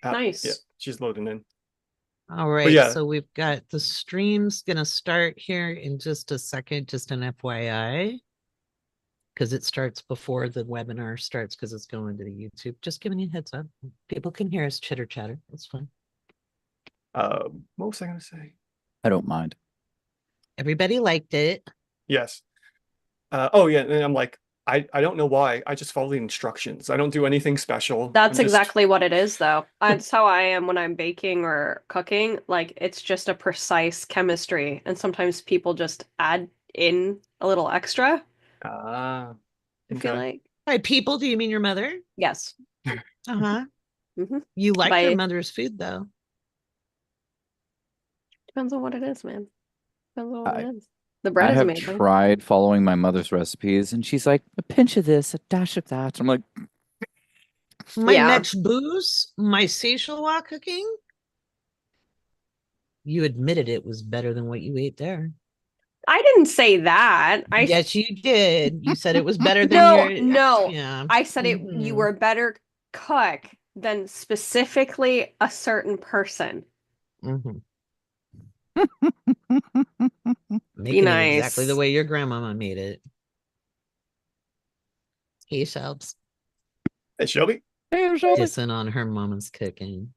Yeah, Nice. she's loading in. All But right, yeah, so we've got the streams gonna start here in just a second, just an FYI, because it starts before the webinar starts because it's going to the YouTube. Just giving you a heads up. People can hear us chitter chatter. It's fine. what was I gonna say? I don't mind. Everybody liked it. Yes. Oh yeah, and I'm like, I don't know why. I just follow the instructions. I don't do anything special. That's exactly what it is, though. That's how I am when I'm baking or cooking. Like, it's just a precise chemistry. And sometimes people just add in a little extra, Ah, I feel okay. like. By people, do you mean your mother? Yes. Uh-huh. hmm You like your By mother's food though. depends on what it is, man. Depends on what I it is. The I bread is have amazing. tried following my mother's recipes, and she's like, a pinch of this, a dash of that. I'm like, My Yeah. next booze, my Seychelles cooking. You admitted it was better than what you ate there. I didn't say that. Yes, you did. You said it was better than No, your no. yeah. I said you Mhm. were a better cook than specifically a certain person. Mhm. Be Making it exactly the nice. way your grandmama made it. Hey, Shelps. Hey, Shelby. hey, Shelby. Dissing on her mama's cooking.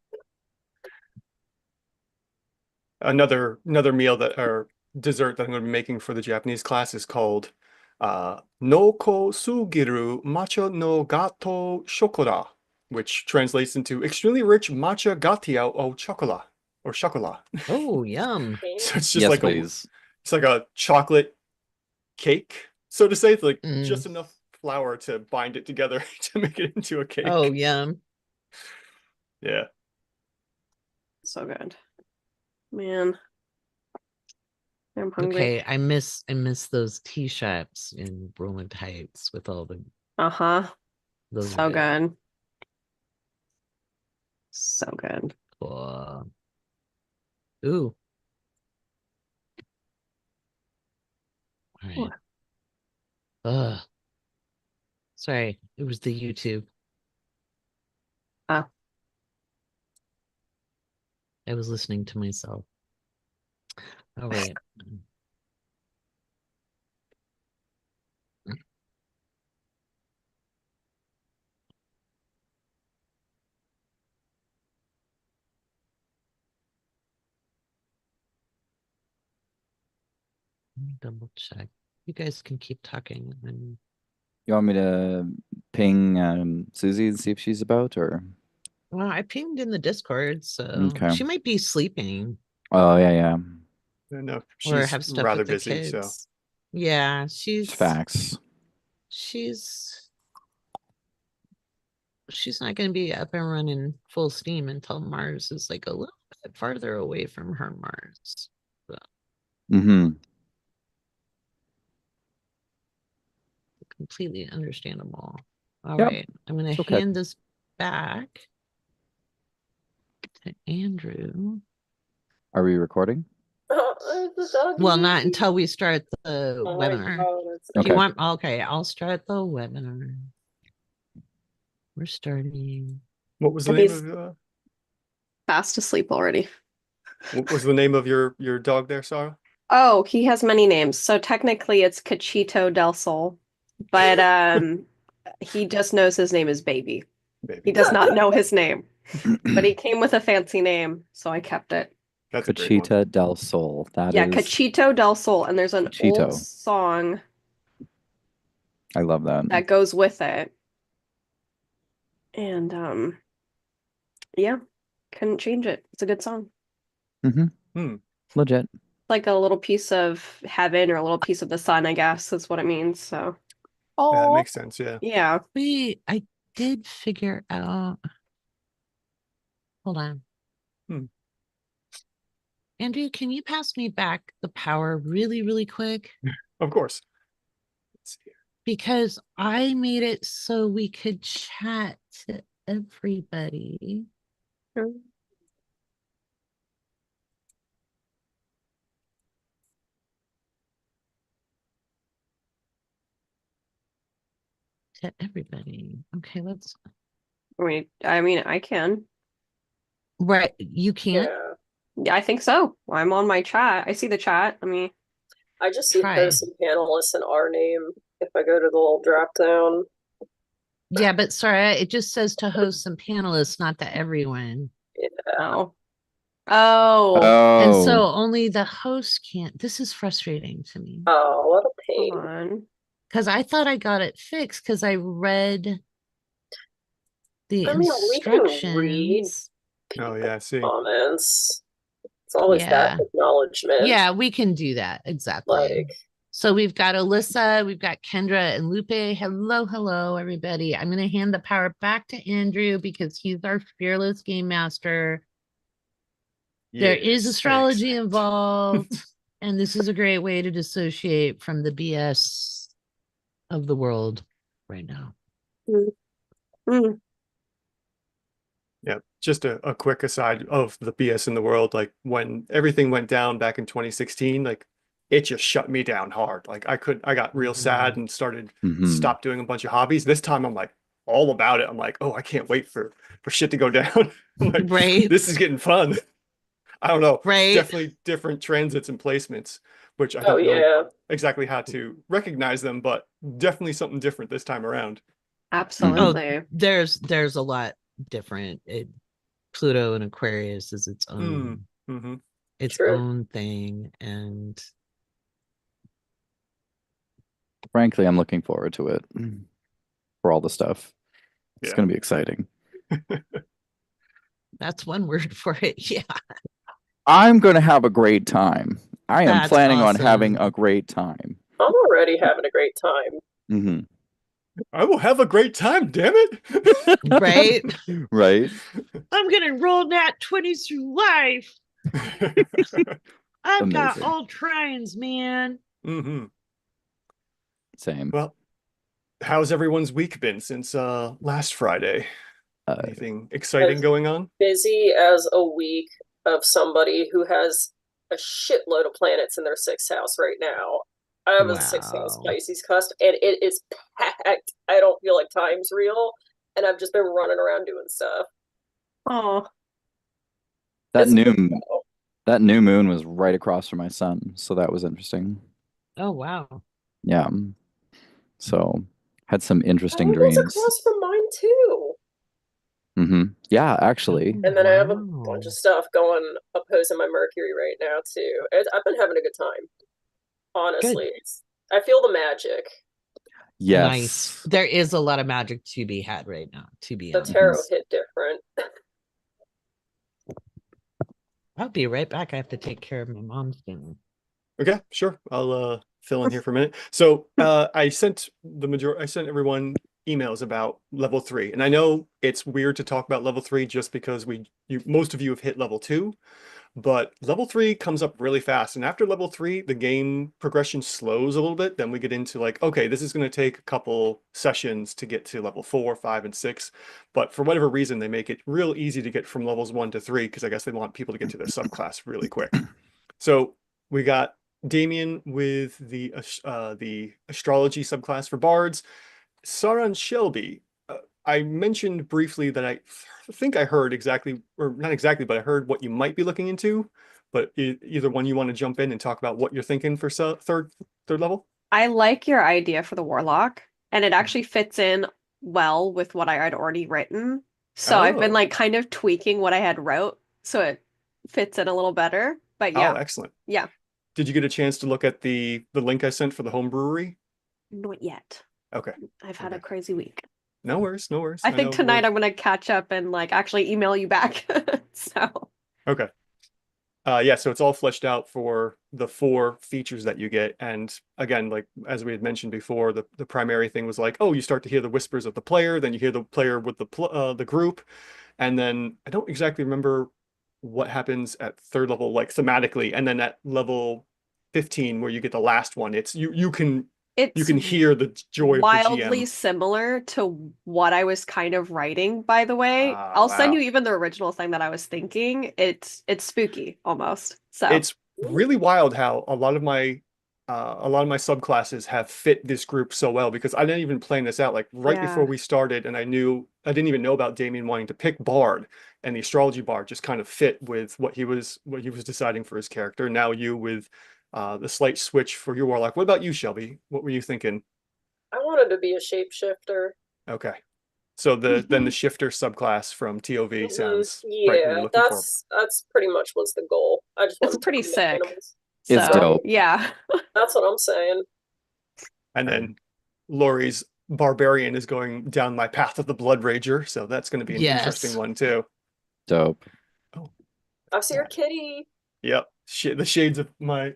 Another meal that or dessert that I'm going to be making for the Japanese class is called Noko Sugiru Matcha no Gato Shokora, which translates into extremely rich matcha gatiao au chocolat or chocolat. Oh, yum. So it's just Yes, like please. it's like a chocolate cake, so to say. It's like Mm. just enough flour to bind it together to make it into a Oh, cake. yum. Yeah. So good. Man, I'm hungry. Okay, I miss those tea shops in Roland Heights with all the Uh-huh. those are So good. good. So good. Cool. Ooh, all right. Ugh. Sorry, it was the YouTube. Oh, I was listening to myself. All right. Let me double check. You guys can keep talking. And You want me to ping Susie and see if she's about, or? well, I pinged in the Discord, so Okay. she might be sleeping Oh, yeah, yeah. No, or she's have stuff rather with the busy, so kids. Yeah, It's facts. she's she's not going to be up and running full steam until Mars is like a little bit farther away from her Mars. So, Mm-hmm. completely understandable. All Yep. right, I'm going It's to okay. hand this back to Andrew. Are we recording? Well, not until we start the webinar. Do you Okay. want? Okay, I'll start the webinar. We're starting. what was the and name he's of fast asleep already. what was the name of your dog there, Sarah? Oh, he has many names. So technically it's Cachito del Sol, but he just knows his name is Baby. He Baby. does not Okay. know his name, but he came with a fancy name, so I kept it. That's a great one. Conchita del Sol. That Yeah, is Cachito del Sol, and there's an old Cheeto. song I love that. that goes with it. And yeah, couldn't change it. It's a good song. Mm-hmm. Hmm. Legit. Like a little piece of heaven or a little piece of the sun, I guess is what it means. So Yeah, that Oh. makes sense. Yeah. yeah. Wait, I did figure out. Hold on. Hmm. Andrew, can you pass me back the power really, really quick? Of course. Let's see. Because I made it so we could chat to everybody. To everybody. Okay, let's. Wait, I mean, I can. Right. You can't Yeah. Yeah, I think so. I'm on my chat. I see the chat. Let me. I just see Try. hosts and panelists and our name if I go to the little drop down. Yeah, but sorry, it just says to host some panelists, not to everyone. Oh. Oh. And Oh, so only the host can't. This is frustrating to me Oh, what a Hold pain. on. because I thought I got it fixed because I read the I mean, we can read instructions. Oh yeah, I see. comments. It's always that Yeah. acknowledgement. Yeah, we can do that. Exactly. Like, So we've got Alyssa, we've got Kendra and Lupe. Hello, hello, everybody. I'm going to hand the power back to Andrew because he's our fearless game master. There is Yes, astrology excellent. involved, and this is a great way to dissociate from the BS of the world right now. Mm. Yeah, just a quick aside of the BS in the world. Like when everything went down back in 2016, like it just shut me down hard. Like I got real sad and started stopped doing a bunch of hobbies. This time I'm like all about it. I'm like, oh, I can't wait for shit to go down. I'm like, Right. this is getting fun. I don't know. Right. Definitely different transits and placements, which I oh don't know yeah. exactly how to recognize them, but definitely something different this time around. Absolutely. There's a lot different. Pluto and Aquarius is its own Mm-hmm. its True. own thing, and frankly, I'm looking forward to it for all the stuff. It's Yeah. going to be exciting. that's one word for it. Yeah. I'm going to have a great time. I am That's planning on having awesome. a great time. I'm already having a great time. Hmm I will have a great time, damn it. Right. Right? I'm gonna roll nat 20s through life. I've got Amazing. all trines, man. hmm Same. Well, how's everyone's week been since last Friday? Uh, Anything exciting I've- going on? Busy as a week of somebody who has a shitload of planets in their sixth house right now. I have a sixth house Wow. Pisces cusp, and it is packed. I don't feel like time's real, and I've just been running around doing stuff. Oh. that It's new good, though. that new moon was right across from my sun, so that was interesting. Oh wow. Yeah. So had some interesting Oh, it was dreams. across from mine too. Yeah, actually. And then I have a Wow. bunch of stuff going opposing my Mercury right now too. I've been having a good time. Honestly, I feel the magic. Yes. Nice. There is a lot of magic to be had right now, to be The honest. tarot hit different. I'll be right back. I have to take care of my mom's dinner. Okay, sure. I'll fill in here for a minute. So I sent everyone emails about level 3. And I know it's weird to talk about level 3 just because most of you have hit level 2, but level 3 comes up really fast. And after level 3, the game progression slows a little bit. Then we get into like, okay, this is going to take a couple sessions to get to level 4, 5, and 6. But for whatever reason, they make it real easy to get from levels 1 to 3 because I guess they want people to get to their subclass really quick. So we got Damien with the astrology subclass for bards. Saran Shelby, I mentioned briefly that I think I heard exactly, or not exactly, but I heard what you might be looking into. But either one, you want to jump in and talk about what you're thinking for third level? I like your idea for the warlock, and it actually fits in well with what I had already written. So I've been Oh. like kind of tweaking what I had wrote so it fits in a little better. But Oh, yeah, excellent. yeah, Did you get a chance to look at the link I sent for the home brewery? not yet. Okay. I've had a Okay. crazy week. No worries, no worries. I think know tonight we're- I'm gonna catch up and like actually email you back. So Okay. Yeah, so it's all fleshed out for the 4 features that you get. And again, like as we had mentioned before, the primary thing was like, oh, you start to hear the whispers of the player, then you hear the player with the group. And then I don't exactly remember what happens at 3rd level, like thematically. And then at level 15, where you get the last one, it's you can it's hear the joy of the wildly GM. similar to what I was kind of writing, by the way. Ah, I'll send wow. you even the original thing that I was thinking. It's spooky almost. So It's really wild how a lot of my a lot of my subclasses have fit this group so well because I didn't even plan this out. Like right before Yeah. we started, and I didn't even know about Damien wanting to pick Bard, and the astrology Bard just kind of fit with what he was deciding for his character. Now you with the slight switch for your warlock. What about you, Shelby? What were you thinking? I wanted to be a shapeshifter. Okay. So then the shifter subclass from TOV sounds right what Yeah, you're looking for. that's pretty much was the goal. I just It's wanted to pretty commit sick. animals. It's So, dope. yeah. That's what I'm saying. And then Lori's barbarian is going down my path of the Blood Rager, so that's going to be an interesting Yes. one too. Dope. I see your kitty. Yep, the shades of my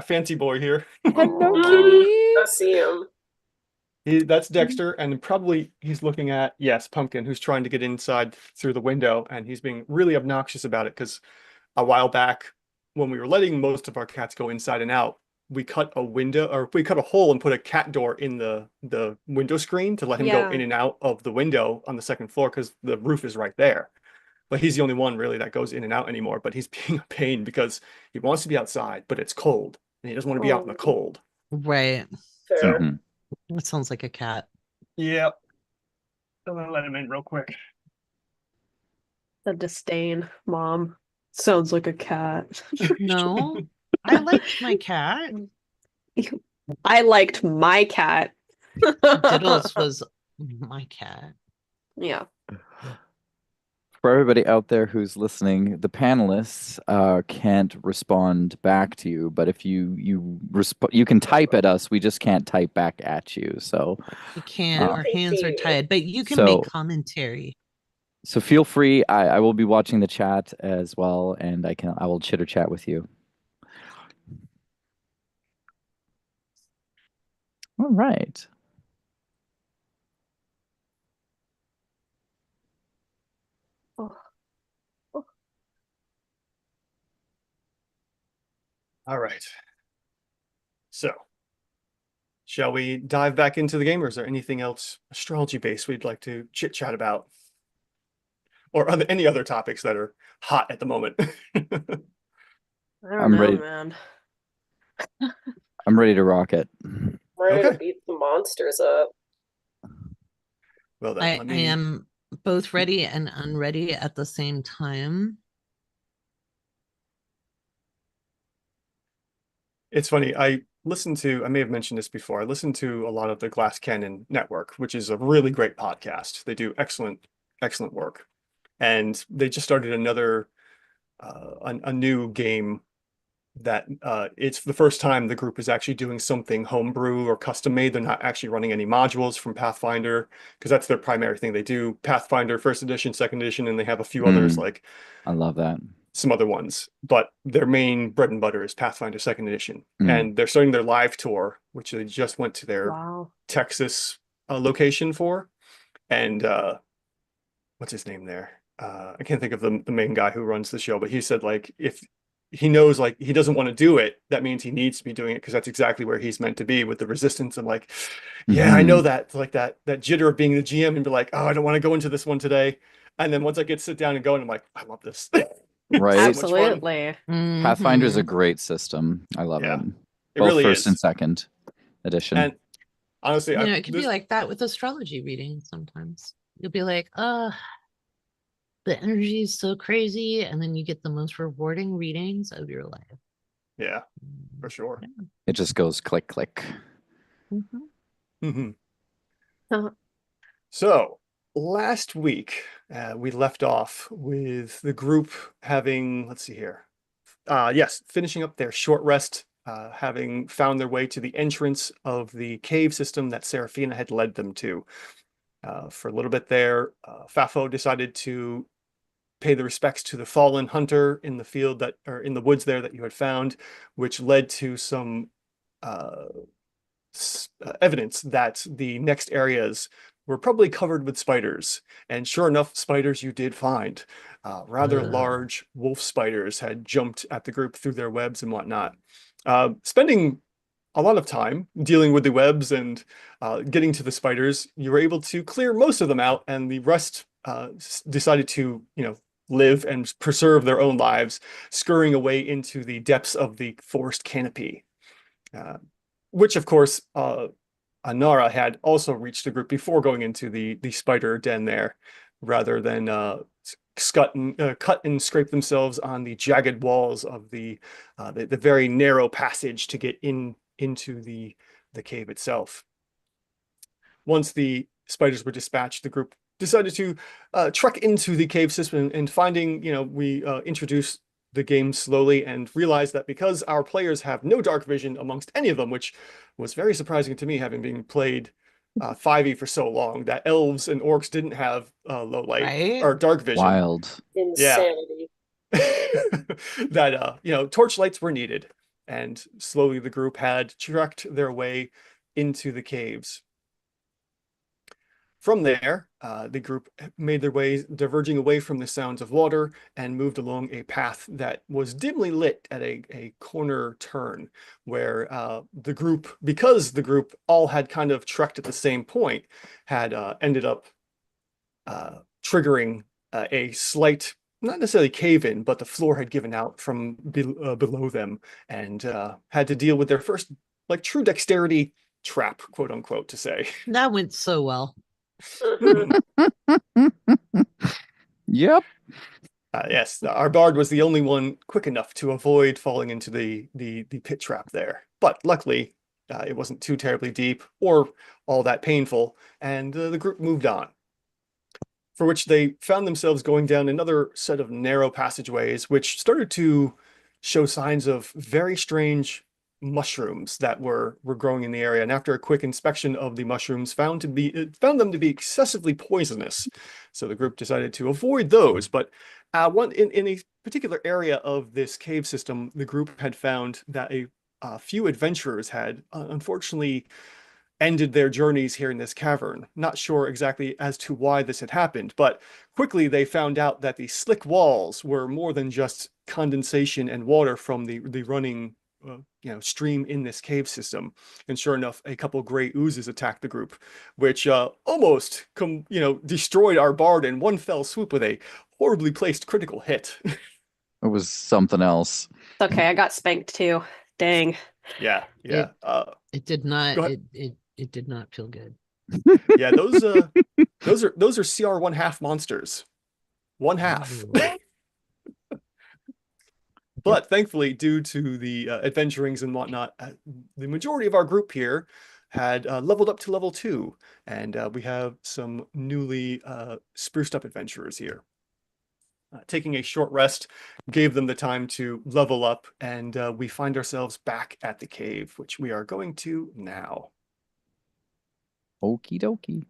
fancy boy here. Hello, Mm, kitty. I see him. That's Dexter, and probably he's looking at, yes, Pumpkin, who's trying to get inside through the window, and he's being really obnoxious about it because a while back, when we were letting most of our cats go inside and out, we cut a window, or we cut a hole and put a cat door in the window screen to let him go Yeah. in and out of the window on the second floor because the roof is right there. But he's the only one really that goes in and out anymore. But he's being a pain because he wants to be outside, but it's cold, and he doesn't want to be out in the Oh. cold. Right. Fair. Mhm. That sounds like a cat. Yep. I'm gonna let him in real quick. The disdain, mom. Sounds like a cat. No, I liked my cat. I liked my cat. Diddles was my cat. Yeah. For everybody out there who's listening, the panelists can't respond back to you, but if you can type at us, we just can't type back at you. So You can't. Our hands are tied, but you can So- make commentary. so feel free. I will be watching the chat as well, and I will chitter chat with you. All right. Oh. All right. So, shall we dive back into the game, or is there anything else astrology based we'd like to chit chat about? Or any other topics that are hot at the moment? I don't I'm know, ready. man. I'm ready to rock it. Ready Okay. to beat the monsters up. Well then, I let me am both ready and unready at the same time. It's funny. I may have mentioned this before. I listen to a lot of the Glass Cannon Network, which is a really great podcast. They do excellent work. And they just started another, a new game that it's the first time the group is actually doing something homebrew or custom made. They're not actually running any modules from Pathfinder because that's their primary thing. They do Pathfinder first edition, second edition, and they have a few others like I love that. some other ones, but their main bread and butter is Pathfinder second edition. Mm. And they're starting their live tour, which they just went to their Wow. Texas location for. And what's his name there? I can't think of the main guy who runs the show, but he said like if he knows like he doesn't want to do it, that means he needs to be doing it because that's exactly where he's meant to be with the resistance. And like, yeah, I know that like that jitter of being the GM and be like, oh, I don't want to go into this one today. And then once I get to sit down and go, and I'm like, I love this. Right. So much fun. Absolutely. Pathfinder's a Mhm. great system. I love Yeah. it. It Both really first is. and second edition. And honestly, You know, it could be like that with astrology readings sometimes. You'll be like, the energy is so crazy, and then you get the most rewarding readings of your life. yeah, for sure. It just goes click, click. Mhm. Mhm. Uh, So last week, we left off with the group having, let's see here. Yes, finishing up their short rest, having found their way to the entrance of the cave system that Seraphina had led them to. For a little bit there, Fafo decided to pay the respects to the fallen hunter in the field that, or in the woods there that you had found, which led to some evidence that the next areas were probably covered with spiders. And sure enough, spiders you did find. Rather Ugh. large wolf spiders had jumped at the group through their webs and whatnot. Spending a lot of time dealing with the webs and getting to the spiders, you were able to clear most of them out, and the rest decided to, live and preserve their own lives, scurrying away into the depths of the forest canopy. which of course Anara had also reached the group before going into the spider den there, rather than cut and scrape themselves on the jagged walls of the very narrow passage to get into the cave itself. Once the spiders were dispatched, the group decided to trek into the cave system, and finding, we introduced the game slowly and realized that because our players have no dark vision amongst any of them, which was very surprising to me, having been played 5e for so long, that elves and orcs didn't have low light Right? or dark vision. Wild. Insanity. That torchlights were needed, and slowly the group had trekked their way into the caves. From there, the group made their way, diverging away from the sounds of water, and moved along a path that was dimly lit at a corner turn, where because the group all had kind of trekked at the same point, had ended up triggering a slight, not necessarily cave-in, but the floor had given out from below them, and had to deal with their first, true dexterity trap, quote unquote, to say. That went so well. Mhm. Yep. Yes, our bard was the only one quick enough to avoid falling into the pit trap there. But luckily, it wasn't too terribly deep or all that painful, and the group moved on. For which they found themselves going down another set of narrow passageways, which started to show signs of very strange mushrooms that were growing in the area. And after a quick inspection of the mushrooms, found them to be excessively poisonous. So the group decided to avoid those. But in a particular area of this cave system, the group had found that a few adventurers had unfortunately ended their journeys here in this cavern. Not sure exactly as to why this had happened, but quickly they found out that the slick walls were more than just condensation and water from the running stream in this cave system. And sure enough, a couple gray oozes attacked the group, which almost destroyed our bard in one fell swoop with a horribly placed critical hit. It was something else. It's okay, I got spanked too. Dang. Yeah. It did not. Go ahead. It did not feel good. Yeah, those are CR 1/2 monsters. 1/2. Ooh. But thankfully, due to the adventurings and whatnot, the majority of our group here had leveled up to level 2, and we have some newly spruced up adventurers here. Taking a short rest gave them the time to level up, and we find ourselves back at the cave, which we are going to now. Okie dokie.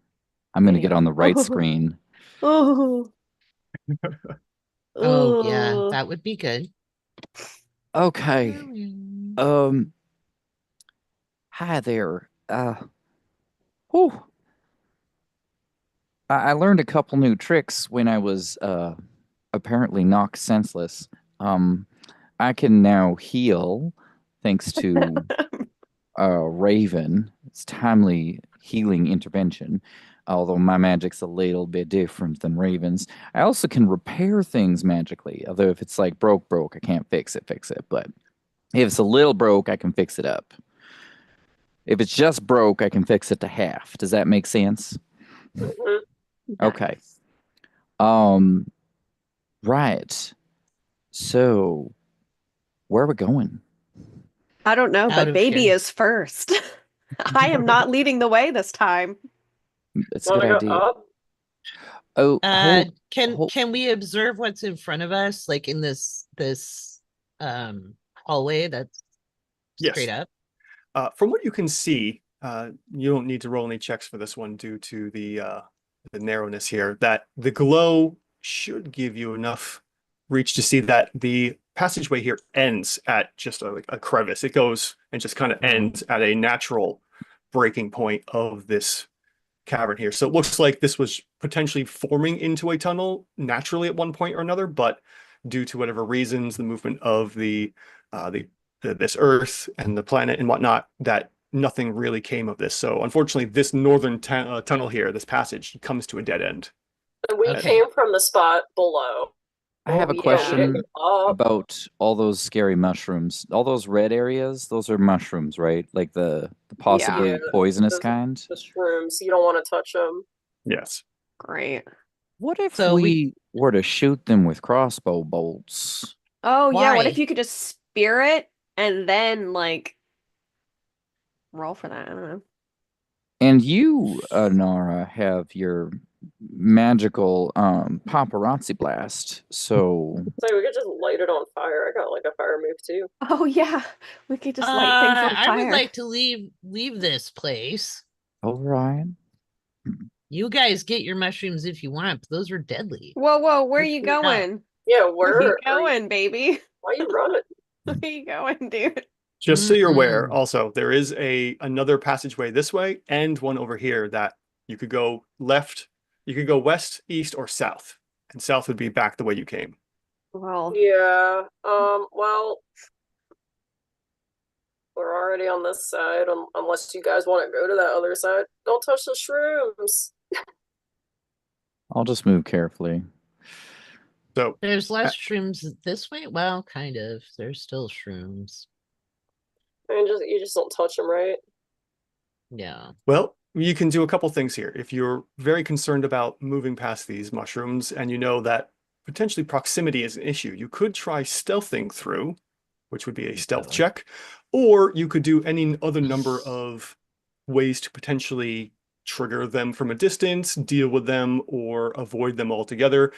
I'm going to get on the right Oh. screen. Oh. Oh yeah, that would be good. Okay. Hi there. Whew. I learned a couple new tricks when I was apparently knocked senseless. I can now heal thanks to Raven. It's timely healing intervention, although my magic's a little bit different than Raven's. I also can repair things magically, although if it's like broke, I can't fix it. But if it's a little broke, I can fix it up. If it's just broke, I can fix it to half. Does that make sense? Mhm. Okay. Right. So, where are we going? I don't know, Out but of baby here. is first. I am not leading the way this time. It's a good Wanna go idea. up? Oh, hold, Can we observe what's in front of us, like in this hallway that's Yes. straight up? From what you can see, you don't need to roll any checks for this one due to the narrowness here, that the glow should give you enough reach to see that the passageway here ends at just a crevice. It goes and just kind of ends at a natural breaking point of this cavern here. So it looks like this was potentially forming into a tunnel naturally at one point or another, but due to whatever reasons, the movement of this Earth and the planet and whatnot, that nothing really came of this. So unfortunately, this northern tunnel here, this passage, comes to a dead end. And we Okay. came from the spot below. I have a yeah. question Up. about all those scary mushrooms. All those red areas, those are mushrooms, right? Like the possibly Yeah, poisonous those- kind. The shrooms, you don't want to touch them. Yes. Great. What if So we were to shoot them with crossbow bolts? Oh yeah, what if Why? you could just spear it and then like roll for that? I don't know. And you, Nara, have your magical paparazzi blast. So So we could just light it on fire. I got like a fire move too. Oh yeah, we could just light things on I would fire. like to leave this place. all right. You guys get your mushrooms if you want, but those are deadly. Whoa, where We're are you cleared up. going? Yeah, Where where are you are you? going, baby? Why are you running? Where are you going, dude? Just so you're aware, Mm-mm. also there is another passageway this way and one over here that you could go left, you could go west, east, or south, and south would be back the way you came. Well, Yeah. Well, we're already on this side. Unless you guys want to go to that other side, don't touch the shrooms. I'll just move carefully. So There's less shrooms this way. Well, kind of. There's still shrooms. I mean, you just don't touch them, right? Yeah. well, you can do a couple things here. If you're very concerned about moving past these mushrooms and you know that potentially proximity is an issue, you could try stealthing through, which would be a stealth Okay. check, or you could do any other number of ways to potentially trigger them from a distance, deal with them, or avoid them altogether.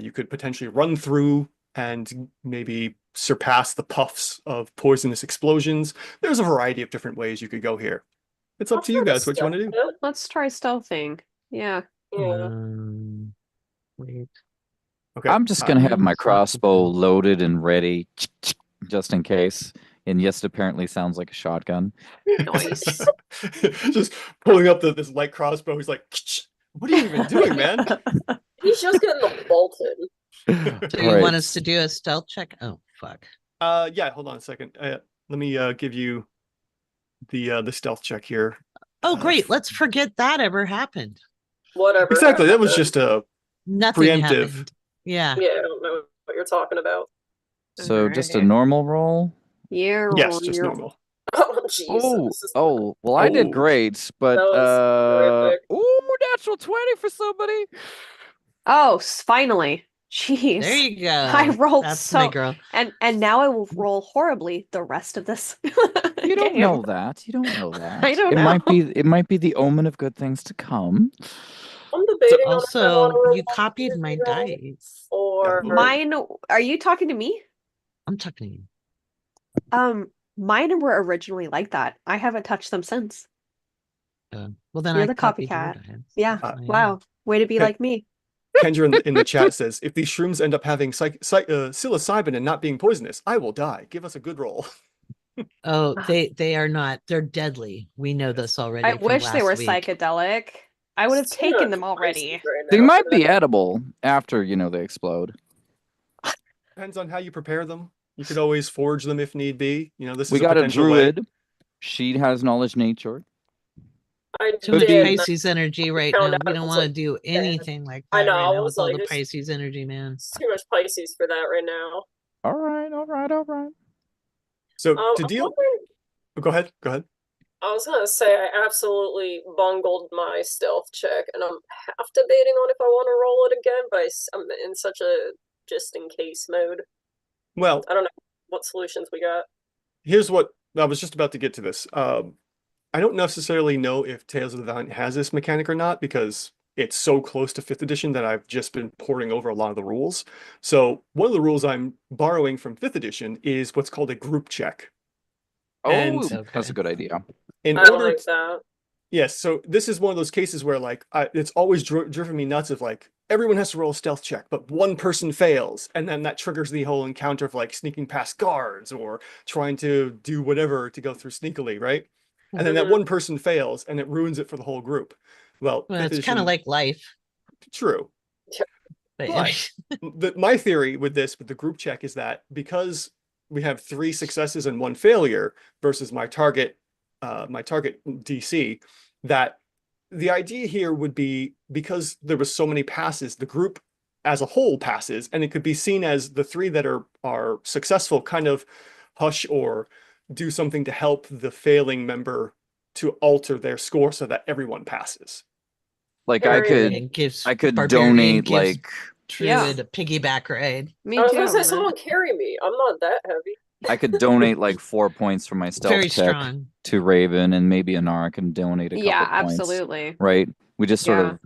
You could potentially run through and maybe surpass the puffs of poisonous explosions. There's a variety of different ways you could go here. It's up to you guys what you want to do. let's try stealthing. Yeah. Yeah. Wait. Okay. I'm just gonna have my Soft crossbow defense. loaded and ready, just in case. And yes, it apparently sounds like a shotgun. Nice. Just pulling up this light crossbow. He's like, what are you even doing, man? He's just getting the bolt in. So you want us to do a stealth check? Oh, fuck. Yeah, hold on a second. Let me give you the stealth check here. Oh, great. Let's forget that ever happened. Whatever. Exactly. That was happened. just a Nothing Preemptive. happened. Yeah. Yeah, I don't know what you're talking about. So just a Alright. normal roll? Yeah. yes, just normal. Oh, Jesus. Oh, This is- oh, well, I did Oh. great, but That was terrific. ooh, natural 20 for somebody. Oh, finally. Jeez. There you go. I rolled That's my so- girl. And now I will roll horribly the rest of this. You don't game. know that. You don't know that. I don't it know. might be the omen of good things to come. I'm debating on if I Also, want to roll you copied my roll dice. or Mine, are you talking to me? I'm talking to you. Mine were originally like that. I haven't touched them since. Well, then You're I the copied your copycat. dice. Yeah. I am. Wow. Way to be Okay. like me. Kendra in the chat says, if these shrooms end up having psilocybin and not being poisonous, I will die. Give us a good roll. Oh, they are not. They're deadly. We know this already. I from wish they last were week. psychedelic. I would have It's too much taken them already. spices right They now might for be that. edible after, they explode. Depends on how you prepare them. You could always forge them if need be. This We is got a potential way. druid. She has knowledge nature. I Too much did. Pisces energy right found now. out We it don't was want to like do anything like I that know, right I now was with all like, the it's- Pisces energy, man. It's too much Pisces for that right now. All right, all right, all right. So to I'm deal, wondering- go ahead. I was gonna say I absolutely bungled my stealth check, and I'm half debating on if I want to roll it again, but I'm in such a just in case mode. Well, I don't know what solutions we got. here's what I was just about to get to this. I don't necessarily know if Tales of the Valiant has this mechanic or not because it's so close to 5th edition that I've just been poring over a lot of the rules. So one of the rules I'm borrowing from 5th edition is what's called a group check. Oh, And- that's a good idea. In I don't order like that. Yes, so this is one of those cases where it's always driven me nuts of everyone has to roll a stealth check, but one person fails, and then that triggers the whole encounter of sneaking past guards or trying to do whatever to go through sneakily, right? And then that Mhm. one person fails, and it ruins it for the whole group. Well, Well, fifth it's kind of edition- like life. true. But But my theory with the group check is that because we have 3 successes and 1 failure versus my target DC, that the idea here would be because there was so many passes, the group as a whole passes, and it could be seen as the three that are successful kind of hush or do something to help the failing member to alter their score so that everyone passes. Like I Barbarian could I donate gives like Druid a piggyback ride. Me I was too. gonna say, man. someone carry me. I'm not that heavy. I could donate like 4 points for my stealth Very check strong. to Raven, and maybe Anara can donate a couple Yeah, points. absolutely. Right? We just sort Yeah. of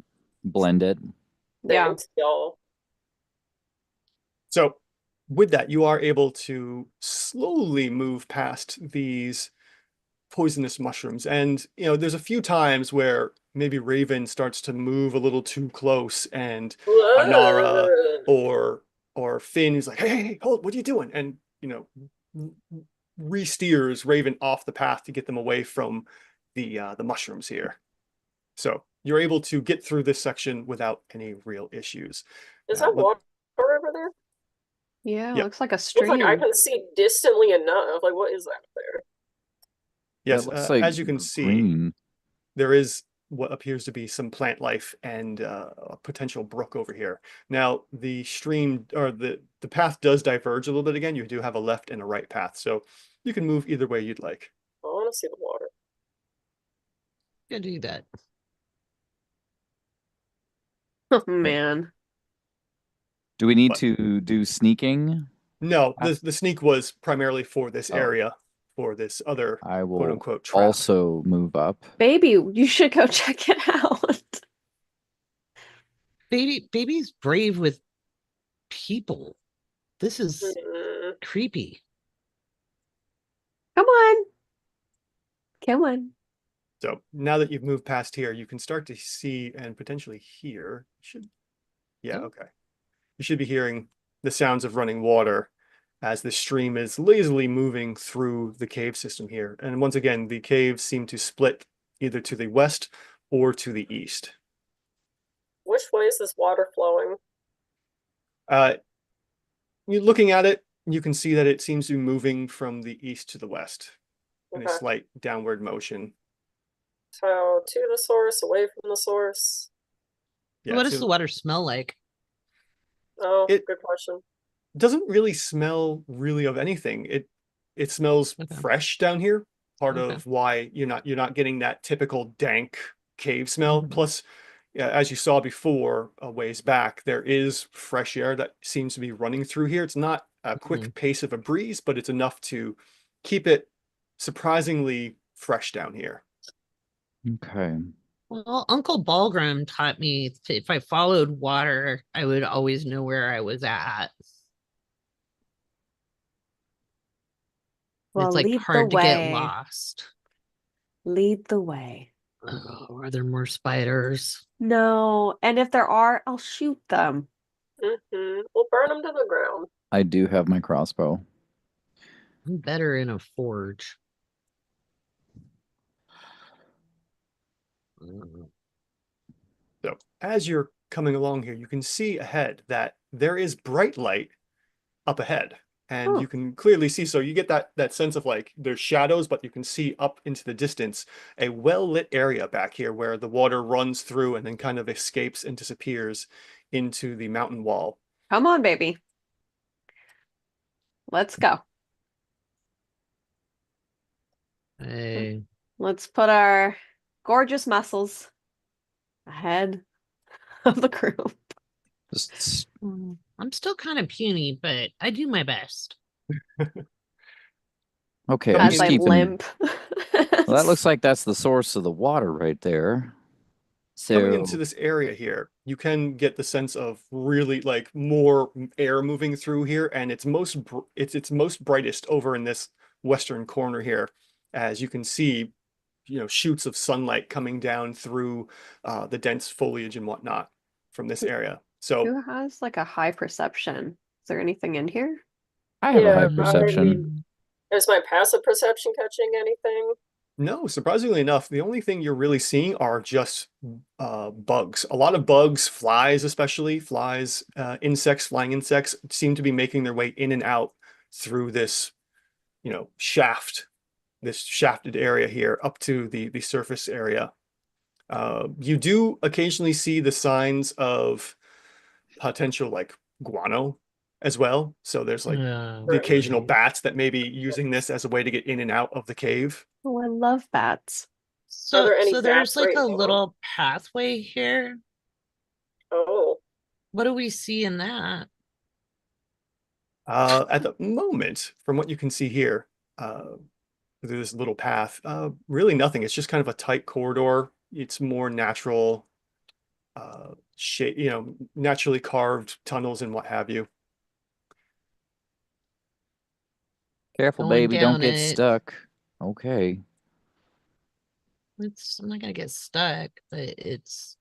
blend it. Yeah. Thanks, y'all. So with that, you are able to slowly move past these poisonous mushrooms. And, you know, there's a few times where maybe Raven starts to move a little too close, and Anara or Finn is like, hey, hold, what are you doing? And, you know, re-steers Raven off the path to get them away from the mushrooms here. So you're able to get through this section without any real issues. Is that water over there? Yeah, Yep. looks like a Looks like I stream. can see distantly enough. Like, what is that there? Yes, That looks like as you can see, green. there is what appears to be some plant life and a potential brook over here. Now, the stream or the path does diverge a little bit again. You do have a left and a right path, so you can move either way you'd like. I want to see the water. Gonna do that. Oh man. Do we need What? to do sneaking? No, the sneak was primarily for this Oh. area, for this other I quote will unquote trap. also move up. Baby, you should go check it out. Baby's brave with people. This is Mm, creepy. Come on. Come on. So now that you've moved past here, you can start to see and potentially hear. Yeah, Oh. okay. You should be hearing the sounds of running water as the stream is lazily moving through the cave system here. And once again, the caves seem to split either to the west or to the east. which way is this water flowing? You looking at it, you can see that it seems to be moving from the east to the west in a Okay. slight downward motion. So to the source, away from the source. Yeah, What does so the water smell like? Oh, It- good question. doesn't really smell really of anything. It smells Okay. fresh down here. Part Okay. of why you're not getting that typical dank cave smell. Mhm. Plus, as you saw before a ways back, there is fresh air that seems to be running through here. It's not a quick pace of a breeze, but it's enough to keep it surprisingly fresh down here. Okay. Well, Uncle Balgrim taught me if I followed water, I would always know where I was at. Well, It's like lead the hard to get way. lost. Lead the way. Oh, are there more spiders? No, and if there are, I'll shoot them. We'll burn them to the ground. I do have my crossbow. I'm better in a forge. So as you're coming along here, you can see ahead that there is bright light up ahead. And Oh. you can clearly see, so you get that sense of like there's shadows, but you can see up into the distance a well-lit area back here where the water runs through and then kind of escapes and disappears into the mountain wall. Come on, baby. Let's go. Hey, Let's put our gorgeous muscles ahead of the group. Just I'm still kind of puny, but I do my best. okay. I'm As just I keeping. limp. Well, that looks like that's the source of the water right there. Coming So into this area here, you can get the sense of really like more air moving through here, and it's it's most brightest over in this western corner here, as you can see, you know, shoots of sunlight coming down through the dense foliage and whatnot from this area. So Who has like a high perception? Is there anything in here? I have a high Yeah, perception. Is my passive perception catching anything? no, surprisingly enough, the only thing you're really seeing are just bugs. A lot of bugs, flies especially, flies, insects, flying insects seem to be making their way in and out through this, you know, this shafted area here up to the surface area. You do occasionally see the signs of potential like guano as well. So there's like Yeah. the occasional right. bats that may be using this as a way to get in and out of the cave. Oh, I love bats. So, there any so there's bats like right a now? little pathway here. Oh, What do we see in that? At the moment, from what you can see here, through this little path, really nothing. It's just kind of a tight corridor. It's more natural, shape, naturally carved tunnels and what have you. Careful, Going baby, don't down get it. stuck. Okay. I'm not gonna get stuck, but it's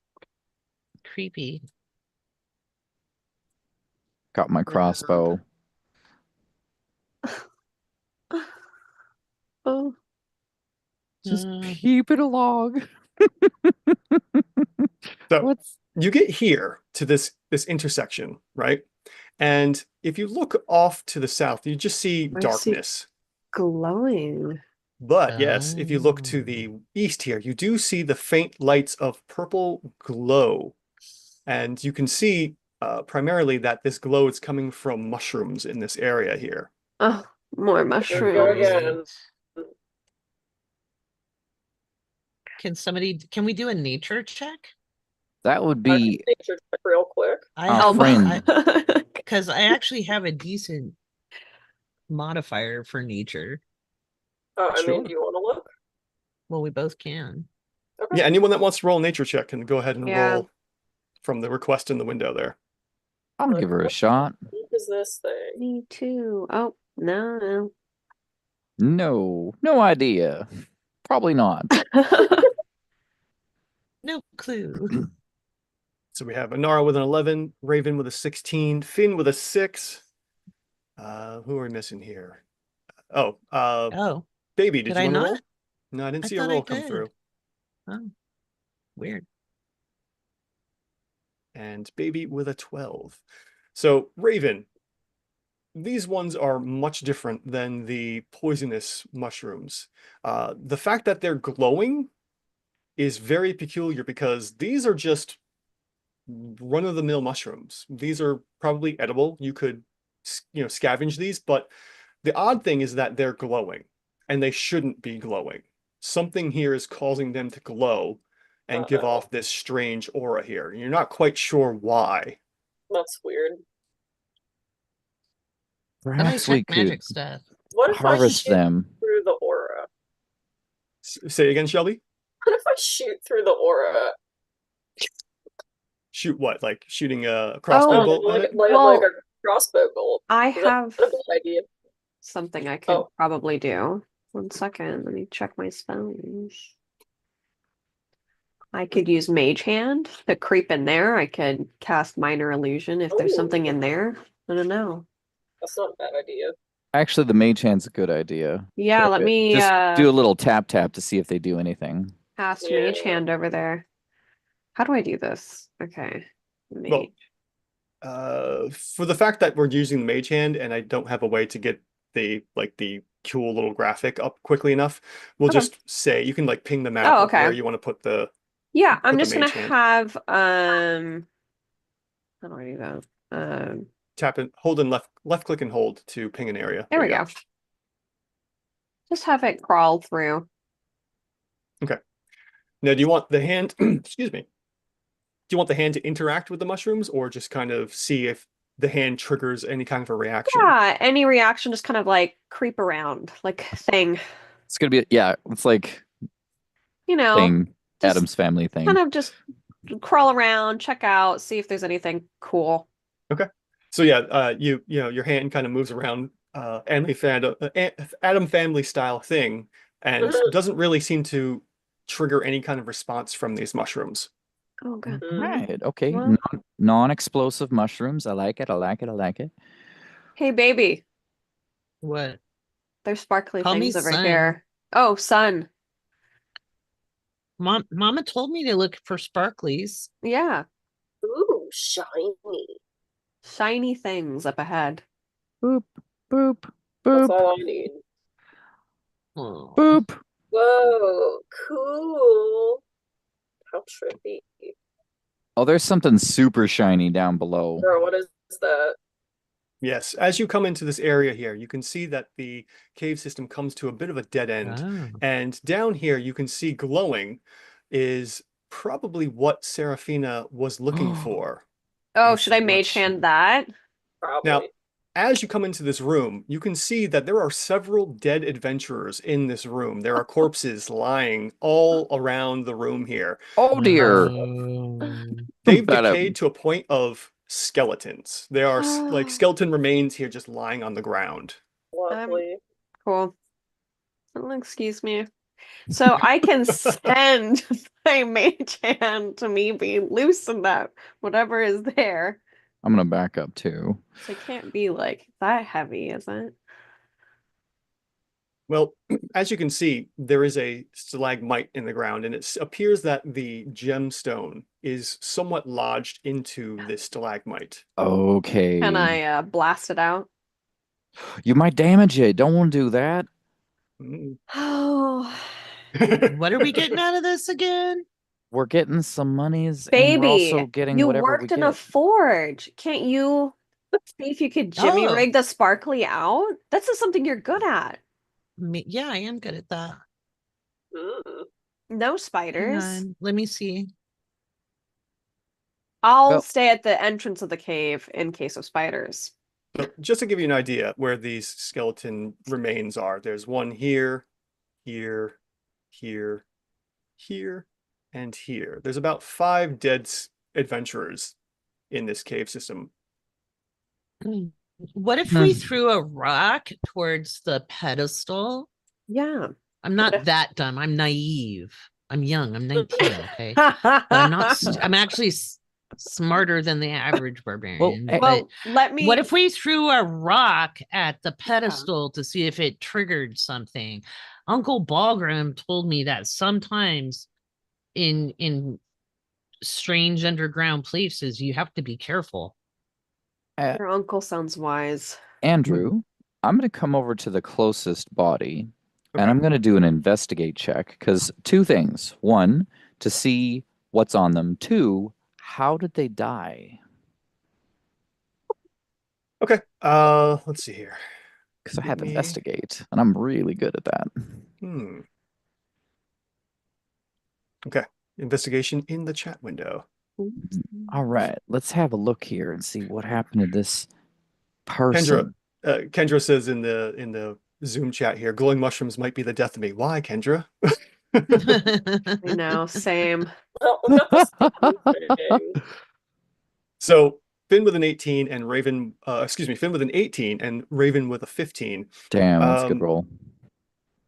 creepy. Got my crossbow. Oh, Just Uh, keep it along. So What's you get here to this intersection, right? And if you look off to the south, you just see I see. darkness. glowing. But yes, if you look to the east here, you do see the faint lights of purple glow. And you can see primarily that this glow is coming from mushrooms in this area here. Oh, more there we go mushrooms. again. Can we do a nature check? that would I can be nature check real quick. I Our have, friend. because I actually have a decent modifier for nature. I mean, Sure. do you want to look? Well, we both can. Okay. Yeah, anyone that wants to roll a nature check can go ahead and Yeah. roll from the request in the window there. I'll give her a shot. What is this thing? Me too. Oh, no. No idea. Probably not. No clue. So we have Anara with an 11, Raven with a 16, Finn with a 6. Who are we missing here? Oh, Oh, Baby, did Did you I want to roll? not? No, I didn't I see a thought I roll come did. through. oh, weird. And Baby with a 12. So Raven, these ones are much different than the poisonous mushrooms. The fact that they're glowing is very peculiar because these are just run-of-the-mill mushrooms. These are probably edible. You could, scavenge these, but the odd thing is that they're glowing, and they shouldn't be glowing. Something here is causing them to glow and give Uh-oh. off this strange aura here. You're not quite sure why. That's weird. How do I Perhaps we check magic could stuff? What if I harvest shoot them. through the aura? Say again, Shelby? What if I shoot through the aura? Shoot what? Like shooting a crossbow Oh, bolt at Like, it? like Well, a crossbow bolt. I Is that have a good idea? something I could Oh. probably do. 1 second, let me check my spells. I could use Mage Hand to creep in there. I could cast Minor Illusion if there's something in there. I don't know. That's not a bad idea. Actually, the mage hand's a good idea. Yeah, let me Just do a little tap to see if they do anything. cast Mage Yeah. Hand over there. How do I do this? Okay. Well, Mage. for the fact that we're using the mage hand and I don't have a way to get the cool little graphic up quickly enough, we'll Okay. just say you can like ping the map Oh, of where okay. you want to put the Yeah, I'm put the just gonna mage hand. have how do I do that? Tap and hold and left click and hold to ping an area. There we go. Just have it crawl through. Now, do you want the hand, excuse me, do you want the hand to interact with the mushrooms or just kind of see if the hand triggers any kind of a reaction? Yeah, any reaction, just kind of like creep around, like thing. It's gonna be it's like You know, thing, just Adam's Family thing. kind of just crawl around, check out, see if there's anything cool. So yeah, your hand kind of moves around Adam Family style thing and Mhm. doesn't really seem to trigger any kind of response from these mushrooms. Oh god. Right. Okay. Well- Non-explosive mushrooms. I like it. I like it. I like it. Hey baby, What? there's sparkly Call me things over Sun. here. Oh, sun. Mama told me to look for sparklies. Yeah. Ooh, shiny. Shiny things up ahead. Boop, boop, That's boop, all I need. Oh. Oh, there's something super shiny down below. Or what is that? Yes, as you come into this area here, you can see that the cave system comes to a bit of a dead end. Oh. And down here, you can see glowing is probably what Seraphina was looking for. Oh, Let's should I see, mage hand that? Probably. Now, as you come into this room, you can see that there are several dead adventurers in this room. There are corpses lying all around the room here. Oh dear. Oh. They've That, decayed to a point of skeletons. There are like skeleton remains here just lying on the ground. Lovely. Cool. Excuse me. So I can send my mage hand to maybe loosen that whatever is there. I'm gonna back up too. So it can't be like that heavy, is it? Well, as you can see, there is a stalagmite in the ground, and it appears that the gemstone is somewhat lodged into this stalagmite. Okay. Can I blast it out? You might damage it. Don't want to do that. Mm. Oh, What are we getting out of this again? We're getting some monies, and baby, we're also getting you whatever we worked in a get. forge. Can't you see if you could jimmy Oh. rig the sparkly out? That's just something you're good at. Yeah, I am good at that. Mm. No Hang spiders. on, let me see. I'll Well- stay at the entrance of the cave in case of spiders. But just to give you an idea where these skeleton remains are, there's one here, here, here, here, and here. There's about 5 dead adventurers in this cave system. What if we Hmm. threw a rock towards the pedestal? Yeah. I'm not if- that dumb. I'm naive. I'm young. I'm 19. Okay, but I'm not. I'm actually smarter than the average barbarian. Well, but let me. what if we threw a rock at the pedestal to see if it triggered something? Uncle Balgrim told me that sometimes in strange underground places you have to be careful. Your uncle sounds wise. Andrew, I'm gonna come over to the closest body, and Okay. I'm gonna do an investigate check because 2 things: 1, to see what's on them; 2, how did they die? Okay, let's see here. Because I Give have me- investigate, and I'm really good at that. Hmm. Okay, investigation in the chat window. All right, let's have a look here and see what happened to this person. Kendra says in the Zoom chat here, glowing mushrooms might be the death of me. Why, Kendra? I know, same. Well, we got the same thing. So Finn with an 18 and Raven, Finn with an 18 and Raven with a 15. Damn, that's a good Um, roll.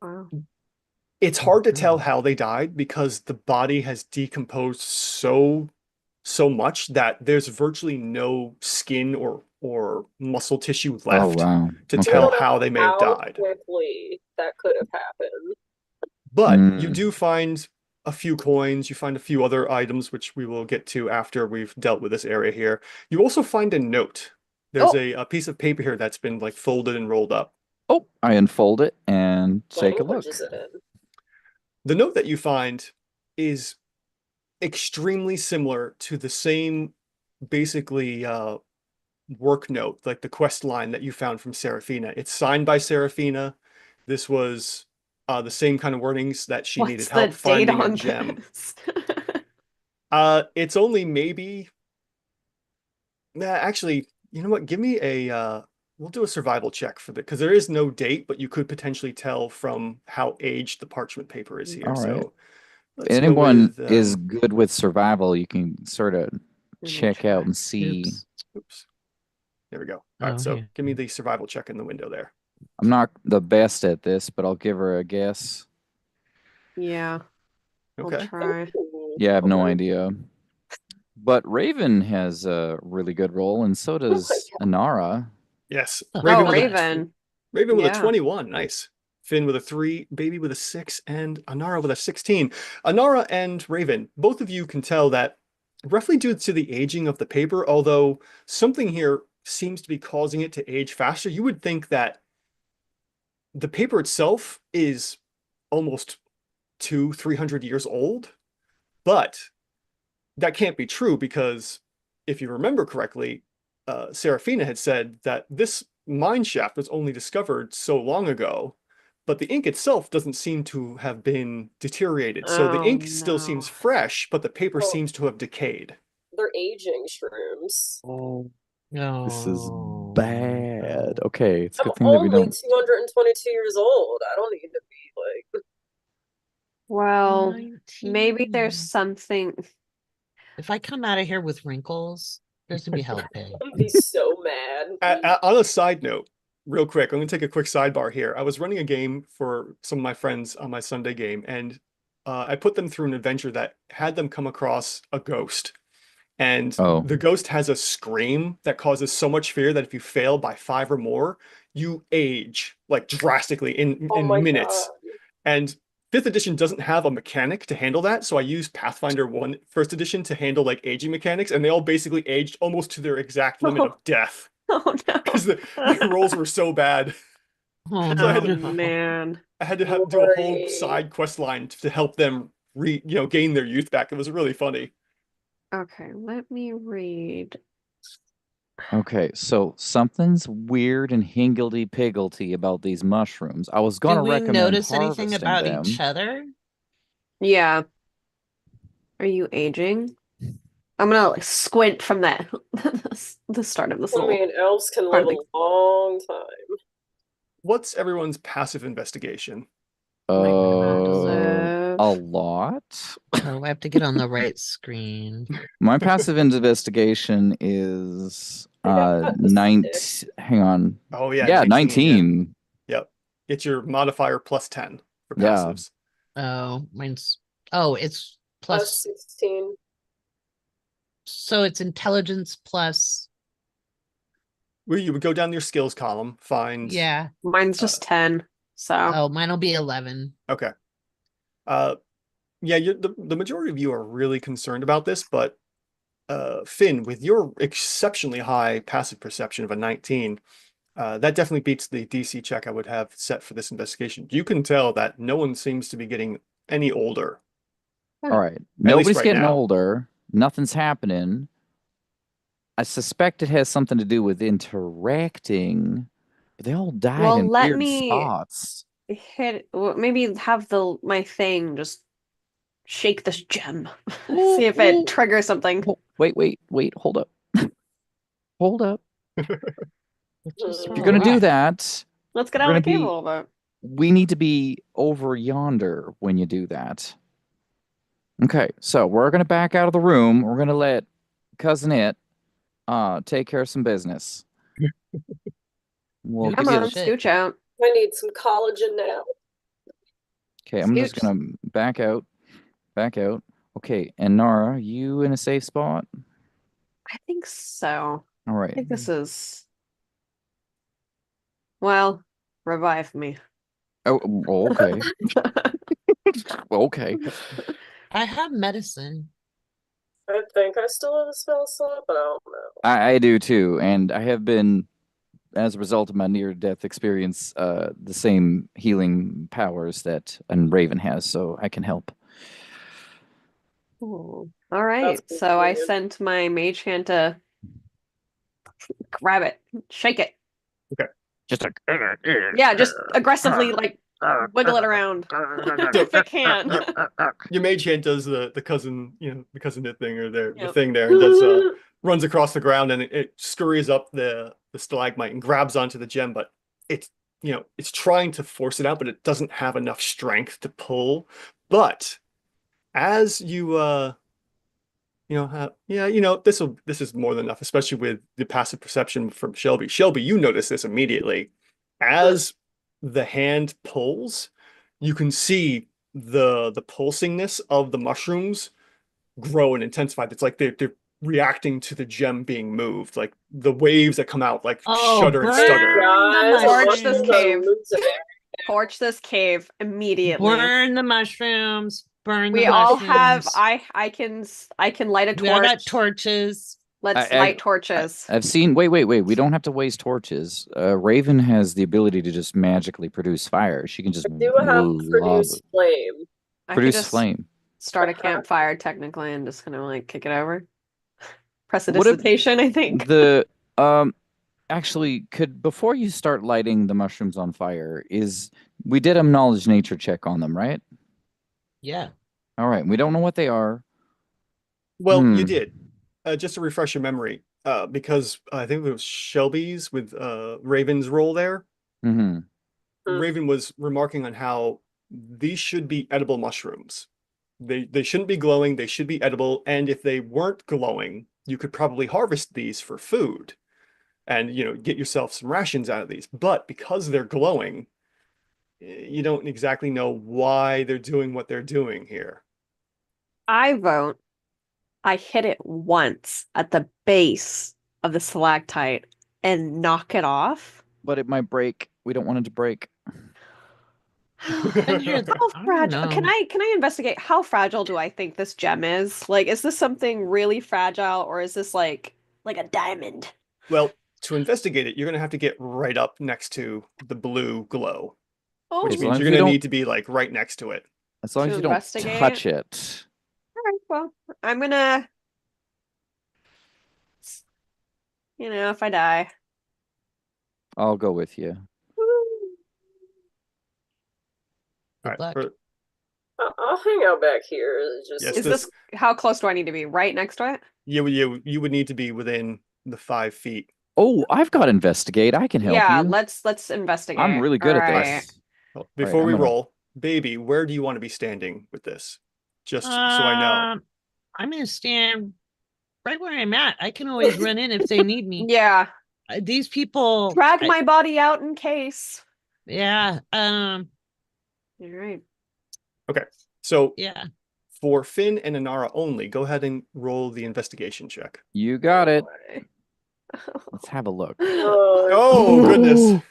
Wow. It's hard to tell how they died because the body has decomposed so much that there's virtually no skin or muscle tissue Oh left wow. to Okay. tell I don't know how they may have how died. quickly that could have happened. But you Mm. do find a few coins, you find a few other items, which we will get to after we've dealt with this area here. You also find a note. There's Oh. a piece of paper here that's been like folded and rolled up. Oh, I unfold it and What take a language look. is it in? The note that you find is extremely similar to the same basically work note, like the quest line that you found from Seraphina. It's signed by Seraphina. This was the same kind of wordings that she needed What's the help date finding a on gem. this? It's only maybe actually, you know what? Give me a we'll do a survival check for the because there is no date, but you could potentially tell from how aged the parchment paper is here. All right. So If let's go anyone with, is good with survival, you can sort of Let me check out try. and see. Oops. oops. There we go. All Oh, right, so here. give me the survival check in the window there. I'm not the best at this, but I'll give her a guess. Yeah, I'll Okay. try. Ooh, Yeah, I have no okay. idea. But Raven has a really good roll, and so does Anara. Yes. Oh, Raven Oh, with a Raven. Raven with a Yeah. 21. Nice. Finn with a 3, Baby with a 6, and Anara with a 16. Anara and Raven, both of you can tell that roughly due to the aging of the paper, although something here seems to be causing it to age faster, you would think that the paper itself is almost 200-300 years old, but that can't be true because if you remember correctly, Serafina had said that this mine shaft was only discovered so long ago, but the ink itself doesn't seem to have been deteriorated. So the Oh, ink still seems no. fresh, but the paper Well- seems to have decayed. They're aging shrooms. Oh, This is no. bad. Okay, it's a I'm good thing that we only don't. 222 years old. I don't need to be like. Well, maybe there's 19. something. If I come out of here with wrinkles, there's gonna be hell to pay. I'm gonna be so mad. On a side note, real quick, I'm going to take a quick sidebar here. I was running a game for some of my friends on my Sunday game, and I put them through an adventure that had them come across a ghost. And Oh. the ghost has a scream that causes so much fear that if you fail by 5 or more, you age like drastically in Oh my minutes. God. And 5th edition doesn't have a mechanic to handle that, so I used Pathfinder 1 1st edition to handle like aging mechanics, and they all basically aged almost to their exact limit of death Oh no. because the rolls were so bad. Oh, So I had Oh to- man. I had to do a whole Right. side quest line to help them gain their youth back. It was really funny. Okay, let me read. Okay, so something's weird and hingledy-piggledy about these mushrooms. I was do gonna we recommend notice anything harvesting about them. each other? Yeah. Are you aging? I'm gonna like, squint from that the start of this I little. mean, elves can part live of a long time. What's everyone's passive investigation? So- A lot. Oh, I have to get on the right screen. My passive investigation is I got that 19. stick. Hang on. Oh yeah, Yeah, 19. 19. Yep. It's your modifier plus 10 for Yeah. passives. Oh, mine's. Oh, it's Plus plus. 16. So it's intelligence plus. Where you would go down your skills column, find Yeah. Mine's just 10. So Oh, mine'll be 11. Okay. Yeah, the majority of you are really concerned about this, but Finn, with your exceptionally high passive perception of a 19, that definitely beats the DC check I would have set for this investigation. You can tell that no one seems to be getting any older. All right. least Nobody's right getting now. older. Nothing's happening. I suspect it has something to do with interacting, but they all died Well, in let weird me- spots. maybe have my thing just shake this gem. Ooh, See if ooh. it triggers something. Wait, hold up. Hold up. Which is If you're gonna do that, Let's get We're out of gonna the cave be- a little bit. we need to be over yonder when you do that. Okay, so we're gonna back out of the room. We're gonna let Cousin It take care of some business. We'll Come Come give you on, on. the- scooch out. I need some collagen now. Okay, I'm just Scooch. gonna back out. Back out. Okay, and Nara, you in a safe spot? I think so. All I right. think this is. Well, revive me. Oh, okay. Okay. I have medicine. I think I still have a spell slot, but I don't know. I do too, and I have been, as a result of my near-death experience, the same healing powers that Raven has, so I can help. Ooh. All right. That's So I convenient. sent my mage hand to grab it, shake it. Just like Yeah, just aggressively like wiggle it around. Thick hand. Your mage hand does the cousin, the cousin It thing or the Yep. thing there, and does runs across the ground and it scurries up the stalagmite and grabs onto the gem, but it's it's trying to force it out, but it doesn't have enough strength to pull. But as you this is more than enough, especially with the passive perception from Shelby. Shelby, you notice this immediately. As the hand pulls, you can see the pulsingness of the mushrooms grow and intensify. It's like they're reacting to the gem being moved, like the waves that come out like Oh, shudder and burn stutter. Guys, Torch mushrooms this are cave. losing. Torch this cave immediately. Burn the mushrooms. Burn We the all mushrooms. have. I can light a We all got torch. torches. Let's I- light torches. I've seen. Wait. We don't have to waste torches. Raven has the ability to just magically produce fire. She can just I do have produce flame. I could produce just flame. start a campfire technically and just kind of like kick it over. What if Precipitation, I think. the actually could before you start lighting the mushrooms on fire we did a knowledge nature check on them, right? Yeah. All right, we don't know what they are. Well, you Hmm. did. Just to refresh your memory, because I think it was Shelby's with Raven's role there. Mm-hmm. Mm. Raven was remarking on how these should be edible mushrooms. They shouldn't be glowing, they should be edible, and if they weren't glowing, you could probably harvest these for food and get yourself some rations out of these. But because they're glowing, you don't exactly know why they're doing what they're doing here. I vote I hit it once at the base of the stalactite and knock it off. But it might break. We don't want it to break. Been here How I don't fragile? Can know. I investigate how fragile do I think this gem is? Like, is this something really fragile or is this like a diamond? Well, to investigate it, you're going to have to get right up next to the blue glow, Oh, which As means long you're as we going to don't- need to be like right next to it. As long To as you don't investigate? touch it. all right. Well, I'm gonna, if I die. I'll go with you. All right. luck. I'll hang out back here. Just Yes, Is this how close do I need to be? Right next to it? you would need to be within the 5 feet. Oh, I've got investigate. I can help Yeah, you. let's investigate. I'm really good at All this. right. Well, before I'm we gonna- roll, baby, where do you want to be standing with this? Just so I know. I'm gonna stand right where I'm at. I can always run in if they need me. Yeah, These people drag my body out in case. yeah. All right. So Yeah. for Finn and Inara only, go ahead and roll the investigation check. You got it. boy. Let's have a look. Oh, goodness.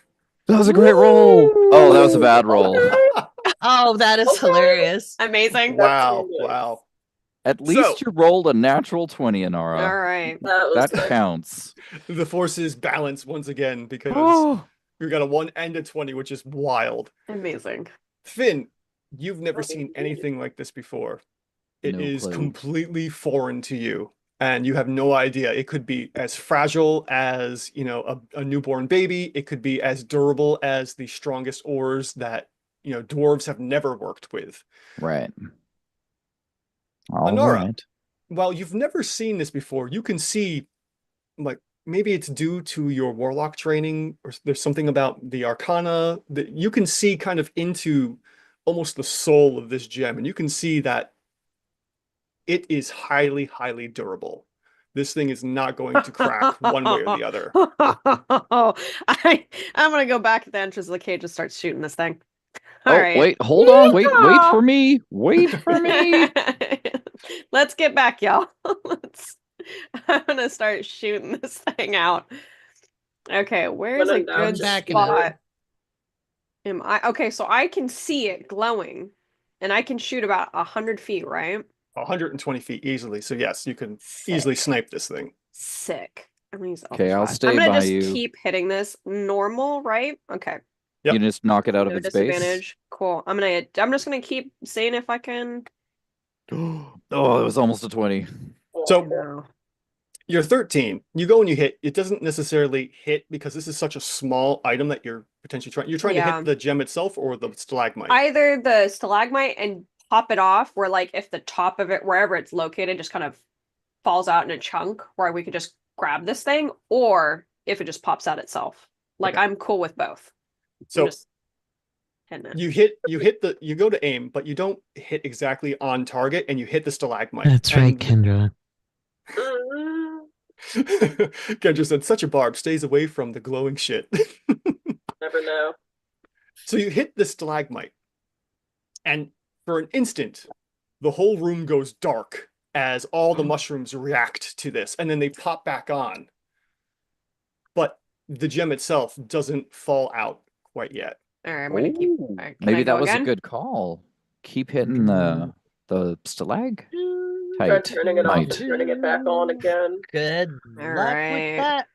That was a great roll. Oh, that was a bad roll. Oh, that is Okay. hilarious. Amazing. Wow. That's nice. Wow. At least So- you rolled a natural 20, All Inara. right. That was That good. counts. The forces balance once again because Oh, we got a 1 and a 20, which is wild. Amazing. Finn, you've never Oh, seen indeed. anything like this before. It No is clue. completely foreign to you, and you have no idea. It could be as fragile as, a newborn baby. It could be as durable as the strongest ores that, dwarves have never worked with. right. All Inara. right. While you've never seen this before, you can see, like, maybe it's due to your warlock training, or there's something about the arcana that you can see kind of into almost the soul of this gem, and you can see that it is highly, highly durable. This thing is not going to crack one way or the other. I'm gonna go back at the entrance of the cage and start shooting this thing. All Oh, right. wait, hold on. Wait Yeehaw! for me. Wait for me. Let's get back, y'all. I'm gonna start shooting this thing out. Okay, where's When a in doubt, good just back shoot it. spot? Am I okay? So I can see it glowing, and I can shoot about 100 feet, right? 120 feet easily. So yes, you can easily Sick. snipe this thing. Sick. I'm gonna use Okay, I'll Eldritch Blast. stay I'm gonna by just you. keep hitting this normal, right? Okay. Yep. You just knock it out of No its base. disadvantage. Cool. I'm just gonna keep seeing if I can. Oh, it was almost a 20. So No. you're 13. You go and you hit. It doesn't necessarily hit because this is such a small item that you're potentially trying. You're trying to Yeah. hit the gem itself or the stalagmite. Either the stalagmite and pop it off, where like if the top of it, wherever it's located, just kind of falls out in a chunk, where we could just grab this thing, or if it just pops out itself. Like Okay. I'm cool with both. I'm So just hitting it. you go to aim, but you don't hit exactly on target, and you hit the stalagmite. That's right, And Kendra. Mm, Kendra said, "Such a barb stays away from the glowing shit." never know. So you hit the stalagmite, and for an instant, the whole room goes dark as all the mushrooms react to this, and then they pop back on. But the gem itself doesn't fall out quite yet. All right, I'm gonna keep. Ooh, all right, can maybe I go that was again? a good call. Keep hitting the stalag. Try Tight. turning it off and Might. turning it back on again. Good All luck right. with that.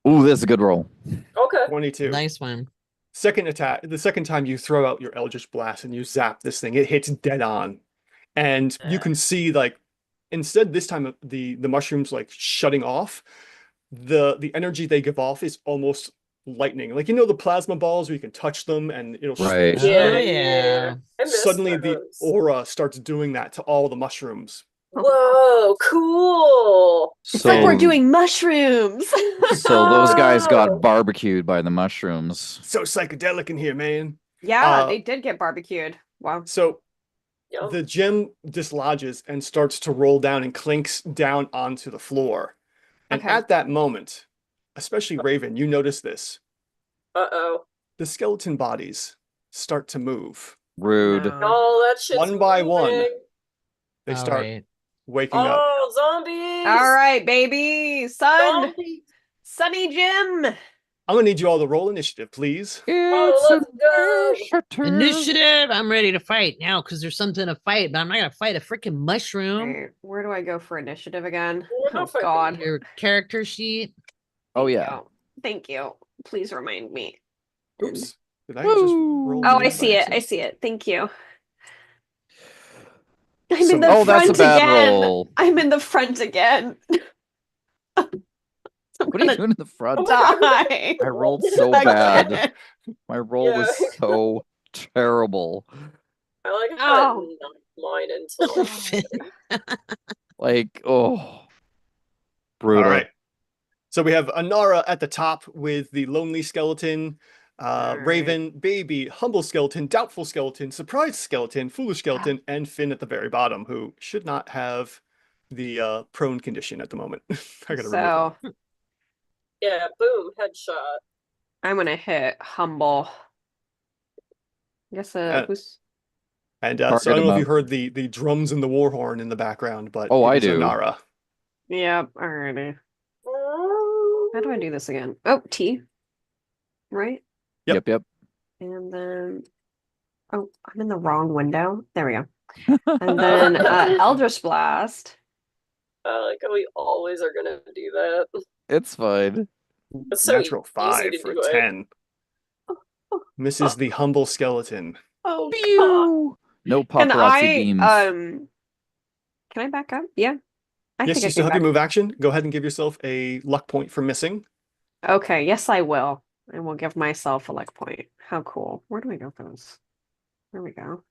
Ooh, that's a good roll. Okay. 22. Nice one. Second attack, the second time you throw out your Eldritch Blast and you zap this thing, it hits dead on. And you can see like instead this time the mushrooms like shutting off, the energy they give off is almost lightning. Like the plasma balls where you can touch them and it'll Right. Yeah, Oh, yeah. yeah. I missed suddenly the those. aura starts doing that to all the mushrooms. Whoa, cool. It's like we're So- doing mushrooms. So those guys Oh. got barbecued by the mushrooms. So psychedelic in here, man. Yeah, Uh, they did get barbecued. Wow. So Yum. the gem dislodges and starts to roll down and clinks down onto the floor. And Okay. at that moment, especially Raven, you notice this. Uh-oh. The skeleton bodies start to move. Rude. No. Oh, that shit's One by one. moving. They All start right. waking up. Oh, zombies! All right, baby. Sun. Zombies! Sunny Jim. I'm gonna need you all to roll initiative, please. It's let's go. initiative. Initiative. I'm ready to fight now because there's something to fight, but I'm not gonna fight a freaking mushroom. Wait, where do I go for initiative again? We're not Oh fighting. God. Your character sheet. Oh Thank yeah. you. Thank you. Please remind me. Oops. Did I just Woo. roll? Oh, one I by see it. I accident? see it. Thank you. I'm So- in the Oh, that's a front bad again. roll. I'm in the front again. I'm What are you gonna doing in the front? die. I rolled so bad. Again. My roll was Yeah. so terrible. I like Oh. how mine until Like, oh, brutal. All right. So we have Anara at the top with the lonely skeleton, All right. Raven, baby, humble skeleton, doubtful skeleton, surprised skeleton, foolish skeleton, and Finn at the very bottom, who should not have the prone condition at the moment. I gotta remove So Yeah, boom, headshot. I'm gonna hit humble. I guess who's that. And Target so I don't know if him you up. heard the drums and the war horn in the background, but Oh, it I is do. Anara. Yep, alrighty. How do I do this again? Oh, T. Right? Yep. Yep. And then oh, I'm in the wrong window. There we go. And then Eldritch Blast. Like how we always are gonna do that. It's fine. It's so Natural easy 5 to for do it. 10. Misses the humble skeleton. Oh God. Pew! No Can paparazzi I beams. can I back up? Yeah. I Yes, think you I still can have your back. move action. Go ahead and give yourself a luck point for missing. Okay, yes I will. And we'll give myself a luck point. How cool. Where do we go for this? There we go.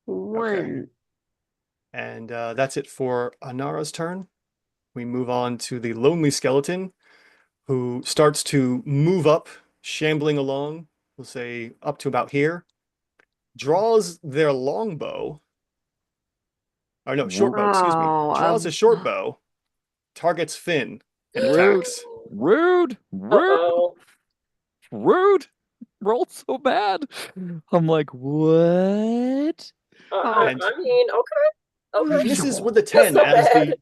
One. And that's it for Anara's turn. We move on to the lonely skeleton, who starts to move up, shambling along, we'll say up to about here, draws their longbow. Or no, short bow, excuse me. Oh, Draws a short bow, targets Finn, and Rude. attacks. Rude. Uh-oh. Rude. Rolled so bad. I'm like, what? I And- mean, okay. Misses with a That's 10 not as bad.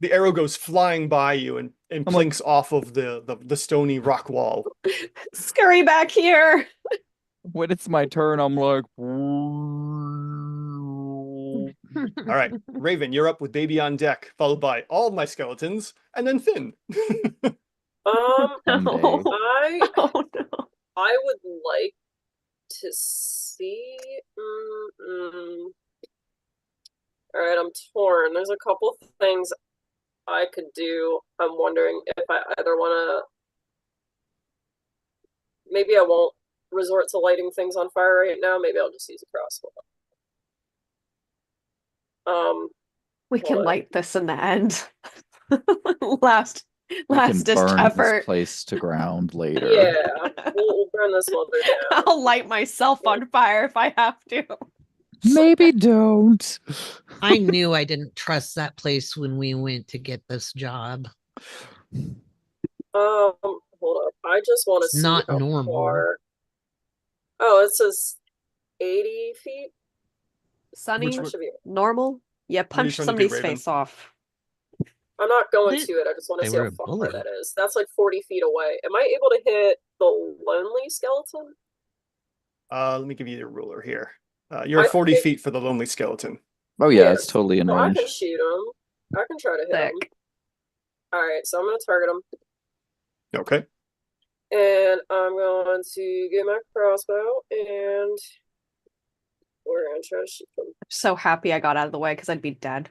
the arrow goes flying by you and I'm like- plinks off of the stony rock wall. Scurry back here. When it's my turn, I'm like, All right, Raven, you're up with baby on deck, followed by all of my skeletons, and then Finn. Someday. Oh no. I would like to see. All right, I'm torn. There's a couple things I could do. I'm wondering if I either want to. Maybe I won't resort to lighting things on fire right now. Maybe I'll just use a crossbow. We can What? light this in the end. Last We can ditch burn effort. this place to ground later. Yeah, we'll burn this mother down. I'll light myself on fire if I have to. Maybe don't. I knew I didn't trust that place when we went to get this job. Hold up. I just want to It's see not how normal. far. Oh, it says 80 feet. Sunny, Which That one- should be. normal. Yeah, punch trying to do, somebody's Raven? face off. I'm not going They- to it. I just want they to see were how a far bully. that is. That's like 40 feet away. Am I able to hit the lonely skeleton? Let me give you the ruler here. You're I at 40 think- feet for the lonely skeleton. Oh yeah, Yes. it's totally in Oh, I range. can shoot him. I can try to hit him. Sick. All right, so I'm going to target him. Okay. And I'm going to get my crossbow and We're gonna try to shoot them. So happy I got out of the way because I'd be dead.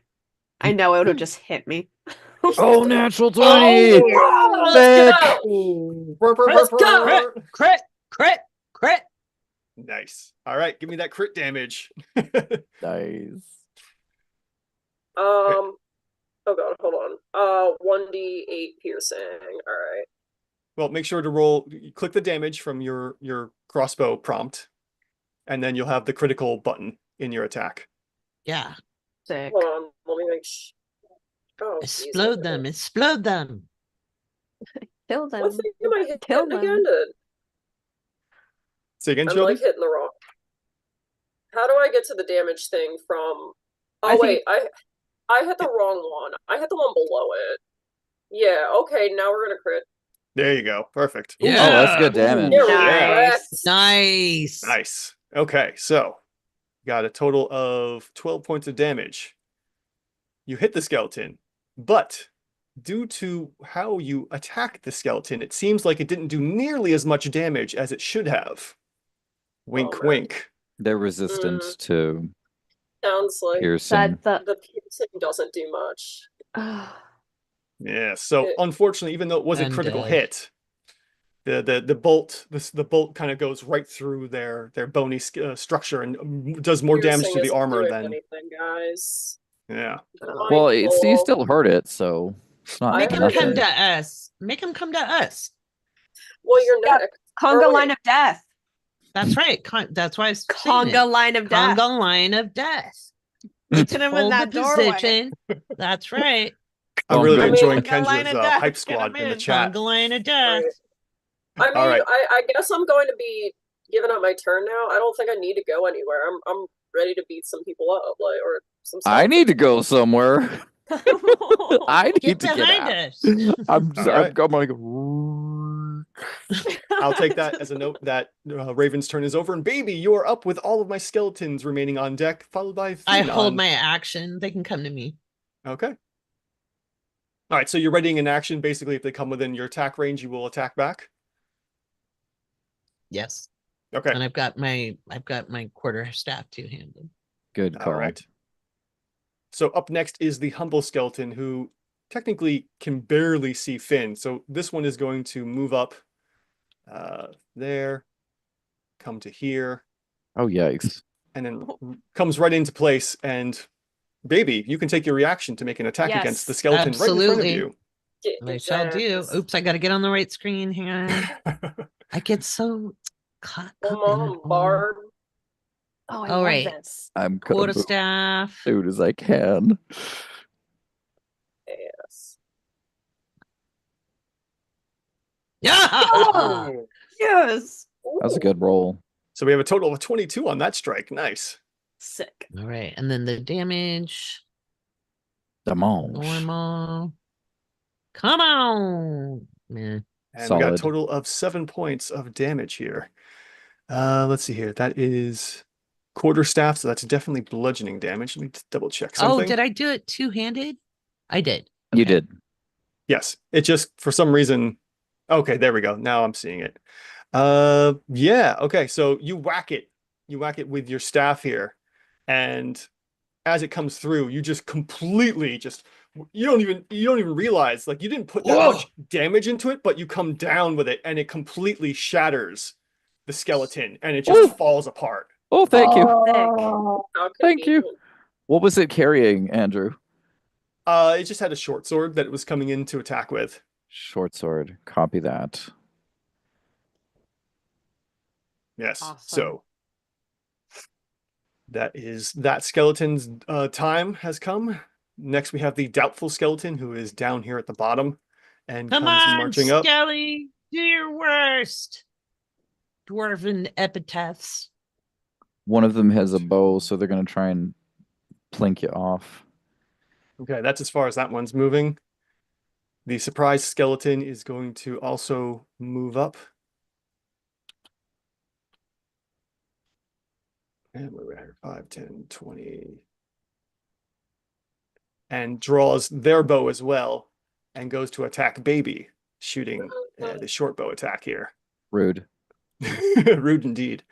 I know it would have just hit me. Oh, natural 20! Oh, let's Sick! go! Let's go! Crit, crit, crit. Nice. All right, give me that crit damage. Nice. Oh god, hold on. 1d8 piercing. All right. Well, make sure to roll. Click the damage from your crossbow prompt, and then you'll have the critical button in your attack. Yeah. Sick. Hold on. Let me make sure. Oh, geez, Explode okay. them. Explode them. Kill them. What thing am I hitting Kill them. again? Say again, I'm Shelby? like hitting the wrong. How do I get to the damage thing from? I Oh think- wait, I hit the wrong one. I hit the one below it. Yeah. Okay. Now we're gonna crit. There you go. Perfect. Oh, that's good damage. Yeah, Yeah. wrecked. Nice. Nice. Okay, so got a total of 12 points of damage. You hit the skeleton, but due to how you attacked the skeleton, it seems like it didn't do nearly as much damage as it should have. Wink, man. wink. They're resistant to Sounds like piercing. the piercing doesn't do much. Yeah, so It- unfortunately, even though it was a critical Undead. hit, the bolt kind of goes right through their bony structure and does more damage Piercing to the isn't armor doing than anything, guys. yeah. Well, you still hurt it, so it's not Make I him heard come it. to us. Make him come to us. Well, your Yeah. neck. Conga wait. line of death. That's right. That's why I was saying Conga it. line of death. Conga line of death. Put him in Hold that the doorway. position. That's right. I'm really I mean, enjoying Conga line Kendra's of death, hype get squad him in the in. chat. Conga line of death. I mean, All right. I guess I'm going to be giving up my turn now. I don't think I need to go anywhere. I'm ready to beat some people up, like or some. I need to go somewhere. I need Get to get behind out. us. All right. I'm gonna go. I'll take that as a note that Raven's turn is over, and baby, you are up with all of my skeletons remaining on deck, followed by I Finn hold on- my action. They can come to me. Okay. All right, so you're readying an action. Basically, if they come within your attack range, you will attack back. Yes. Okay. And I've got my quarter staff two-handed. Good call. All right. So up next is the humble skeleton, who technically can barely see Finn. So this one is going to move up there, come to here, Oh yikes! and then comes right into place. And baby, you can take your reaction to make an attack against the Yes, skeleton right in front of absolutely. you. Get I his shall do. ass. Oops, I got to get on the right screen. Hang on. I get so caught Come up in it on, all. Barb. Oh, I All love right. this. I'm gonna Quarter move staff. as soon as I can. Yes. Yeah. Oh, yes. That was a good roll. So we have a total of 22 on that strike. Nice. Sick. All right, and then the damage. Damage. Normal. Come on. Man. And we got a Solid. total of 7 points of damage here. Let's see here. That is quarter staff, so that's definitely bludgeoning damage. Let me double check something. Oh, did I do it two-handed? I did. You Okay. did. Yes, it just for some reason. Okay, there we go. Now I'm seeing it. Yeah. Okay, so you whack it with your staff here, and as it comes through, you just completely you don't even realize, like, you didn't put that much damage into it, but you come down with it, and it completely shatters the skeleton, and it just Ooh. falls apart. Oh, thank you. How Thank you. convenient. What was it carrying, Andrew? It just had a short sword that it was coming in to attack with. Short sword. Copy that. Yes. Awesome. So that skeleton's time has come. Next, we have the doubtful skeleton, who is down here at the bottom and Come comes on, marching up. Skelly. Do your worst. Dwarven epitaphs. One of them has a bow, so they're gonna try and plink you off. Okay, that's as far as that one's moving. The surprise skeleton is going to also move up. And we're at 5, 10, 20. And draws their bow as well and goes to attack baby, shooting the short bow attack here. Rude. Rude indeed.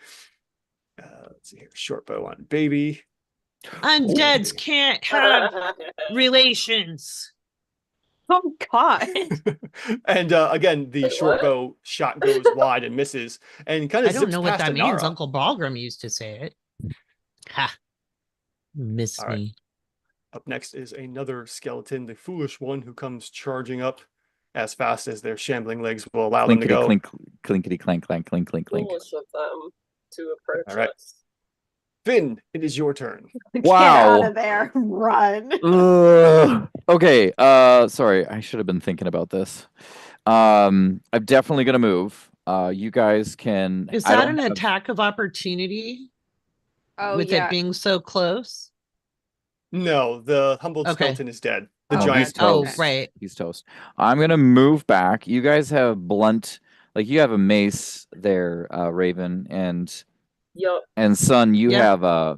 let's see here. Short bow on baby. Undeads can't have relations. Oh God. And again, the Wait, short what? bow shot goes wide and misses, and kind I of don't zips know what past that means. Anara. Uncle Balgrim used to say it. Ha. Miss All right. me. Up next is another skeleton, the foolish one, who comes charging up as fast as their shambling legs will allow them to Clinkety go. clink, clinkety clank, clank, clink, clink, clink. Foolish of them to approach All right. us. Finn, it is your turn. Get Wow. out of there. Run. Ugh. Okay. Sorry, I should have been thinking about this. I'm definitely gonna move. You guys can. Is I that don't an have- attack of opportunity Oh with yeah. it being so close? No, the humbled Okay. skeleton is dead. The Oh, giant. Oh, toast. right. He's toast. I'm gonna move back. You guys have blunt, like you have a mace there, Raven, and Yup. Son, you Yeah. have a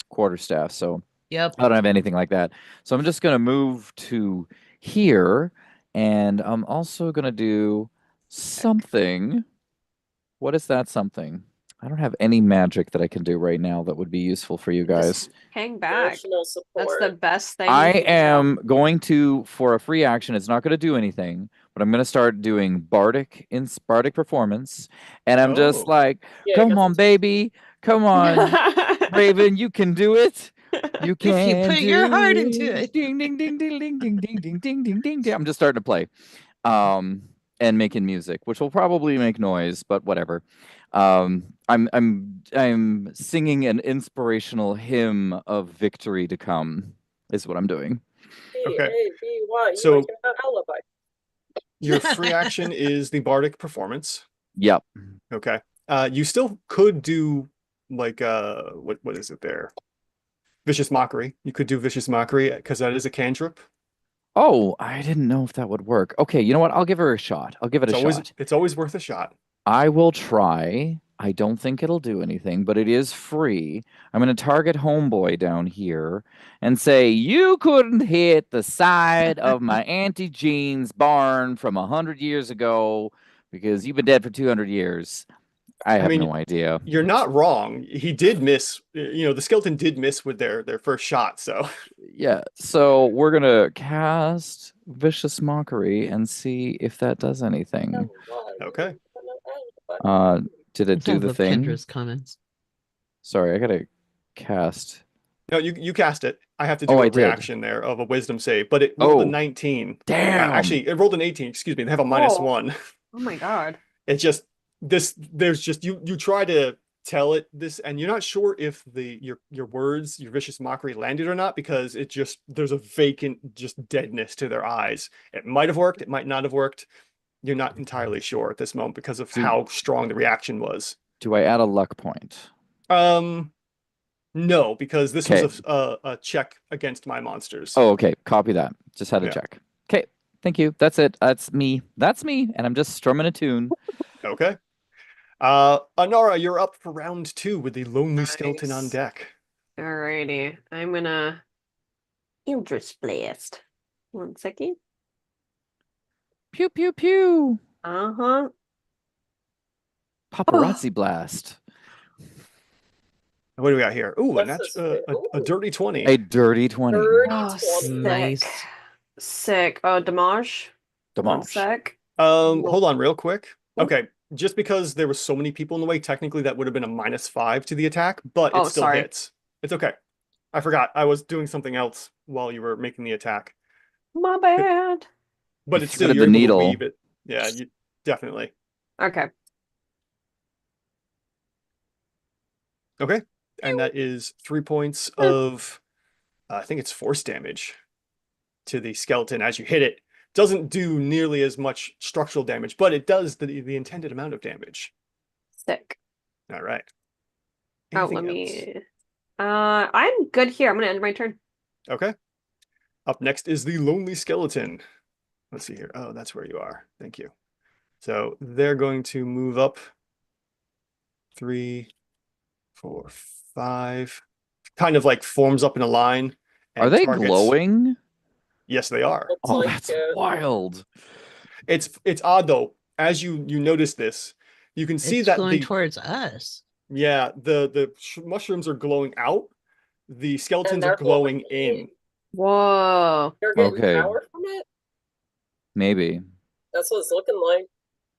quarterstaff. So Yep. I don't have anything like that. So I'm just gonna move to here, and I'm also gonna do something. What is that something? I don't have any magic that I can do right now that would be useful for you guys. Just hang back. Emotional support. That's the best thing. I you can do. am going to, for a free action, it's not going to do anything, but I'm going to start doing bardic performance, and I'm just Oh. like, Yeah, come get on, the- baby, come on, Raven, you can do it. You If you can put your do heart into it. Ding ding ding ding ding ding ding ding ding ding ding ding. I'm just starting to play, and making music, which will probably make noise, but whatever. I'm singing an inspirational hymn of victory to come. Is what I'm doing. Okay. B-A-B-Y. So- You like your alibi. Your free action is the bardic performance. Yep. Okay. You still could do like what is it there? Vicious mockery. You could do vicious mockery because that is a cantrip. Oh, I didn't know if that would work. Okay, you know what? I'll give her a shot. I'll give it a shot. It's always worth a shot. I will try. I don't think it'll do anything, but it is free. I'm going to target Homeboy down here and say, you couldn't hit the side of my Auntie Jean's barn from 100 years ago because you've been dead for 200 years. I have mean, no idea. You're not wrong. He did miss. The skeleton did miss with their first shot. So Yeah, so we're going to cast Vicious Mockery and see if that does anything. Okay. Did it do I the love thing? Kendra's comments. Sorry, I gotta cast. no, you cast it. I have to do Oh, a I did. reaction there of a wisdom save, but it rolled a Oh. 19. Damn. Actually, it rolled an 18. Excuse me. They have a minus Oh. 1. Oh my God. It's just there's just you try to tell it this and you're not sure if your words, your vicious mockery landed or not because it just there's a vacant just deadness to their eyes. It might have worked, it might not have worked. You're not entirely sure at this moment because of how strong the reaction was. Do I add a luck point? No, because this Okay. was a check against my monsters. Oh, okay. Copy that. Just had to Yeah. check. Okay. Thank you. That's it. That's me. That's me. And I'm just strumming a tune. Okay. Anara, you're up for round 2 with the lonely skeleton on Nice. deck. Alrighty. I'm gonna Eldritch Blast. 1 second. Pew pew pew. Uh-huh. Paparazzi blast. What do we got here? Ooh, What's this? a Ooh. dirty 20. A dirty 20. Dirty Oh, 20. Nice. sick. Sick. Oh, Damage. 1 Damage. sec. Hold on real quick. Okay, just because there were so many people in the way, technically that would have been a -5 to the attack, but Oh, it still sorry. hits. It's okay. I forgot. I was doing something else while you were making the attack. My bad. But You it's still threaded you're the able to needle. weave it. Yeah, you definitely. Okay. Okay. And that is 3 points of I think it's force damage to the skeleton as you hit it. Doesn't do nearly as much structural damage, but it does the intended amount of damage. Sick. All right. Oh, Anything let else? me. I'm good here. I'm gonna end my turn. Okay. Up next is the lonely skeleton. Let's see here. Oh, that's where you are. Thank you. So they're going to move up 3, 4, 5. Kind of like forms up in a line. Are and they targets- glowing? Yes, they are. Looks Oh, like, that's wild. It's odd though. As you notice this, you can see It's that going the towards us. Yeah, the mushrooms are glowing out. The skeletons are they're glowing glowing in. Whoa. You're getting Okay. power from it? Maybe. That's what it's looking like.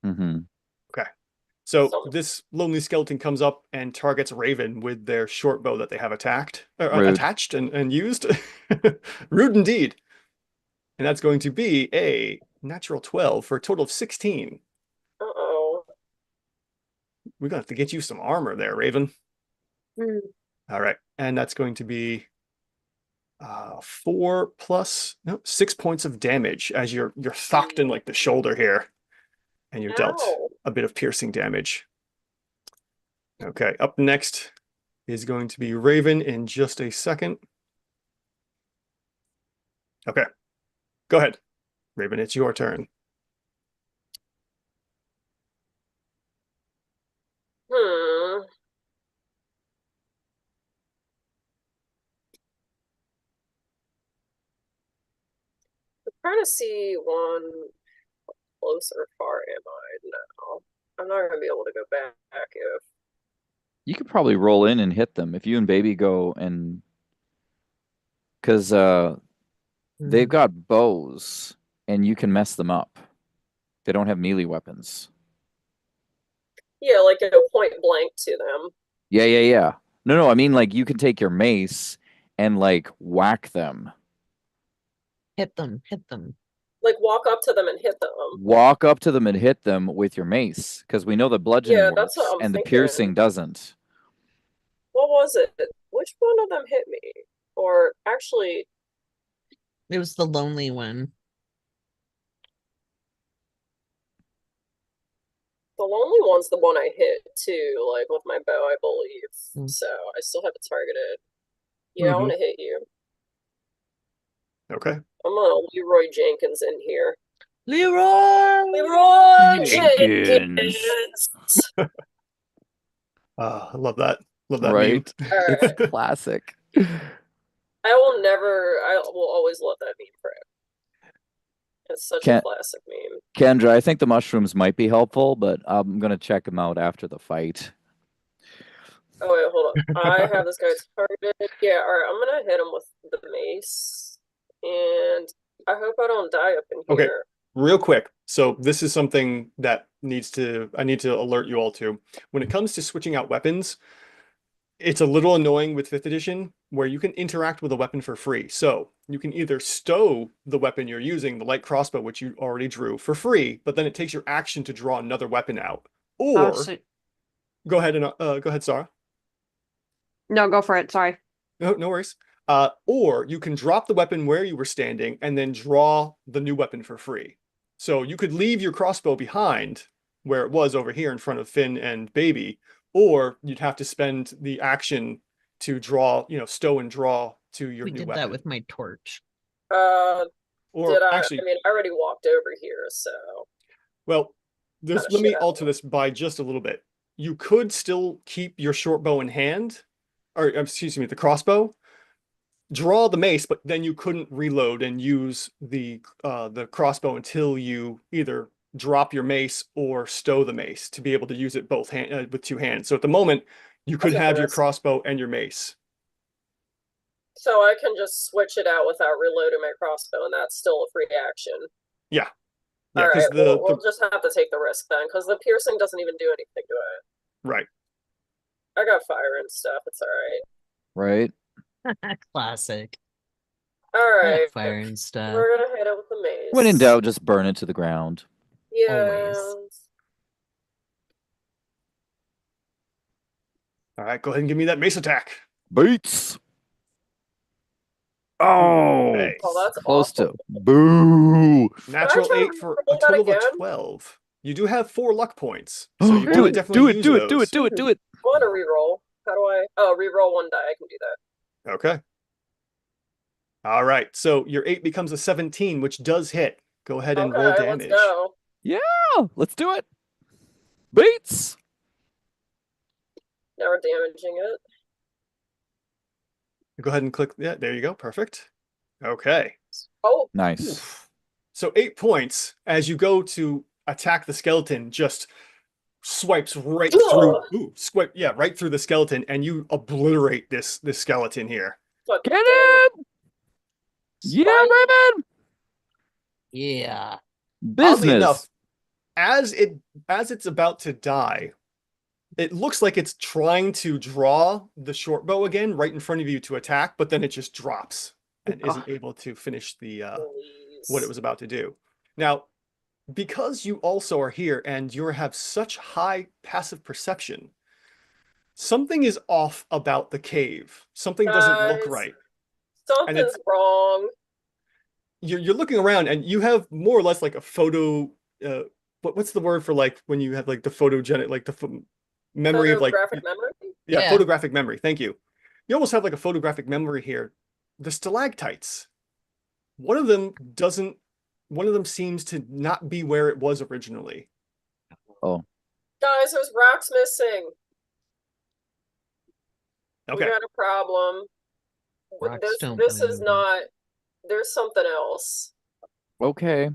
Mm-hmm. So So- this lonely skeleton comes up and targets Raven with their short bow that they have Rude. attached and used. Rude indeed. And that's going to be a natural 12 for a total of 16. Uh-oh. We're gonna have to get you some armor there, Raven. Hmm. All right, and that's going to be 6 points of damage as you're thocked in like the shoulder here, and you're dealt Ow. a bit of piercing damage. Okay, up next is going to be Raven in just a second. Okay, go ahead, Raven. It's your turn. Hmm. I'm trying to see one closer. Far am I now? I'm not gonna be able to go back if. You could probably roll in and hit them if you and Baby go and because they've Mm. got bows and you can mess them up. They don't have melee weapons. Yeah, like go point blank to them. Yeah. No, I mean like you can take your mace and like whack them. Hit them, hit them. Like walk up to them and hit them. Walk up to them and hit them with your mace because we know the bludgeoning Yeah, works that's what I'm and the thinking. piercing doesn't. What was it? Which one of them hit me? Or actually, It was the lonely one. the lonely one's the one I hit too, like with my bow, I believe. Mm. So I still have it targeted. Yeah, I want to hit you. Okay. I'm gonna Leroy Jenkins in here. Leroy! Leroy Jenkins. Jenkins. I love that. Love that Right. meme. Alright. It's classic. I will always love that meme for it. It's such a Can't- classic meme. Kendra, I think the mushrooms might be helpful, but I'm gonna check them out after the fight. Oh wait, hold on. I have this guy targeted. Yeah, alright, I'm gonna hit him with the mace. And I hope I don't die up in Okay. here. Real quick. So this is something that I need to alert you all to. When it comes to switching out weapons, it's a little annoying with 5th edition where you can interact with a weapon for free. So you can either stow the weapon you're using, the light crossbow, which you already drew, for free, but then it takes your action to draw another weapon out. Or go ahead and go ahead, Sarah. No, go for it. Sorry. No worries. Or you can drop the weapon where you were standing and then draw the new weapon for free. So you could leave your crossbow behind where it was over here in front of Finn and Baby, or you'd have to spend the action to draw, stow and draw to your We new did weapon. that with my torch. Or Did I? actually, I mean, I already walked over here, so. well, Kinda let me shit out. alter this by just a little bit. You could still keep your short bow in hand, or excuse me, the crossbow. Draw the mace, but then you couldn't reload and use the crossbow until you either drop your mace or stow the mace to be able to use it with 2 hands. So at the moment, you could Okay, have your that's- crossbow and your mace. So I can just switch it out without reloading my crossbow, and that's still a free action. Yeah, Alright, because we'll just have to take the risk then, because the piercing doesn't even do anything to it. right. I got fire and stuff, it's alright. Right? Classic. Alright, Fire and stuff. we're gonna hit it with the mace. When in doubt, just burn it to the ground. Yeah. All right, go ahead and give me that mace attack. Beats. Oh, Hey. Oh, that's close awful. to boo. Natural try 8 for a roll that total of a again? 12. You do have 4 luck points, so you do could it, definitely use do those. it. I want to reroll. How do I? Oh, reroll one die. I can do that. Okay. All right, so your 8 becomes a 17, which does hit. Go ahead and roll Okay, damage. let's go. Oh, let's do it. Beats. Now we're damaging it. Go ahead and click. Yeah, there you go. Perfect. Okay. Oh, Nice. So 8 points as you go to attack the skeleton, just swipes right Ugh. through. Ooh, swipe, yeah, right through the skeleton, and you obliterate this skeleton here. Fuck Get damn it! Yeah, Spine- baby! Yeah. Oddly enough, Business. as it's about to die, it looks like it's trying to draw the short bow again right in front of you to attack, but then it just drops and isn't able to finish the what it Please. was about to do. Now, because you also are here and you have such high passive perception, something is off about the cave. Something doesn't look Guys. right. Something's wrong. You're looking around and you have more or less like a photo. What's the word for like when you have like the photogenic, like the memory of like Photographic memory? yeah, Yeah. photographic memory. Thank you. You almost have like a photographic memory here. The stalactites. One of them seems to not be where it was originally. Oh, Guys, there's rocks missing. We Okay. got a problem. Rocks don't This is move. not. There's something else. okay.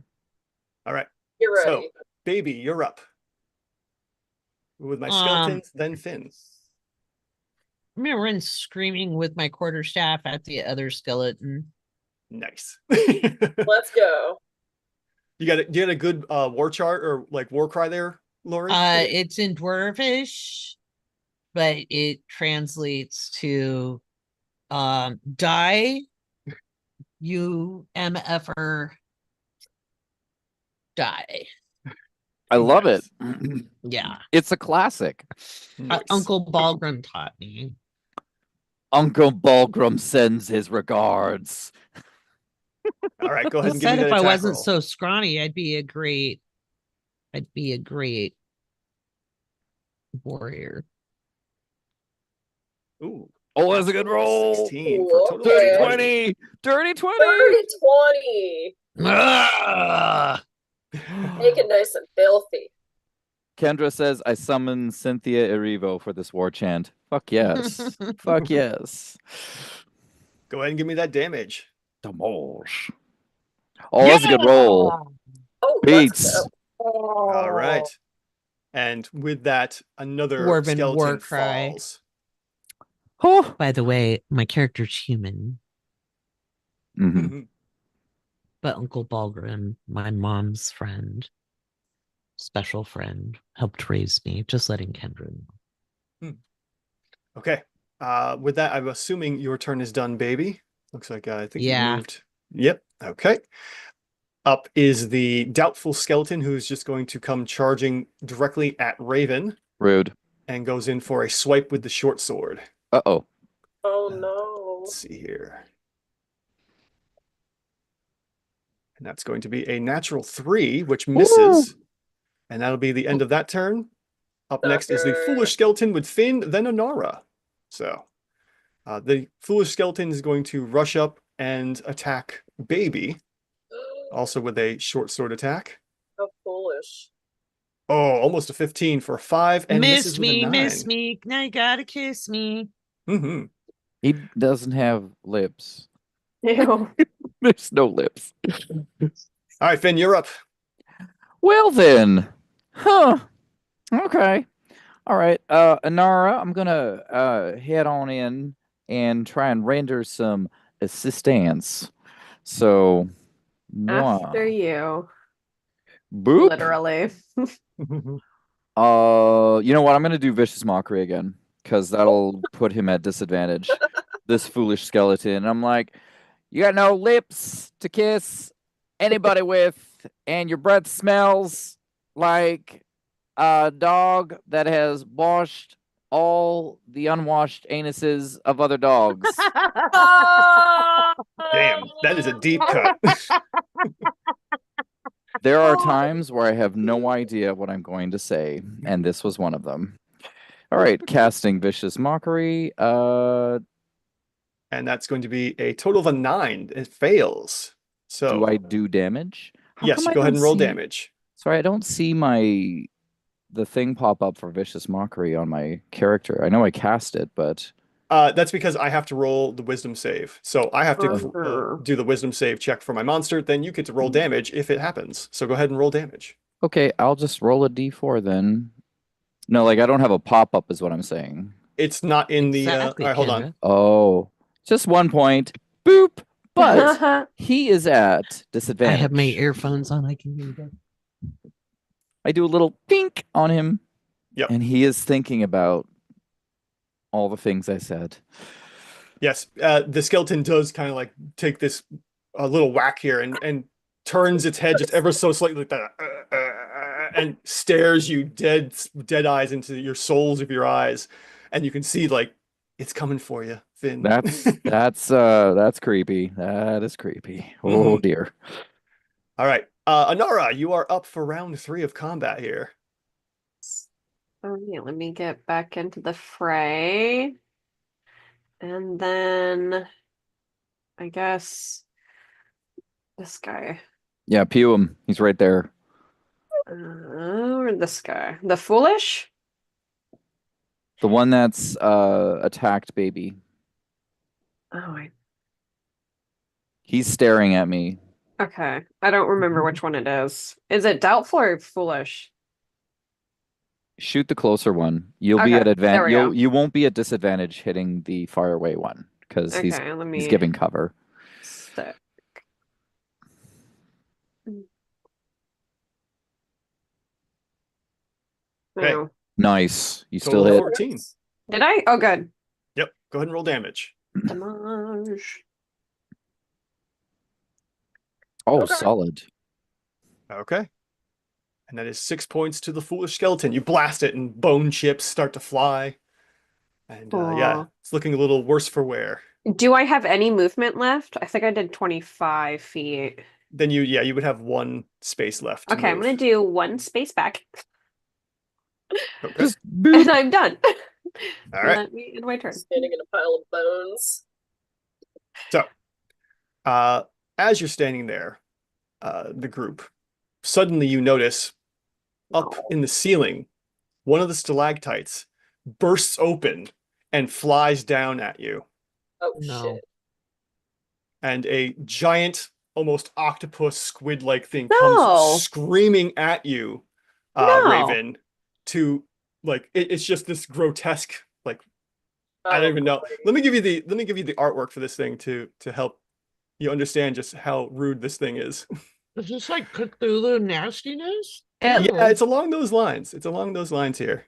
All right. Get ready. So, baby, you're up. With my skeletons, then Finn. I'm gonna run screaming with my quarterstaff at the other skeleton. Nice. Let's go. You got a good war chart or like war cry there, Lori? It's in Dwarvish, but it translates to die, you MFer, die. I love Nice. it. Yeah. It's a classic. Nice. Uncle Balgrim taught me. Uncle Balgrim sends his regards. All right, go ahead and give Said me that if I attack wasn't roll. so scrawny, I'd be a great warrior. Ooh, Oh, that's a good roll. 16 for a total of Okay. 20. Dirty 20. Dirty 20. Ah! Make it nice and filthy. Kendra says, I summon Cynthia Erivo for this war chant. Fuck yes. Fuck yes. Go ahead and give me that damage. Damage. Oh, that's a good roll. Oh, Beats. let's go. All right. And with that, another Dwarven skeleton war cry. falls. Oh. By the way, my character's human, Mhm. Mhm. but Uncle Balgrim, my mom's friend, special friend, helped raise me. Just letting Kendra know. Okay. With that, I'm assuming your turn is done, baby. Looks like I think you Yeah. moved. Yep. Okay. Up is the doubtful skeleton who's just going to come charging directly at Raven Rude. and goes in for a swipe with the short sword. Uh-oh. Oh no. Let's see here. And that's going to be a natural 3, which misses. And that'll be the end of that turn. Up next is the Sucker. foolish skeleton with Finn, then Anara. So the foolish skeleton is going to rush up and attack Baby, also with a short sword attack. How foolish. Oh, almost a 15 for a 5 and misses with a 9. Miss me. Now you gotta kiss me. Mm-hmm. He doesn't have lips. Ew. There's no lips. All right, Finn, you're up. Well then. Huh. Okay. All right. Anara, I'm gonna head on in and try and render some assistance. So After you, boop. literally. You know what? I'm gonna do vicious mockery again because that'll put him at disadvantage. This foolish skeleton. I'm like, you got no lips to kiss anybody with, and your breath smells like a dog that has washed all the unwashed anuses of other dogs. Damn, that is a deep cut. There are times where I have no idea what I'm going to say, and this was one of them. All right, casting vicious mockery. And that's going to be a total of a 9. It fails. So Do I do damage? How yes, come you I go ahead don't and roll see- damage. Sorry, I don't see the thing pop up for vicious mockery on my character. I know I cast it, but That's because I have to roll the wisdom save. So I have to Uh-huh. do the wisdom save check for my monster. Then you get to roll damage if it happens. So go ahead and roll damage. okay, I'll just roll a d4 then. No, like I don't have a pop-up is what I'm saying. It's not in the Exactly, all right, hold on. Kendra. Oh, just 1 point. Boop. But he is at I disadvantage. have my earphones on. I can hear you. I do a little pink on him. Yep. And he is thinking about all the things I said. Yes, the skeleton does kind of like take this a little whack here and turns its head just ever so slightly like that, and stares you dead eyes into your souls of your eyes, and you can see like it's coming for you, Finn. That's creepy. That is creepy. Oh dear. All right, Anara, you are up for round 3 of combat here. Oh yeah, let me get back into the fray. And then I guess this guy. Yeah, pew him. He's right there. Or this guy. The foolish? The one that's attacked baby. Oh, He's staring at me. okay. I don't remember which one it is. Is it doubtful or foolish? Shoot the closer one. You'll be Okay, at there advantage. we go. You won't be at disadvantage hitting the far away one because Okay, he's let me giving cover. stick. Okay. Oh. Nice. You still Total hit. 14. Did I? Oh, good. Yep, go ahead and roll damage. Damage. Oh, Okay. solid. Okay. And that is 6 points to the foolish skeleton. You blast it and bone chips start to fly. And yeah, Aw. it's looking a little worse for wear. Do I have any movement left? I think I did 25 feet. Then you would have 1 space left to Okay, I'm move. gonna do 1 space back. Okay. Just And boop. I'm done. All right. Let me end my turn. Standing in a pile of bones. So, as you're standing there, the group, suddenly you notice up Oh. in the ceiling, one of the stalactites bursts open and flies down at you. Oh No. shit. And a giant, almost octopus squid-like thing No. comes screaming at you, No. Raven, to like it's just this grotesque, like I Oh, don't even know. boy. Let me give you the artwork for this thing to help you understand just how rude this thing is. Is this like Cthulhu nastiness? Yeah, Ew. it's along those lines. It's along those lines here.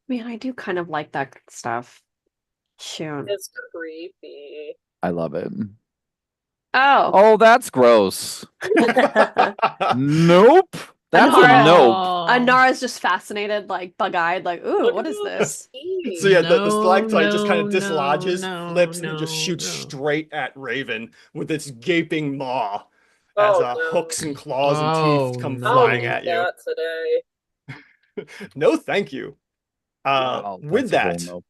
Man, I do kind of like that stuff. Shoot. It's creepy. I love it. Oh. Oh, that's gross. Nope. That's a Anara- nope. Anara's just fascinated, like bug-eyed, like, ooh, Look what at is all this? the So yeah, the No, stalactite just kind of no, dislodges, no, flips, and it just no, shoots no. straight at Raven with its gaping maw as Oh, no. hooks and claws and Oh, teeth come no. I don't flying need at you. that today. No, thank you. Wow, With that's a that, whole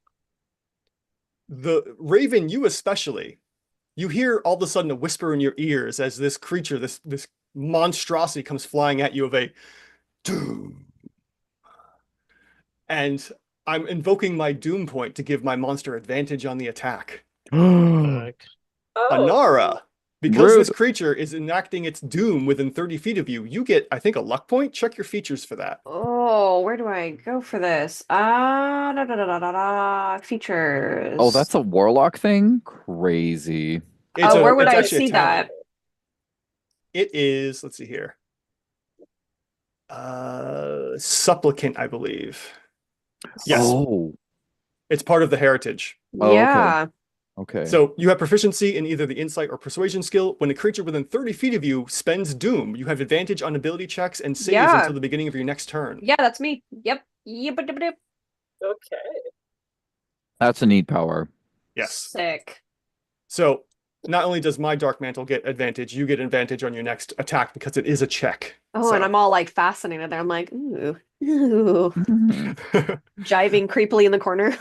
the Raven, you especially, you hear all of a sudden a whisper in your ears as this creature, this monstrosity comes flying at you of a doom. And I'm invoking my doom point to give my monster advantage on the attack. nope. Fuck. Oh. Anara, because this Rude. creature is enacting its doom within 30 feet of you, you get, I think, a luck point. Check your features for that. Oh, where do I go for this? Features. Oh, that's a warlock thing? Crazy. It's where would it's I actually a see talent. that? It is, let's see here. Supplicant, I believe. Yes, Oh, it's part of the heritage. Oh, okay. Yeah. okay. So you have proficiency in either the insight or persuasion skill. When a creature within 30 feet of you spends doom, you have advantage on ability checks and saves Yeah. until the beginning of your next turn. Yeah, that's me. Yep. Yep. Okay. That's a neat power. Yes. Sick. So not only does my Dark Mantle get advantage, you get advantage on your next attack because it is a check. Oh, and I'm all like fascinated there. I'm like, ooh, ooh, jiving creepily in the corner.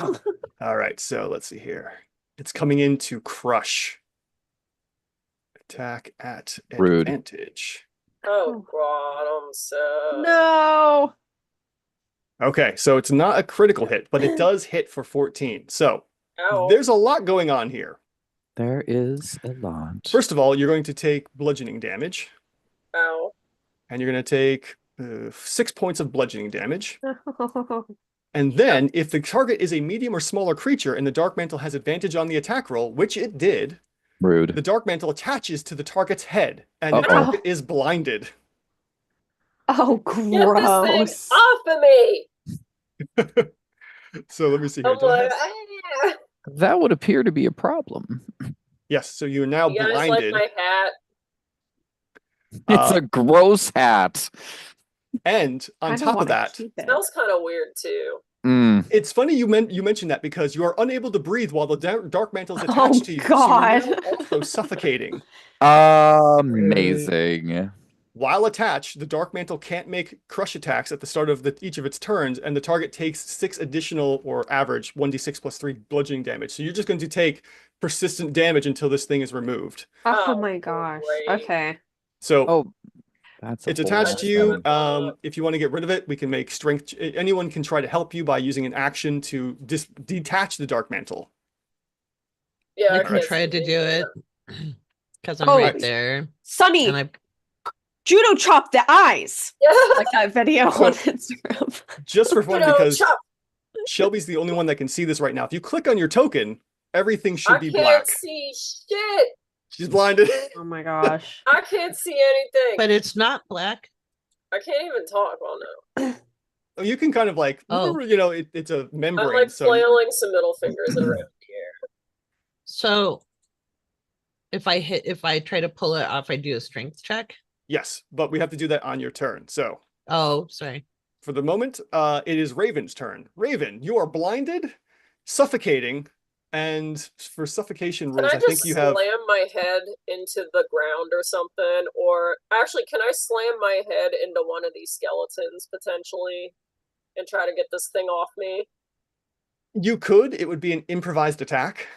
All right, so let's see here. It's coming in to crush. Attack at Rude. advantage. Oh god, I'm sad. No. Okay, so it's not a critical hit, but it does hit for 14. So Ow. there's a lot going on here. There is a lot. First of all, you're going to take bludgeoning damage, Ow. and you're going to take 6 points of bludgeoning damage. And then, if the target is a medium or smaller creature and the Dark Mantle has advantage on the attack roll, which it did, Rude. the Dark Mantle attaches to the target's head, and the Uh-oh. target is blinded. Oh, Get this thing gross. off of me! So let me see here. I'm Do I like, have- ah. That would appear to be a problem. Yes, so you're now You guys blinded. like my hat? It's Uh, a gross hat. And on Kinda top of wanna that, keep it. Smells kind of weird too. Mm. it's funny you mentioned that because you are unable to breathe while the Dark Mantle is Oh, attached to you. So God. you're now also suffocating. Amazing. While attached, the Dark Mantle can't make crush attacks at the start of each of its turns, and the target takes 6 additional or average 1d6 plus 3 bludgeoning damage. So you're just going to take persistent damage until this thing is removed. Oh Oh, my gosh. great. Okay. So Oh, that's a it's whole attached lot to you. better. If you want to get rid of it, we can make strength. Anyone can try to help you by using an action to detach the Dark Mantle. Yeah, I Nico can't tried see to do it that. because I'm Oh. right there, Sunny, and I judo chop the eyes. Yeah. Like that video So- on Instagram. Just for fun, You know, because chop. Shelby's the only one that can see this right now. If you click on your token, everything should I be can't black. see shit. She's blinded. Oh my gosh. I can't see anything. but it's not black. I can't even talk. Oh no. You can kind of like, Oh. you know, it's a I'm membrane. like So you- flailing some middle fingers around the air. So if I try to pull it off, I do a strength check. yes, but we have to do that on your turn. So Oh, sorry. for the moment, it is Raven's turn. Raven, you are blinded, suffocating, and for suffocation Can rules, I I just think you have. slam my head into the ground or something? Or actually, can I slam my head into one of these skeletons potentially and try to get this thing off me? You could. It would be an improvised attack.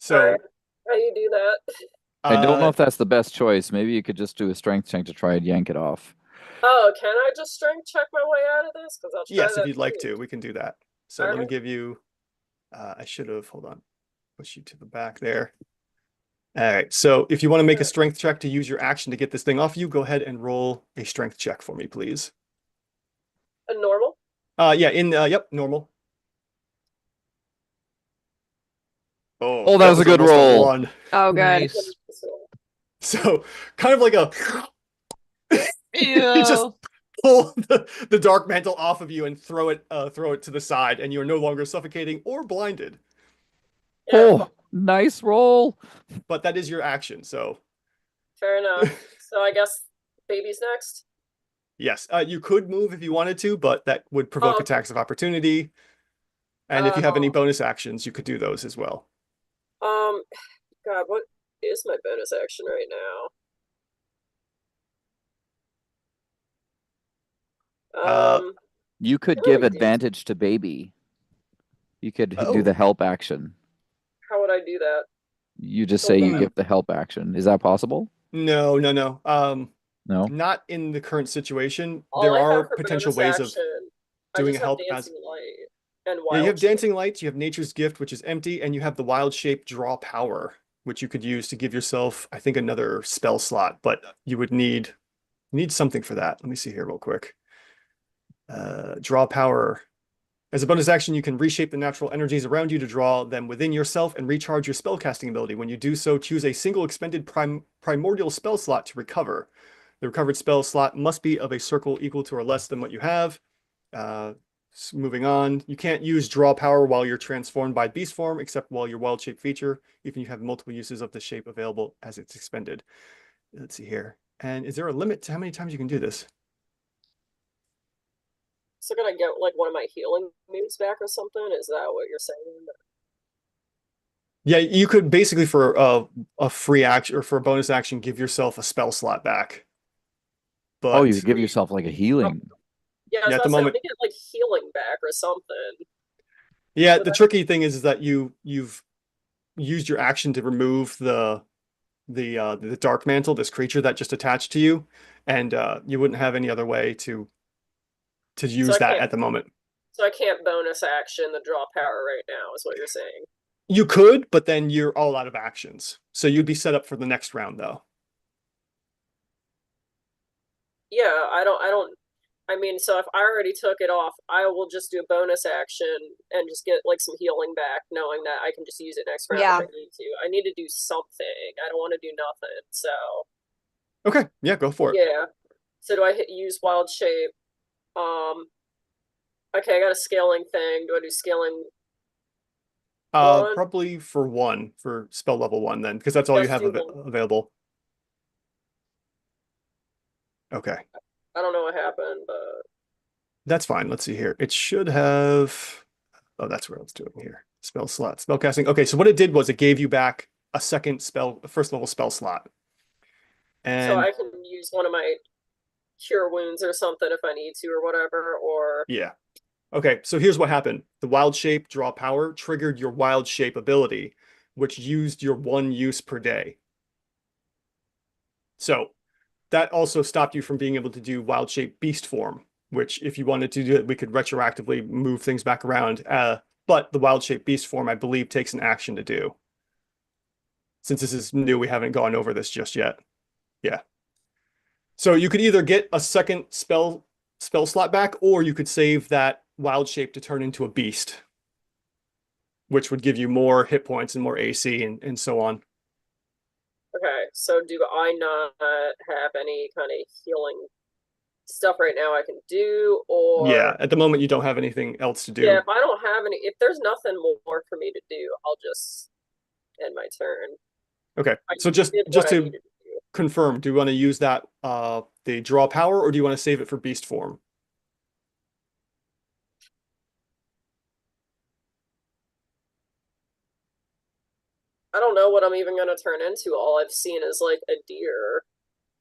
So Alright. How do you do that? I don't know uh, if that's the best choice. Maybe you could just do a strength check to try and yank it off. Oh, can I just strength check my way out of this? Because I'll try yes, that if you'd like too. to, we can do that. So let me Alright. give you. I should have. Hold on. Push you to the back there. All right. So if you want to make a strength check to use your action to get this thing off you, go ahead and roll a strength check for me, please. A normal? Yeah. Yep. Normal. Oh, that was a good almost roll. 1. Oh, good. Nice. So kind of like a Ew. just pull the Dark Mantle off of you and throw it to the side, and you are no longer suffocating or blinded. Yeah, Oh, nice roll. But that is your action. So fair enough. So I guess baby's next. yes, you could move if you wanted to, but that would provoke Oh. attacks of opportunity. And if you have any Oh. bonus actions, you could do those as well. God, what is my bonus action right now? Uh, You could Oh, give you did. advantage to baby. You could Oh. do the help action. How would I do that? You just Oh, say you wow. give the help action. Is that possible? No. No. Not in the current situation. All There I have are for potential bonus ways of action, I doing just a help have as. dancing light and Yeah, wild you have shape. dancing lights, you have nature's gift, which is empty, and you have the wild shape draw power, which you could use to give yourself, I think, another spell slot, but you would need something for that. Let me see here real quick. Draw power. As a bonus action, you can reshape the natural energies around you to draw them within yourself and recharge your spellcasting ability. When you do so, choose a single expended primordial spell slot to recover. The recovered spell slot must be of a circle equal to or less than what you have. Moving on, you can't use draw power while you're transformed by beast form, except while your wild shape feature, even if you have multiple uses of the shape available as it's expended. Let's see here. And is there a limit to how many times you can do this? So can I get like one of my healing moves back or something? Is that what you're saying? Yeah, you could basically for a free action or for a bonus action give yourself a spell slot back. But Oh, you could give yourself like a healing. Yeah, I was Yeah, at about the to say, moment- let me get like healing back or something. yeah, So the that- tricky thing is that you've used your action to remove the Dark Mantle, this creature that just attached to you, and you wouldn't have any other way to use I that can't- at the moment. So I can't bonus action the draw power right now, is what you're saying. You could, but then you're all out of actions. So you'd be set up for the next round though. Yeah, I don't I mean, so if I already took it off, I will just do a bonus action and just get like some healing back, knowing that I can just use it next round Yeah. if I need to. I need to do something. I don't want to do nothing. So Okay, yeah, go for it. yeah. So do I use wild shape? Okay, I got a scaling thing. Do I do scaling? One? Probably for spell level 1 then, because that's all you Let's have do one. available. Okay, I don't know what happened, but that's fine. Let's see here. It should have. Oh, that's where I was doing here. Spell slot, spell casting. Okay, so what it did was it gave you back a first level spell slot. so And I can use one of my cure wounds or something if I need to or whatever, or yeah. Okay, so here's what happened. The wild shape draw power triggered your wild shape ability, which used your 1 use per day. So that also stopped you from being able to do wild shape beast form, which if you wanted to do it, we could retroactively move things back around. But the wild shape beast form, I believe, takes an action to do. Since this is new, we haven't gone over this just yet. Yeah. So you could either get a second spell slot back, or you could save that wild shape to turn into a beast, which would give you more hit points and more AC and so on. okay. So do I not have any kind of healing stuff right now I can do, or Yeah, at the moment you don't have anything else to do. yeah, if I don't have any, if there's nothing more for me to do, I'll just end my turn. Okay, I so just did what I to needed to do. confirm, do you want to use that the draw power, or do you want to save it for beast form? I don't know what I'm even gonna turn into. All I've seen is like a deer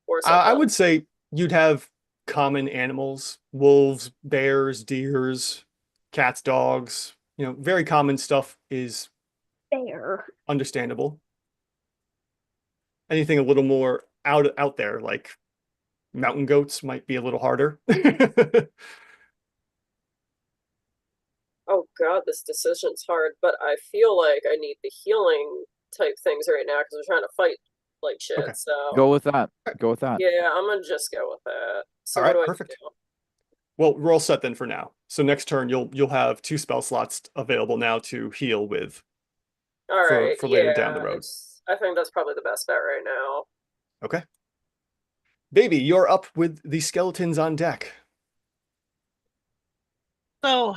or something. I would say you'd have common animals: wolves, bears, deers, cats, dogs. You know, very common stuff is Fair. understandable. Anything a little more out there, like mountain goats, might be a little harder. Oh god, this decision's hard, but I feel like I need the healing type things right now because we're trying to fight like shit. Okay. So Go with that. Go with that. yeah, I'm gonna just go with that. So All what right, do I perfect. do? Well, we're all set then for now. So next turn you'll have 2 spell slots available now to heal with All right, for later down the yeah, road. I think that's probably the best bet right now. Okay. Baby, you're up with the skeletons on deck. So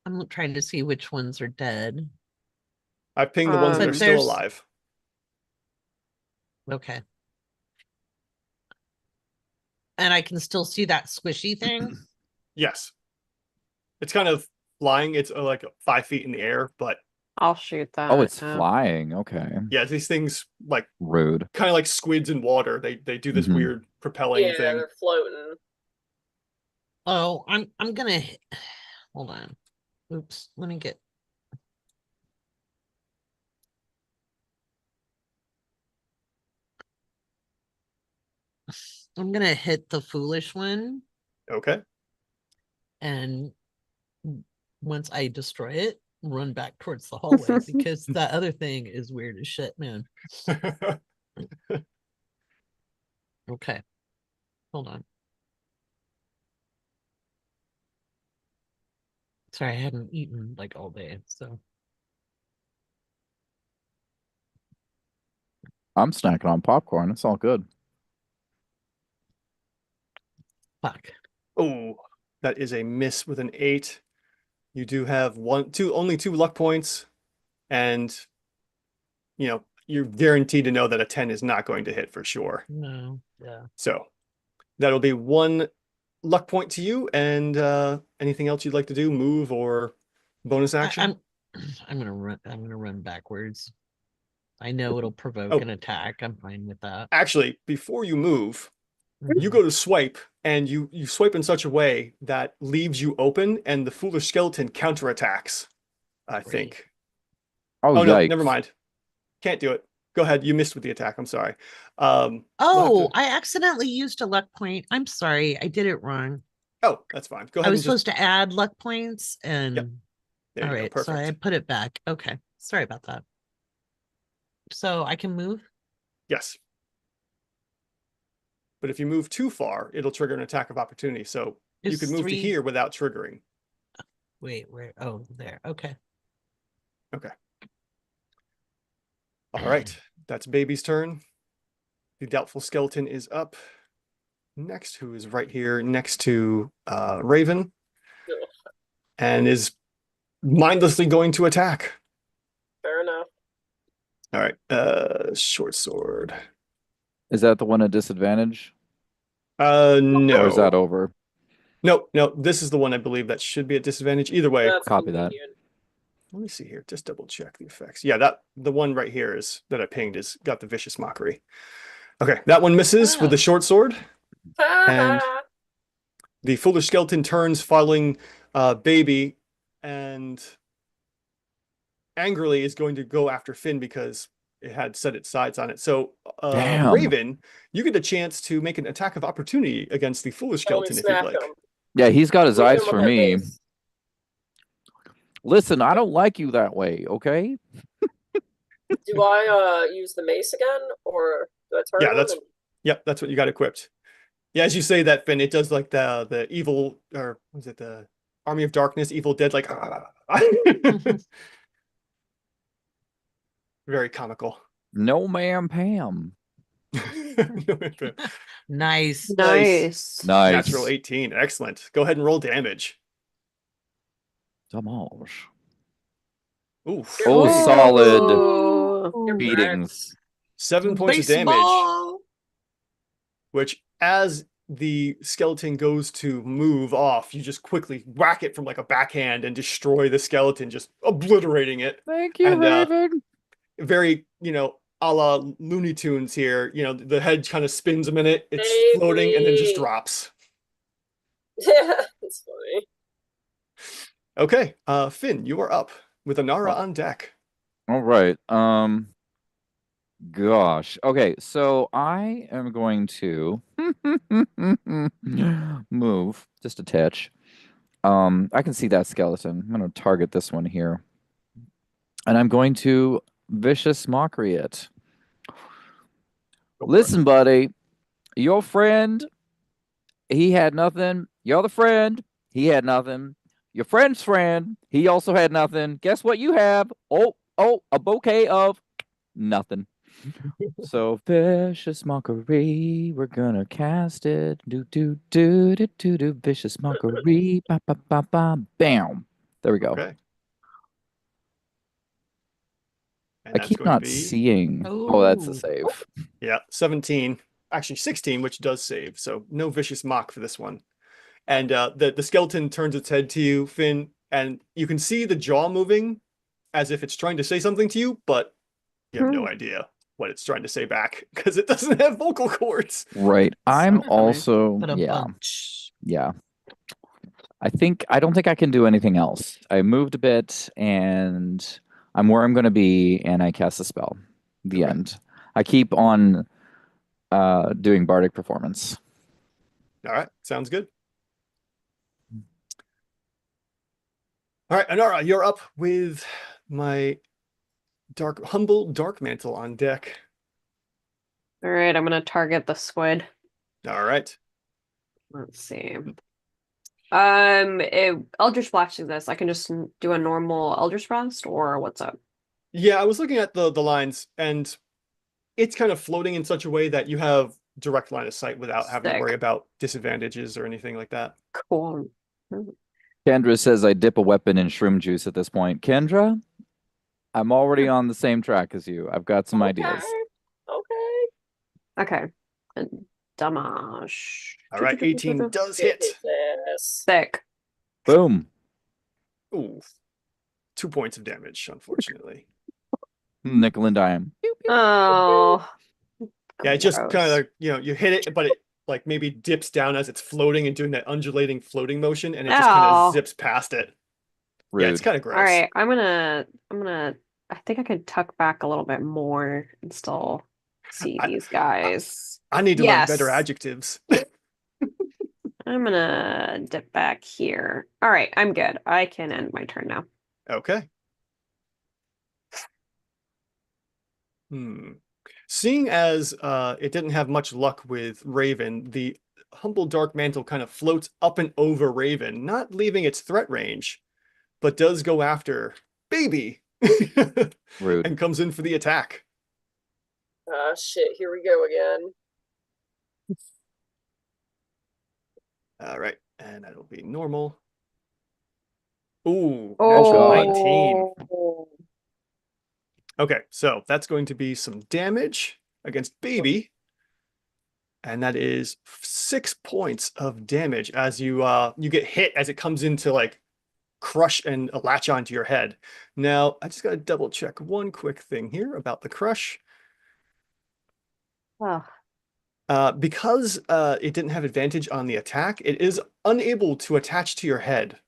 I'm trying to see which ones are dead. I pinged the ones that But are still there's- alive. Okay. And I can still see that squishy thing. Yes. It's kind of flying. It's like 5 feet in the air, but I'll shoot that. Oh, it's yeah. flying. Okay. yeah, these things like Rude. kind of like squids in water. They do this Mhm. weird propelling Yeah, thing. they're floating. Oh, I'm gonna hold on. Oops, let me get I'm gonna hit the foolish one, Okay. and once I destroy it, run back towards the hallway because that other thing is weird as shit, man. Okay. Hold on. Sorry, I hadn't eaten like all day, so I'm snacking on popcorn. It's all good. fuck. Oh, that is a miss with an 8. You do have only 2 luck points, and you know, you're guaranteed to know that a 10 is not going to hit for sure. No, yeah. So that'll be 1 luck point to you. And anything else you'd like to do? Move or bonus action? I'm gonna run backwards. I know it'll provoke Oh. an attack. I'm fine with that. Actually, before you move, you Mhm. go to swipe, and you swipe in such a way that leaves you open, and the foolish skeleton counterattacks, I think. Oh, Oh no, yikes. never mind. Can't do it. Go ahead. You missed with the attack. I'm sorry. We'll Oh, have to- I accidentally used a luck point. I'm sorry, I did it wrong. Oh, that's fine. Go I ahead was and just. supposed to add luck points, and There all you go. right, so I Perfect. put it back. Okay, sorry about that. So I can move. Yes. but if you move too far, it'll trigger an attack of opportunity. So you Is can move to 3 here without triggering. Wait, where? Oh, there. Okay. All right, that's Baby's turn. The Doubtful Skeleton is up next, who is right here next to Raven, and is mindlessly going to attack. Fair enough. All right, short sword. Is that the one at disadvantage? No. Or is that over? No, this is the one I believe that should be at disadvantage. Either way, That's copy that. convenient. let me see here. Just double check the effects. Yeah, the one right here is that I pinged is got the Vicious Mockery. Okay, that one misses with the short sword. And the Foolish Skeleton turns, following Baby, and angrily is going to go after Finn because it had set its sights on it. So, Damn. Raven, you get a chance to make an attack of opportunity against the Foolish Tell me Skeleton if you'd smack like. 'em. Yeah, he's got his Hit eyes 'em for with that me. mace. Listen, I don't like you that way, okay? Do I use the mace again, or do I turn Yeah, on that's and- yep, that's what you got equipped. Yeah, as you say that, Finn, it does like the evil, or was it the Army of Darkness, Evil Dead, like very comical. No, ma'am, Pam. Nice. Nice. Nice. Natural 18. Excellent. Go ahead and roll damage. Damage. Oof. Oh, Ooh. solid Ooh. beatings. 7 points of damage, Baseball! which as the skeleton goes to move off, you just quickly whack it from like a backhand and destroy the skeleton, just obliterating it. Thank you, And, Raven. Very, a la Looney Tunes here. The head kind of spins a minute, it's floating, and then just Baby. drops. Yeah, it's funny. Okay, Finn, you are up with Anara on deck. All right. Gosh. Okay, so I am going to move just a touch. I can see that skeleton. I'm going to target this one here. And I'm going to Vicious Mockery it. Go for it. Listen, buddy, your friend, he had nothing. Your other friend, he had nothing. Your friend's friend, he also had nothing. Guess what you have? Oh, a bouquet of nothing. So Vicious Mockery, we're gonna cast it. Do Vicious Mockery. Ba ba ba ba. Bam. There we go. Okay. And I that's keep going to not be, seeing. Oh, that's a Ooh. save. yeah, 17. Actually, 16, which does save. So no vicious mock for this one. And the skeleton turns its head to you, Finn, and you can see the jaw moving as if it's trying to say something to you, but you have no idea what it's trying to say back because it doesn't have vocal cords. Right. I'm So, also But a yeah. bunch. Yeah. I don't think I can do anything else. I moved a bit and I'm where I'm going to be and I cast a spell. The Okay. end. I keep on doing bardic performance. All right, sounds good. All right, Anara, you're up with my humble dark mantle on deck. All right, I'm gonna target the squid. All right. Let's see. Eldritch Blast is this. I can just do a normal Eldritch Blast, or what's up? Yeah, I was looking at the lines, and it's kind of floating in such a way that you have direct line of sight without having to Sick. worry about disadvantages or anything like that. Cool. Kendra says I dip a weapon in shroom juice at this point. Kendra, I'm already on the same track as you. I've got some ideas. Okay. Okay. And damage. All right, 18 does hit. Yes. Sick. Boom. Ooh, 2 points of damage, unfortunately. Nickel and dime. Oh. Yeah, it just kind gross. of you hit it, but it like maybe dips down as it's floating and doing that undulating floating motion, and it just kind Ow. of zips past it. Rude. Yeah, it's kind of gross. All right, I'm gonna I think I could tuck back a little bit more and still see these guys. I need to learn better Yes. adjectives. I'm gonna dip back here. All right, I'm good. I can end my turn now. Okay. Seeing as it didn't have much luck with Raven, the humble dark mantle kind of floats up and over Raven, not leaving its threat range, but does go after Baby Rude. and comes in for the attack. Ah, shit, here we go again. All right, and that'll be normal. Ooh, Oh, natural God. 19. Oh. Okay, so that's going to be some damage against Baby. And that is 6 points of damage as you get hit as it comes in to like crush and latch onto your head. Now, I just got to double check one quick thing here about the crush. Ugh. Because it didn't have advantage on the attack, it is unable to attach to your head,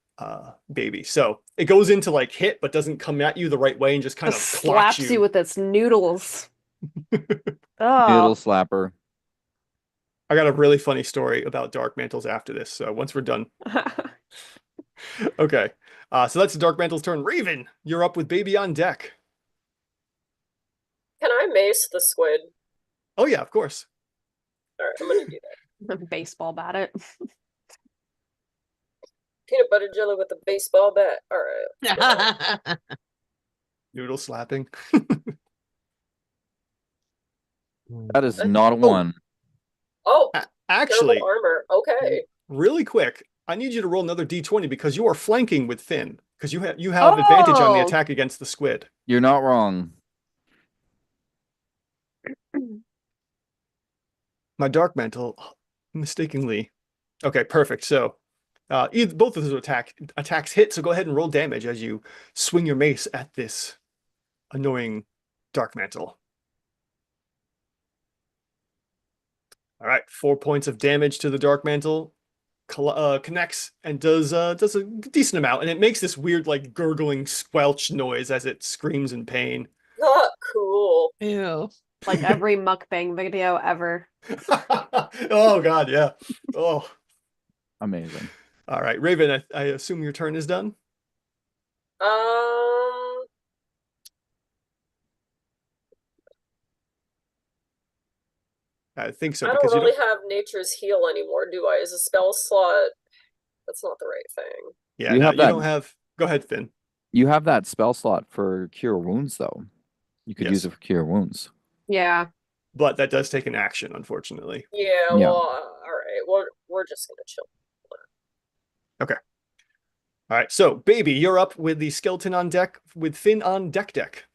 Baby. So it goes into like hit, but doesn't come at you the right way and just kind of Just clocks slaps you with its noodles. Noodle Oh. slapper. I got a really funny story about Dark Mantles after this. So once we're done. Okay. So that's the Dark Mantle's turn. Raven, you're up with Baby on deck. Can I mace the squid? Oh yeah, of course. Alright, I'm gonna do that. Baseball bat it. Peanut butter jelly with a baseball bat. Alright. Noodle slapping. That is not a one. Oh, Actually, terrible armor. Okay. really quick, I need you to roll another d20 because you are flanking with Finn. Because you have advantage on the Oh. attack against the squid. You're not wrong. My Dark Mantle mistakenly. Okay, perfect. So both of those attacks hit, so go ahead and roll damage as you swing your mace at this annoying Dark Mantle. All right, 4 points of damage to the Dark Mantle. Connects and does a decent amount, and it makes this weird like gurgling squelch noise as it screams in pain. Not cool. Ew. Like every mukbang video ever. Oh God, yeah. Oh, Amazing. all right, Raven. I assume your turn is done. I think so I because don't you really don't. have Nature's Heal anymore, do I? As a spell slot, that's not the right thing. Yeah, You no, have you that- don't have. Go ahead, Finn. You have that spell slot for Cure Wounds, though. You could use Yes. it for Cure Wounds. Yeah. But that does take an action, unfortunately. Yeah, Yeah. well, alright. We're just gonna chill. All right, so Baby, you're up with the skeleton on deck with Finn on deck. Deck.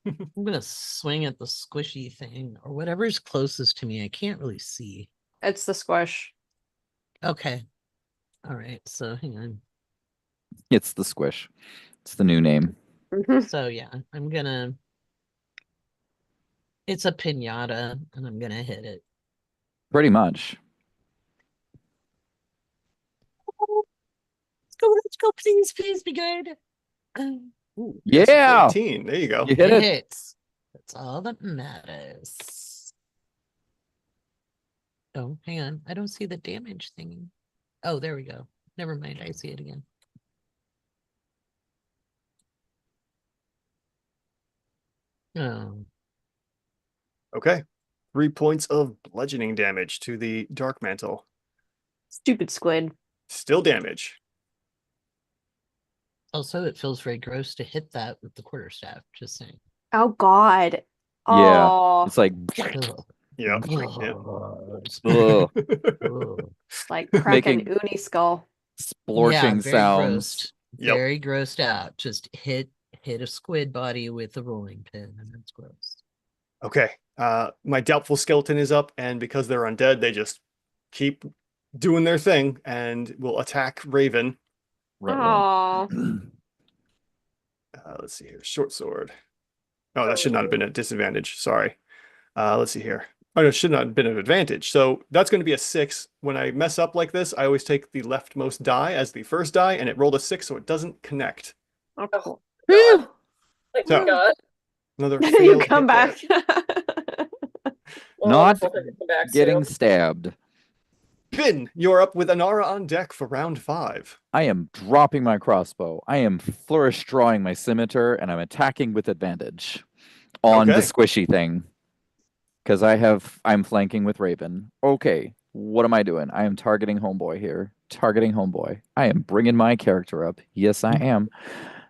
I'm gonna swing at the squishy thing or whatever's closest to me. I can't really see. It's the squish. Okay. All right. So hang on. It's the squish. It's the new name. So yeah, I'm gonna. It's a pinata, and I'm gonna hit it. Pretty much. Let's go, please be good. Ooh, Yeah. 14. There you go. You hit it. hits. That's all that matters. Oh, hang on. I don't see the damage thingy. Oh, there we go. Never mind. I see it again. Oh, Okay. 3 points of bludgeoning damage to the Dark Mantle. Stupid squid. Still damage. also, it feels very gross to hit that with the quarterstaff. Just saying. Oh God. Yeah. Oh, It's like Ugh. Yep. ugh, Ugh. like cracking making- uni skull. splorching very sounds. grossed. Yep. Very grossed out. Just hit a squid body with a rolling pin, and that's gross. Okay. My doubtful skeleton is up, and because they're undead, they just keep doing their thing and will attack Raven. Right. Oh, Let's see here. Short sword. Oh, that should not have been a disadvantage. Sorry. Let's see here. Oh, no, it should not have been an advantage. So that's going to be a 6. When I mess up like this, I always take the leftmost die as the first die, and it rolled a 6, so it doesn't connect. oh. God. Thank So- God. Another you failed come hit there. back. Not Wonderful to come back Getting to. stabbed. Finn, you're up with Anara on deck for round 5. I am dropping my crossbow. I am flourish drawing my scimitar, and I'm attacking with advantage. on the Okay. squishy thing. Because I'm flanking with Raven. Okay, what am I doing? I am targeting Homeboy here. Targeting Homeboy. I am bringing my character up. Yes, I am.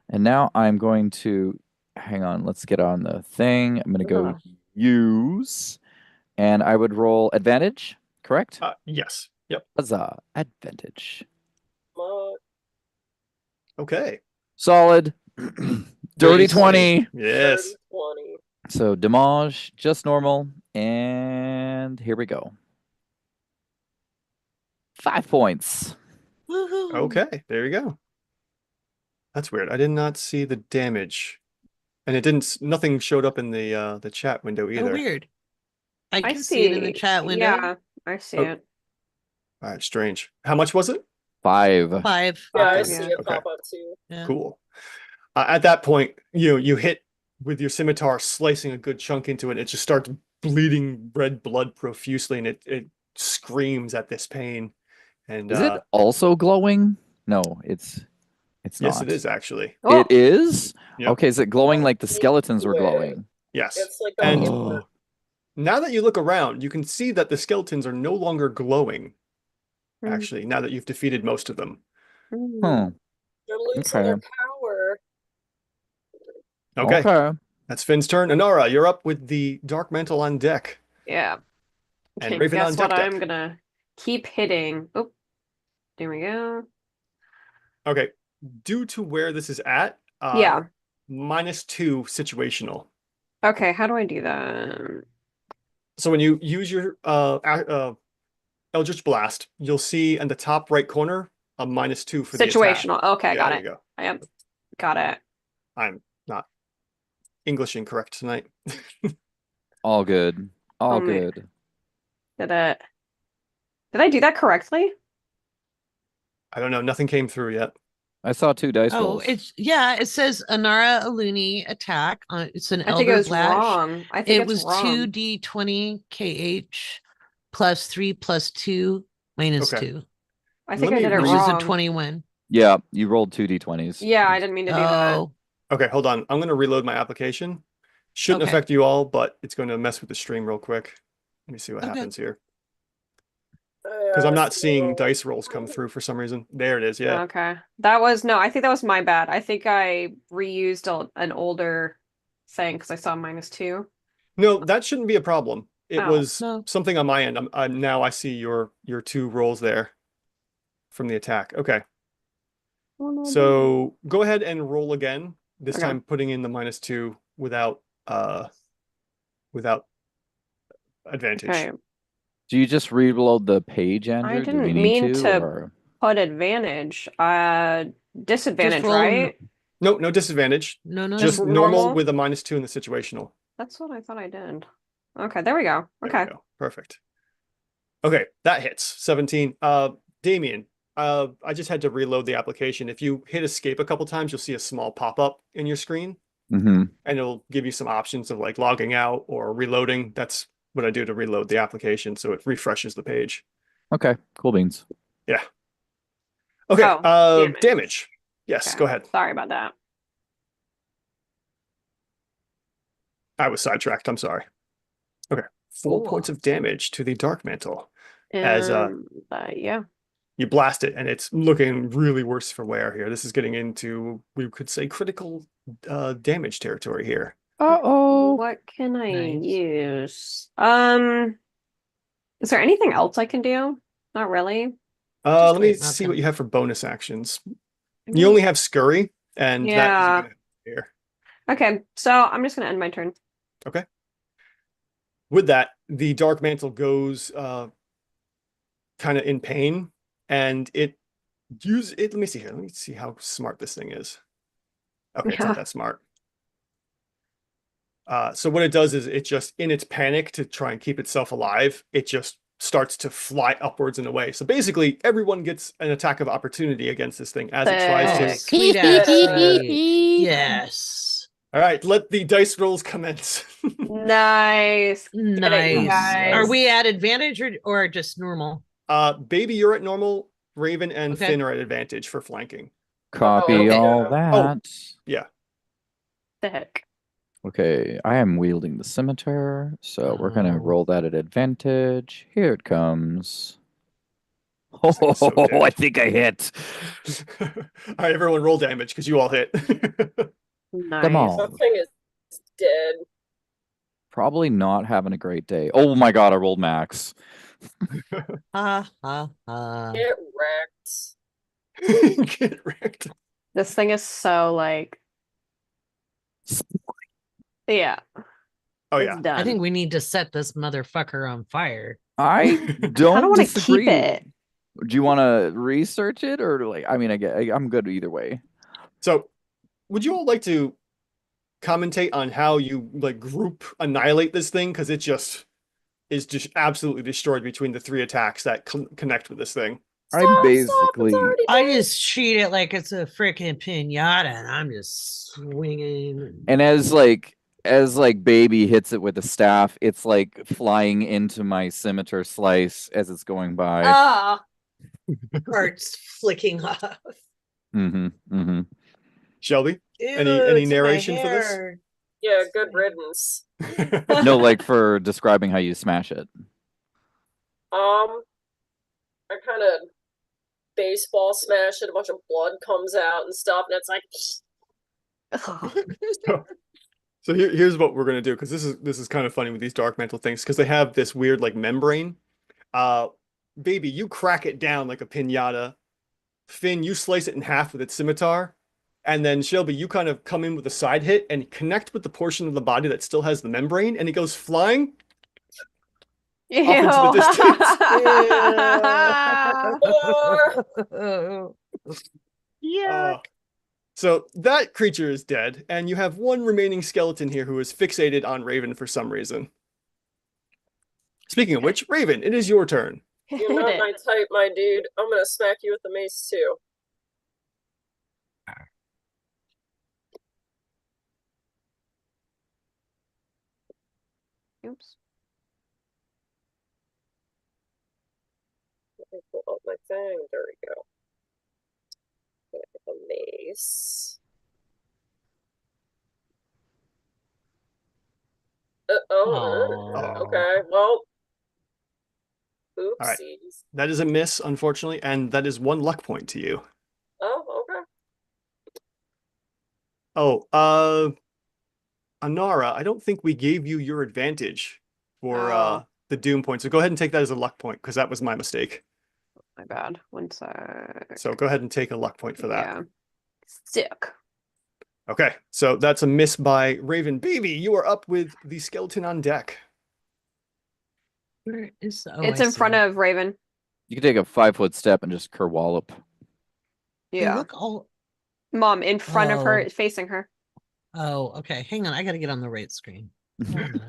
And now I'm going to, hang on, let's get on the thing. I'm going to go Ugh. use, and I would roll advantage, correct? Yes. Yep. Huzzah, advantage. Okay. Solid. Dirty 20. Yes. 20. So damage, just normal. And here we go. 5 points. Woohoo. Okay. There you go. That's weird. I did not see the damage, and it didn't. Nothing showed up in the chat window Oh, either. weird. I I can see it in the chat window. Yeah, I see Oh. it. All right. Strange. How much was it? 5. 5. Yeah, I Okay. see Yeah. it Okay. pop up too. Yeah. Cool. At that point, you hit with your scimitar, slicing a good chunk into it. It just starts bleeding red blood profusely, and it screams at this pain. And Is it also glowing? No, it's yes, not. it is actually. Oh, It is? Yep. Okay, is it glowing like the Yeah. skeletons were glowing? Yes. It's like And Oh. now that you look around, you can see that the skeletons are no longer glowing. Mm. Actually, now that you've defeated most of them. Hmm. they're losing their power. Okay, Okay. that's Finn's turn. Anara, you're up with the Dark Mantle on deck. yeah. And Okay, Raven on guess what deck. I'm gonna keep hitting. Oh, there we go. Okay, due to where this is at, Yeah. -2 situational. Okay, how do I do that? So when you use your Eldritch Blast, you'll see in the top right corner a -2 for the attack. Situational. Okay, Yeah, got there it. you go. I am. Got it. I'm not English incorrect tonight. All good. All Oh, man. good. Did it? Did I do that correctly? I don't know. Nothing came through yet. I saw 2 dice Oh, rolls. it says Anara Aluni attack. It's an I think it Elder was Blast. wrong. I think It it's was wrong. 2d20 KH plus 3 plus 2 minus Okay. 2, I think Let I me did it which is a wrong. 21. Yeah, you rolled 2d20s. Yeah, I didn't mean to do that. Oh, Okay, hold on. I'm going to reload my application. Shouldn't Okay. affect you all, but it's going to mess with the stream real quick. Let me see what Okay. happens here. Because I'm not seeing dice rolls come through for some reason. There it is. Yeah. Okay. That was no, I think that was my bad. I think I reused an older thing because I saw -2. No, that shouldn't be a problem. It Oh, was no. something on my end. I'm now I see your 2 rolls there from the attack. Okay. So go ahead and roll again. This Okay. time putting in the -2 without advantage. Okay. Do you just reload the page, Andrew? Do we didn't need mean to- or... Put advantage. Disadvantage, roll n- right? No disadvantage. no, no. Just Just normal normal? with a -2 in the situational. That's what I thought I did. Okay, there we go. There Okay. we go. Perfect. Okay, that hits 17. Damien, I just had to reload the application. If you hit escape a couple times, you'll see a small pop-up in your screen, Mm-hmm. and it'll give you some options of like logging out or reloading. That's what I do to reload the application, so it refreshes the page. Okay, cool beans. Okay, Oh, damage. Yes, Okay. go ahead. Sorry about that. I was sidetracked. I'm sorry. Okay, 4 Cool. points of damage to the Dark Mantle. As, Yeah. You blast it, and it's looking really worse for wear here. This is getting into, we could say, critical damage territory here. Uh-oh. What can I Nice. use? Is there anything else I can do? Not really. Let me wait, see okay. what you have for bonus actions. You only have Scurry, and that Yeah. isn't gonna here. Okay, so I'm just gonna end my turn. With that, the Dark Mantle goes kind of in pain, and it let me see here. Let me see how smart this thing is. Okay, it's Yeah. not that smart. So what it does is it just, in its panic to try and keep itself alive, it just starts to fly upwards and away. So basically, everyone gets an attack of opportunity against this thing as it tries Oh, to. sweet actually. Yes. All right, let the dice rolls commence. Nice. Get it, you Nice. Are guys. we at advantage or just normal? Baby, you're at normal. Raven and Okay. Finn are at advantage for flanking. Copy okay. all Oh. that. Yeah. The heck? Okay, I am wielding the scimitar, so we're gonna Oh. roll that at advantage. Here it comes. This thing is so Oh, I dead. think I hit All right, everyone roll damage because you all hit. them Nice. all. That thing is dead. Probably not having a great day. Oh my god, I rolled max. Ha ha ha. Get wrecked. Get wrecked. This thing is so like, yeah, Oh it's yeah. done. I think we need to set this motherfucker on fire. I I don't don't want to disagree. keep it. Do you want to research it or like? I mean, I'm good either way. So, would you all like to commentate on how you like group annihilate this thing? Because it just is just absolutely destroyed between the 3 attacks that connect with this thing. I Stop, basically- it's already I dead. just treat it like it's a freaking pinata, and I'm just swinging. And as baby hits it with a staff, it's like flying into my scimitar slice as it's going by. Ah, Parts flicking off. Mm-hmm. Mm-hmm. Shelby, any Ew, it's in my narration for this? hair. Yeah, good riddance. No, like for describing how you smash it. I kind of baseball smash it. A bunch of blood comes out and stuff, and it's like, So here's what we're gonna do because this is kind of funny with these dark mental things because they have this weird like membrane. Baby, you crack it down like a pinata. Finn, you slice it in half with its scimitar, and then Shelby, you kind of come in with a side hit and connect with the portion of the body that still has the membrane, and it goes flying. ew. into the distance. Yeah. So that creature is dead, and you have one remaining skeleton here who is fixated on Raven for some reason. Speaking of which, Raven, it is your turn. you're not my type, my dude. I'm gonna smack you with the mace too. Oops. Let me pull up my thing. There we go. The mace. Aw. Okay, well. Oopsies. right. That is a miss, unfortunately, and that is 1 luck point to you. Oh, okay. Oh, Anara, I don't think we gave you your advantage for Oh. the Doom point, so go ahead and take that as a luck point because that was my mistake. My bad. One sec. So go ahead and take a luck point for that. Yeah. Stick. Okay, so that's a miss by Raven. Baby, you are up with the skeleton on deck. Where is It's in front of Raven. You can take a 5-foot step and just kerwallop. They Yeah. look all. Mom, in front of her, Oh. facing her. Oh, okay. Hang on. I got to get on the right screen. Hold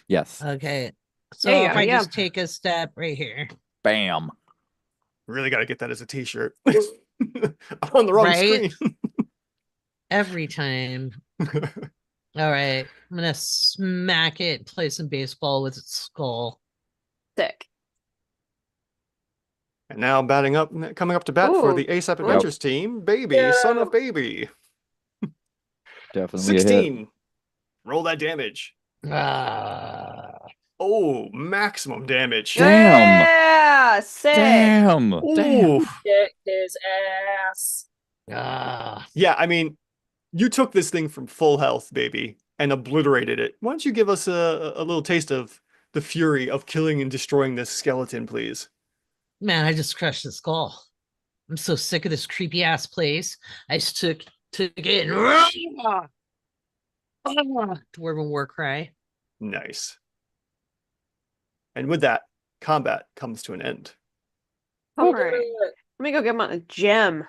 Yes. on. Okay. So There you if go, I yeah. just take a step right here. Bam. Really got to get that as a t-shirt. I'm on the wrong Right? screen. Every time. All right. I'm going to smack it, play some baseball with its skull. Sick. And now coming up to bat for Ooh. the ASAP Ooh. Adventures team, Baby, son of Baby. Definitely a hit. 16. Roll that damage. Ah. Oh, maximum damage. Damn. Yeah, sick. Damn. Damn. Ooh. Get his ass. Ah. Yeah, I mean, you took this thing from full health, baby, and obliterated it. Why don't you give us a little taste of the fury of killing and destroying this skeleton, please? Man, I just crushed the skull. I'm so sick of this creepy ass place. I just took it and Dwarven war cry. Nice. And with that, combat comes to an end. All Look at right. it. Let me go get my gem.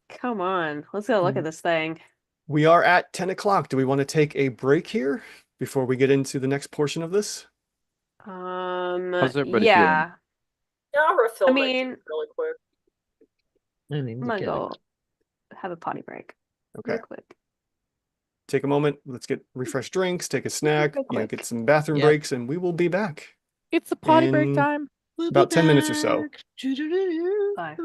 Come on. Let's go look Mm. at this thing. We are at 10 o'clock. Do we want to take a break here before we get into the next portion of this? How's everybody yeah. Yeah, I'll refill I my mean- tea really quick. I need I'm to gonna get go have a potty break Okay. real quick. Take a moment. Let's get refresh drinks, take a snack, Real quick. get some bathroom Yep. breaks, and we will be back. It's a potty break In- time. We'll be about 10 minutes or so. back. Doo-doo-doo-doo. Bye.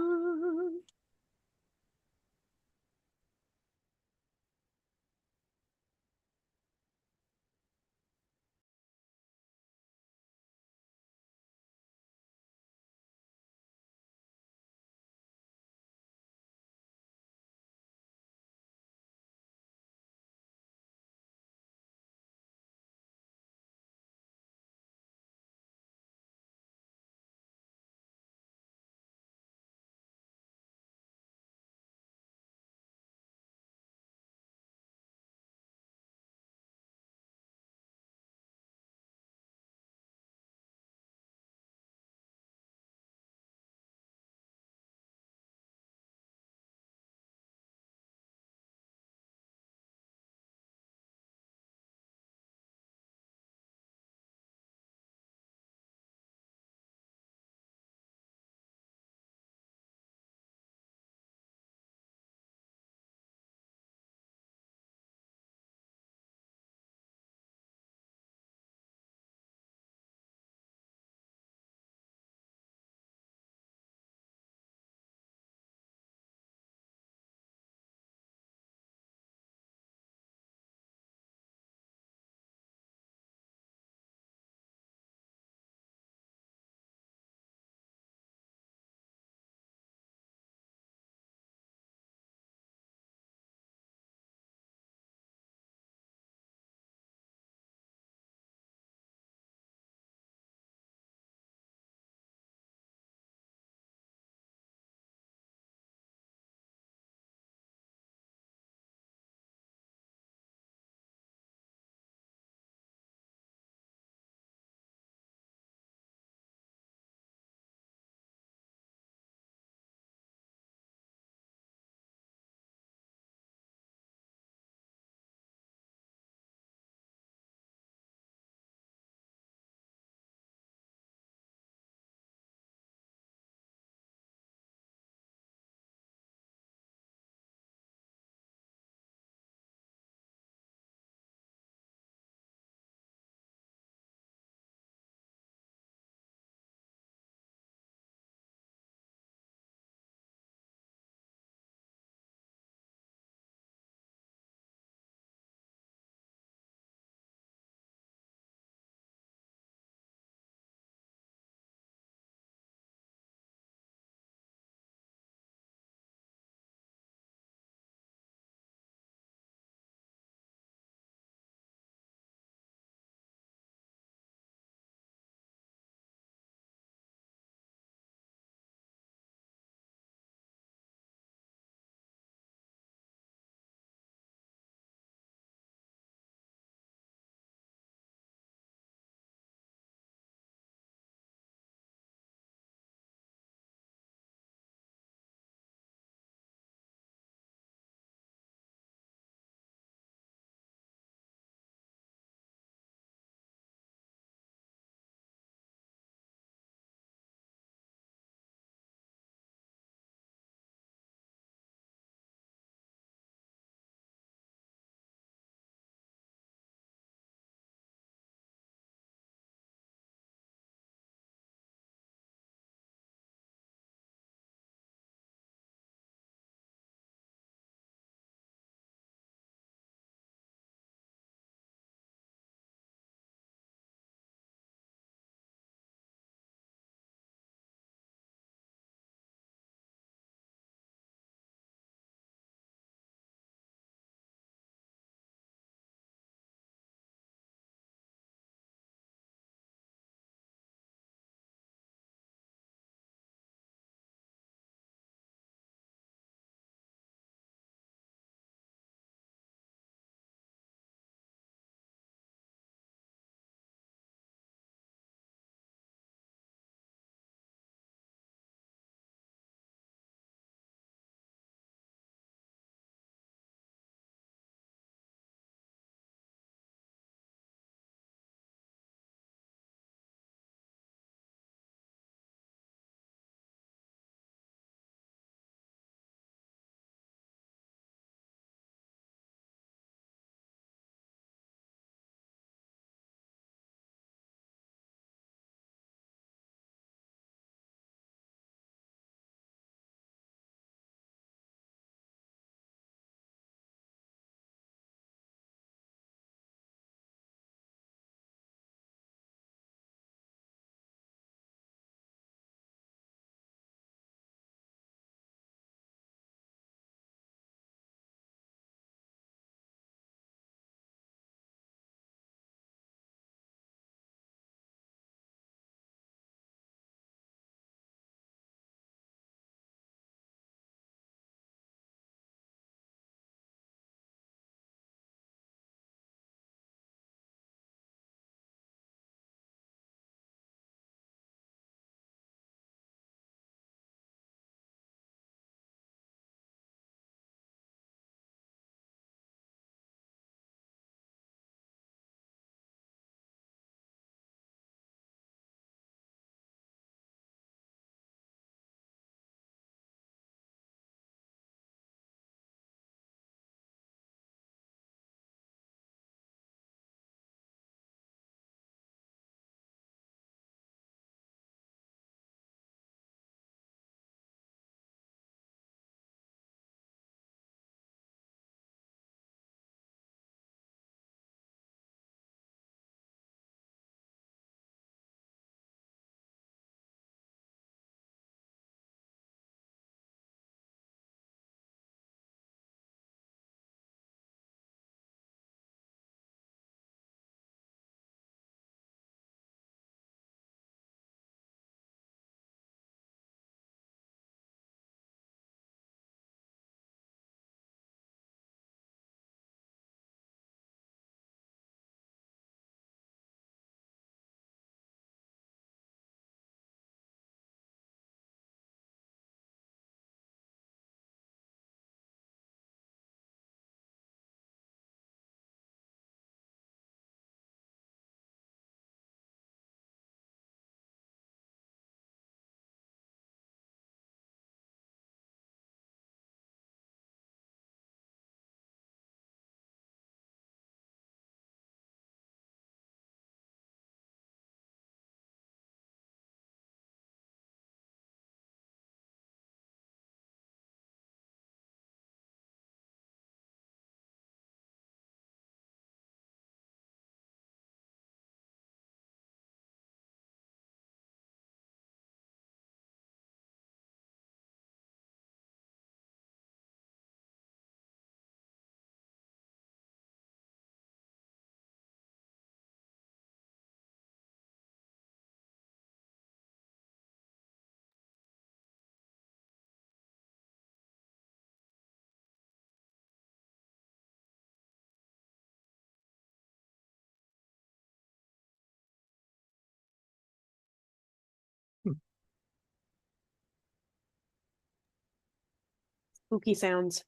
Spooky sounds.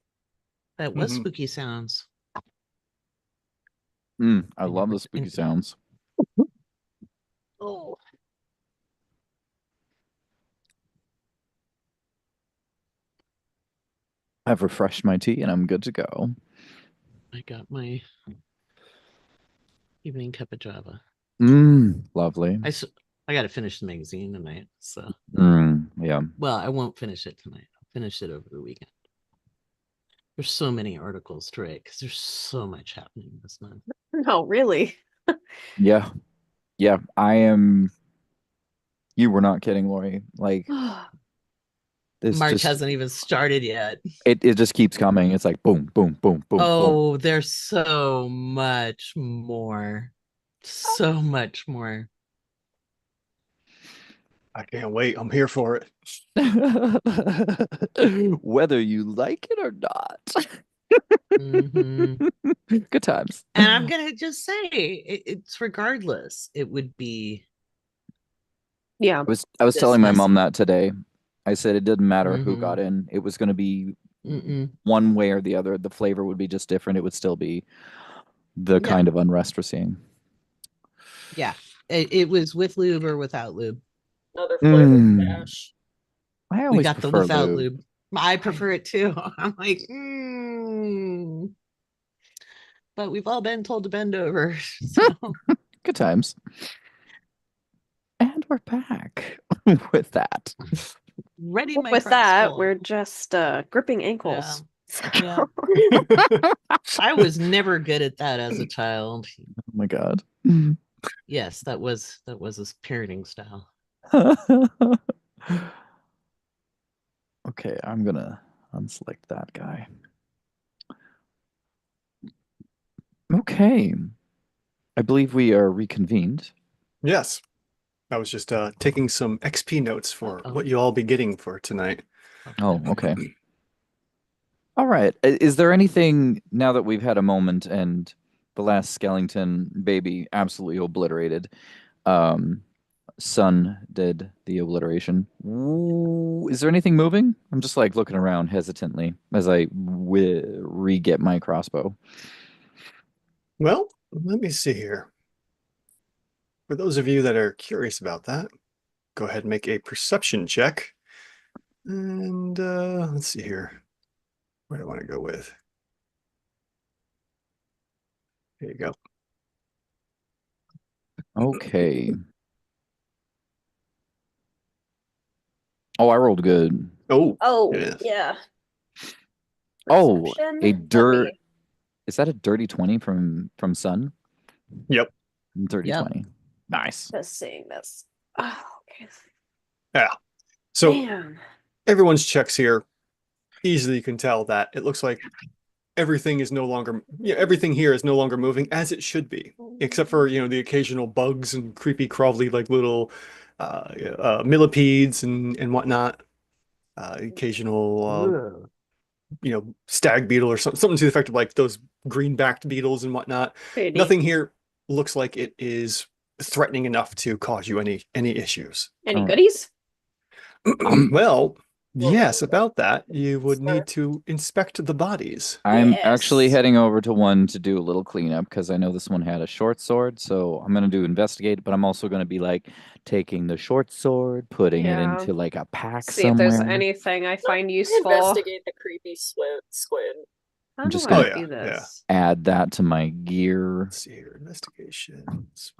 That was Mhm. spooky sounds. I love the never- spooky sounds. Oh. I've refreshed my tea and I'm good to go. I got my evening cup of Java. Lovely. I got to finish the magazine tonight. So, Yeah. well, I won't finish it tonight. I'll finish it over the weekend. There's so many articles to write because there's so much happening this month. No, really. Yeah. Yeah. I am. You were not kidding, Lori. Like, this March just hasn't even started yet. it just keeps coming. It's like boom, boom, boom, boom, boom. Oh, there's so much more. So much more. I can't wait. I'm here for it. Whether you like it or not. Mhm. Good times. And I'm gonna just say it's regardless. It would be Yeah. I was telling my business. mom that today. I said it didn't matter who Mhm. got in. It was going to be Mm-mm. one way or the other. The flavor would be just different. It would still be the Yeah. kind of unrest we're seeing. Yeah. It was with lube or without lube. Another flavor Mm. dash. I We always got the prefer without lube. lube. I prefer it too. I'm like, but we've all been told to bend over. So Good times. And we're back with that. ready my With cross that, bowl. we're just gripping ankles. Yeah. I was never good at that as a child. Oh my god. Yes, that was a parenting style. Okay, I'm gonna unselect that guy. Okay. I believe we are reconvened. Yes. I was just taking some XP notes for Uh-oh. what you all be getting for tonight. Oh, okay. All right. Is there anything now that we've had a moment and the last skeleton baby absolutely obliterated? Sun did the obliteration. Ooh, is there anything moving? I'm just like looking around hesitantly as I re-get my crossbow. Well, let me see here. For those of you that are curious about that, go ahead and make a perception check. And let's see here. Where do I want to go with? There you go. Okay. Oh, I rolled good. Oh, Oh, yes. yeah. Oh, Perception? a Let dirt. me- Is that a dirty 20 from Sun? Yep. Dirty Yep. 20. Nice. Just seeing this. Oh, okay. Yeah. So Man. everyone's checks here. Easily you can tell that it looks like everything is no longer, everything here is no longer moving as it should be, except for, the occasional bugs and creepy crawly like little millipedes and whatnot. Occasional, stag beetle or something to the effect of like those green-backed beetles and whatnot. Pretty neat. Nothing here looks like it is threatening enough to cause you any issues. Any Oh. goodies? Well, yes, Well, about that, you would sir. need to inspect the bodies. I'm actually Yes. heading over to one to do a little cleanup because I know this one had a short sword. So I'm going to do investigate, but I'm also going to be like taking the short sword, putting it Yeah. into like a pack See if somewhere. there's anything I find useful. Investigate the creepy squid. How I'm do just I gonna- do Oh, yeah, this? Add that to my gear. Let's see here, investigation.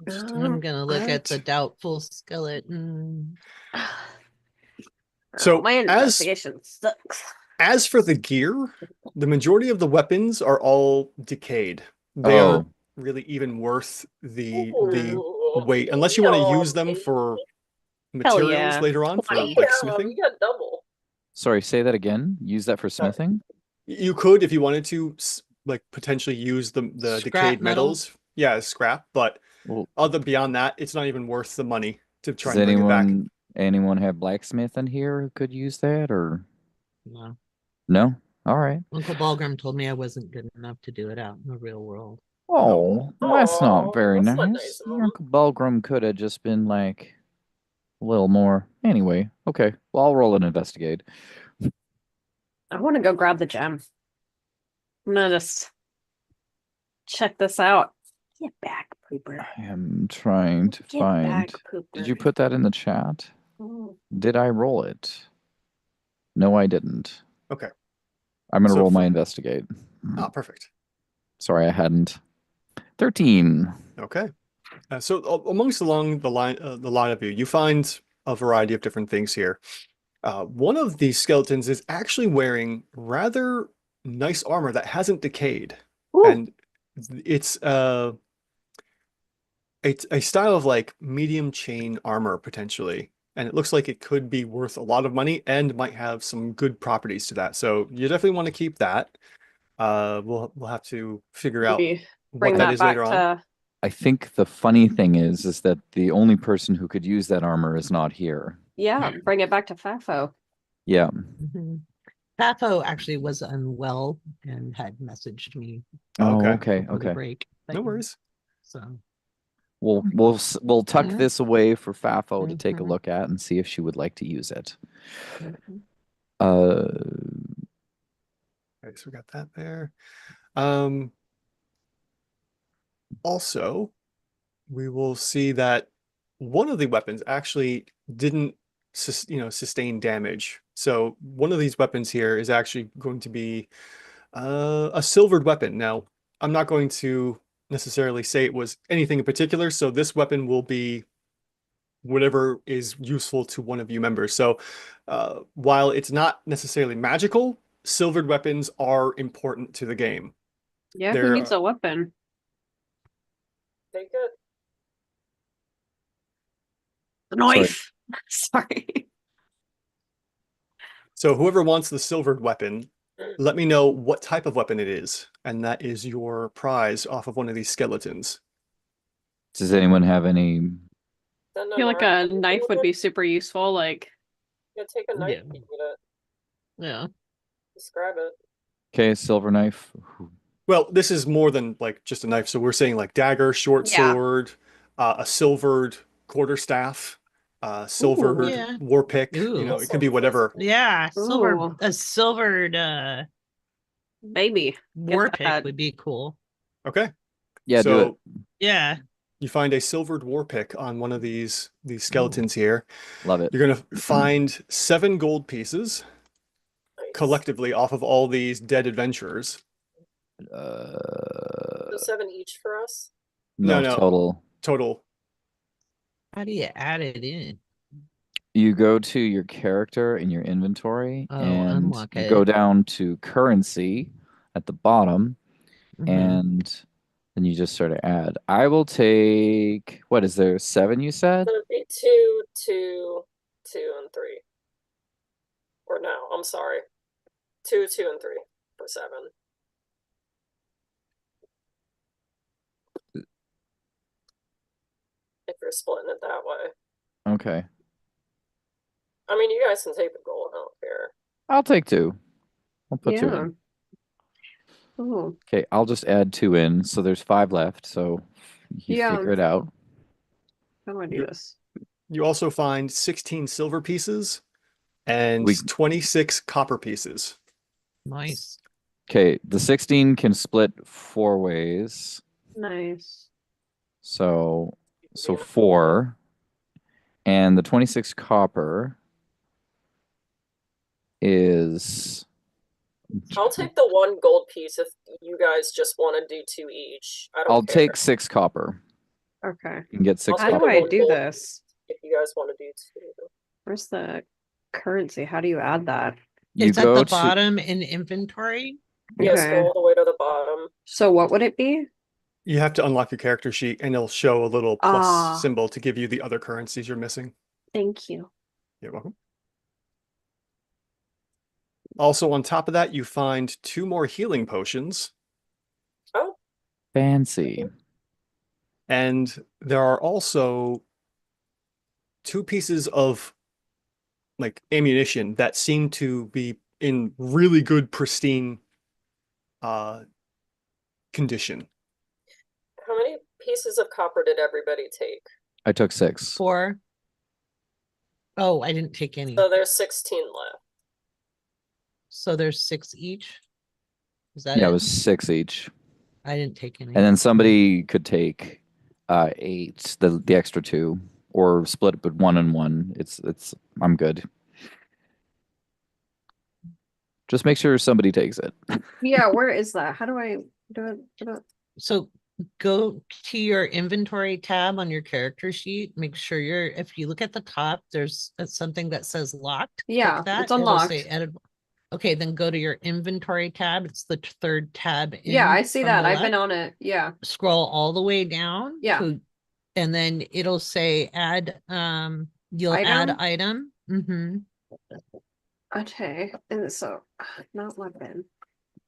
I'm gonna look at the Alright. doubtful skeleton. So, my as- investigation sucks. As for the gear, the majority of the weapons are all decayed. They Oh. aren't really even worth the Ooh, weight, unless you want to use them yummy. for materials yeah. later on for Twenty. like Damn, smithing. you got double. Sorry, say that again. Use that for Sorry. smithing? You could, if you wanted to, like potentially use the Scrap decayed metal? metals. Yeah, as scrap, but Well, other beyond that, it's not even worth the money to try does and bring it back. anyone have blacksmith in here who could use that or No. no? All right. Uncle Balgrim told me I wasn't good enough to do it out in the real world. Oh, that's Aw, not very that's not nice. nice of him. Uncle Belgrim could have just been like a little more. Anyway, okay. Well, I'll roll an investigate. I want to go grab the gem. I'm gonna just check this out. Get back, pooper. I am trying to Get find. back, pooper. Did you put that in the chat? Mm. Did I roll it? No, I didn't. Okay. I'm gonna So roll my for- investigate. Ah, perfect. Sorry, I hadn't. 13. Okay. So amongst along the line of you, you find a variety of different things here. One of these skeletons is actually wearing rather nice armor that hasn't decayed, Ooh. and it's a style of like medium chain armor potentially, and it looks like it could be worth a lot of money and might have some good properties to that. So you definitely want to keep that. We'll have to figure out Maybe what bring that that is back later on. to. I think the funny thing is that the only person who could use that armor is not here. Yeah, bring it back to Fafo. Yeah. Mhm. Fafo actually was unwell and had messaged me Oh, Okay. okay, over the okay. break. No but- worries. So We'll tuck Mhm. this away for Fafo to take a Mhm. look at and see if she would like to use it. mhm. Okay, so we got that there. Also, we will see that one of the weapons actually didn't sustain damage. So one of these weapons here is actually going to be a silvered weapon. Now, I'm not going to necessarily say it was anything in particular, so this weapon will be whatever is useful to one of you members. So while it's not necessarily magical, silvered weapons are important to the game. Yeah, There who needs a weapon? Take it. The knife. Sorry. So whoever wants the silvered weapon, let me know what type of weapon it is, and that is your prize off of one of these skeletons. Does anyone have any? Then I feel like a knife knife would be super useful. Like, Yeah, take a knife. Yeah. And get it. Yeah. Describe it. Okay, silver knife. Well, this is more than like just a knife. So we're saying like dagger, short Yeah. sword, a silvered quarterstaff, silvered yeah. war pick. Ooh. You know, That it could be sounds whatever. fancy. Yeah. Ooh. A silvered baby. war pick that. would be cool. Okay. Yeah, do it. So Yeah. you find a silvered war pick on one of these skeletons here. Love it. You're gonna find 7 gold pieces Nice. collectively off of all these dead adventurers. So 7 each for us. No, No, no. total. Total. How do you add it in? You go to your character in your inventory Oh, and unlock you go it. down to currency at the bottom, Mhm. and then you just sort of add. I will take, what is there, 7 you said? So it'd be 2, 2, 2, and 3. Or no, I'm sorry. 2, 2, and 3 for 7. If you're splitting it that way. Okay. I mean, you guys can take the gold. I don't care. I'll take 2. I'll put 2 Yeah. in. Ooh. Okay, I'll just add 2 in. So there's 5 left. So you Yeah. figure it out. How do I do You're- this? You also find 16 silver pieces and We- 26 copper pieces. Nice. Okay, the 16 can split 4 ways. Nice. So Yeah. 4. And the 26 copper is I'll take the 1 gold piece if you guys just want to do 2 each. I don't I'll care. take 6 copper. Okay. You can get 6 I'll How take do copper. the I 1 do gold this? piece if you guys want to do 2. Where's the currency? How do you add that? You It's at go the to bottom in inventory. Yeah, Okay. scroll all the way to the bottom. So what would it be? You have to unlock your character sheet and it'll show a little plus Ah. symbol to give you the other currencies you're missing. Thank you. You're welcome. Also, on top of that, you find 2 more healing potions, Oh, fancy. and there are also 2 pieces of like ammunition that seem to be in really good, pristine condition. how many pieces of copper did everybody take? I took 6. 4. Oh, I didn't take any. So there's 16 left. So there's 6 each. Is that Yeah, it it? was 6 each. I didn't take any. And then somebody could take 8, the extra 2, or split it, but 1 and 1. It's I'm good. Just make sure somebody takes it. Yeah, where is that? How do I do it? So go to your inventory tab on your character sheet. Make sure if you look at the top, there's something that says locked. Click Yeah, that. it's It'll say unlocked. edit. Okay, then go to your inventory tab. It's the third tab Yeah, in I see from that. the I've been left. on it. Yeah. Scroll all the way down. Yeah. And then it'll say add you'll add Item? item. Mm-hmm. Okay. And so not weapon.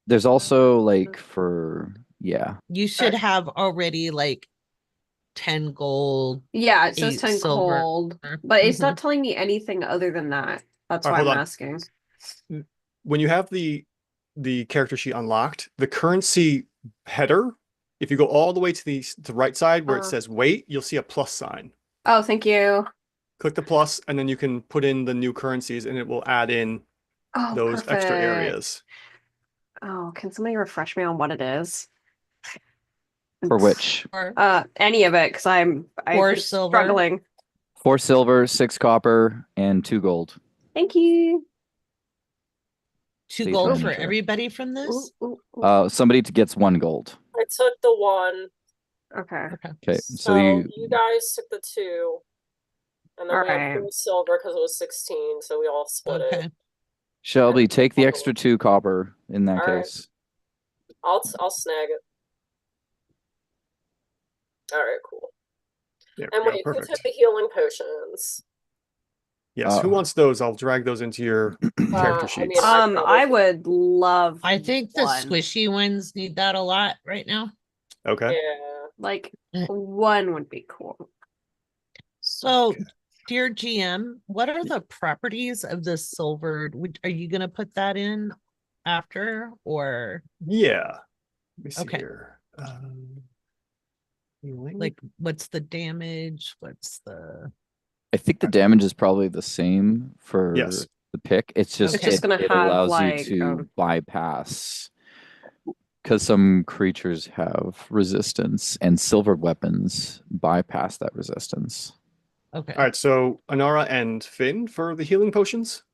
There's also like yeah. You should have already like 10 gold. Yeah, it says 8 10 silver. gold, but it's Mhm. not telling me anything other than that. That's All why right, I'm hold on. asking. When you have the character sheet unlocked, the currency header, if you go all the way to the right side where it says weight, you'll see a plus sign. Oh, thank you. Click the plus, and then you can put in the new currencies, and it will add in Oh, those extra perfect. areas. Oh, can somebody refresh me on what it is? For which? Any of it, because I'm 4 just silver. struggling. 4 silver, 6 copper, and 2 gold. Thank you. 2 Please gold find for me, sure. everybody from this. Somebody gets 1 gold. I took the 1. Okay. Okay, So so you guys took the 2. And then we had Alright. 4 silver because it was 16, so we all split Okay. it. Shelby, take the Oh. extra 2 copper in that All right. case. I'll snag it. All right, cool. There And we go. wait, who Perfect. took the healing potions? Yes. Who wants those? I'll drag those into your character I sheets. mean, I I would love I think the one. squishy ones need that a lot right now. Okay. Yeah. Like Eh. one would be cool. So, Okay. dear GM, what are the properties of this silver? Are you going to put that in after or Yeah. Let me see Okay. here. Healing. like what's the damage? What's the I think the damage is probably the same for Yes. the pick. It's just It's just gonna it have, allows like, you to bypass, because some creatures have resistance and silver weapons bypass that resistance. okay? All right. So Anara and Finn for the healing potions,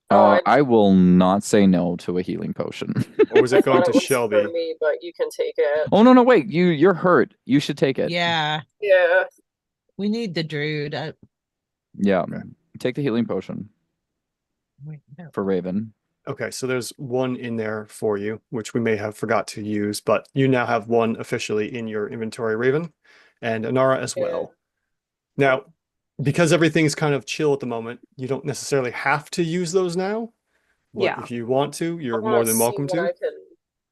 I will not say no to a healing potion. or was I it going thought to it was Shelby? for me, but you can take it. Oh no, wait, you're hurt. You should take it. Yeah, Yeah. we need the druid. Yeah. Okay. Take the healing potion Wait, no. for Raven. Okay, so there's one in there for you, which we may have forgot to use, but you now have one officially in your inventory, Raven, and Anara as Yeah. well. Now, because everything's kind of chill at the moment, you don't necessarily have to use those now, but Yeah. if you want to, I you're wanna more than see welcome what I to. can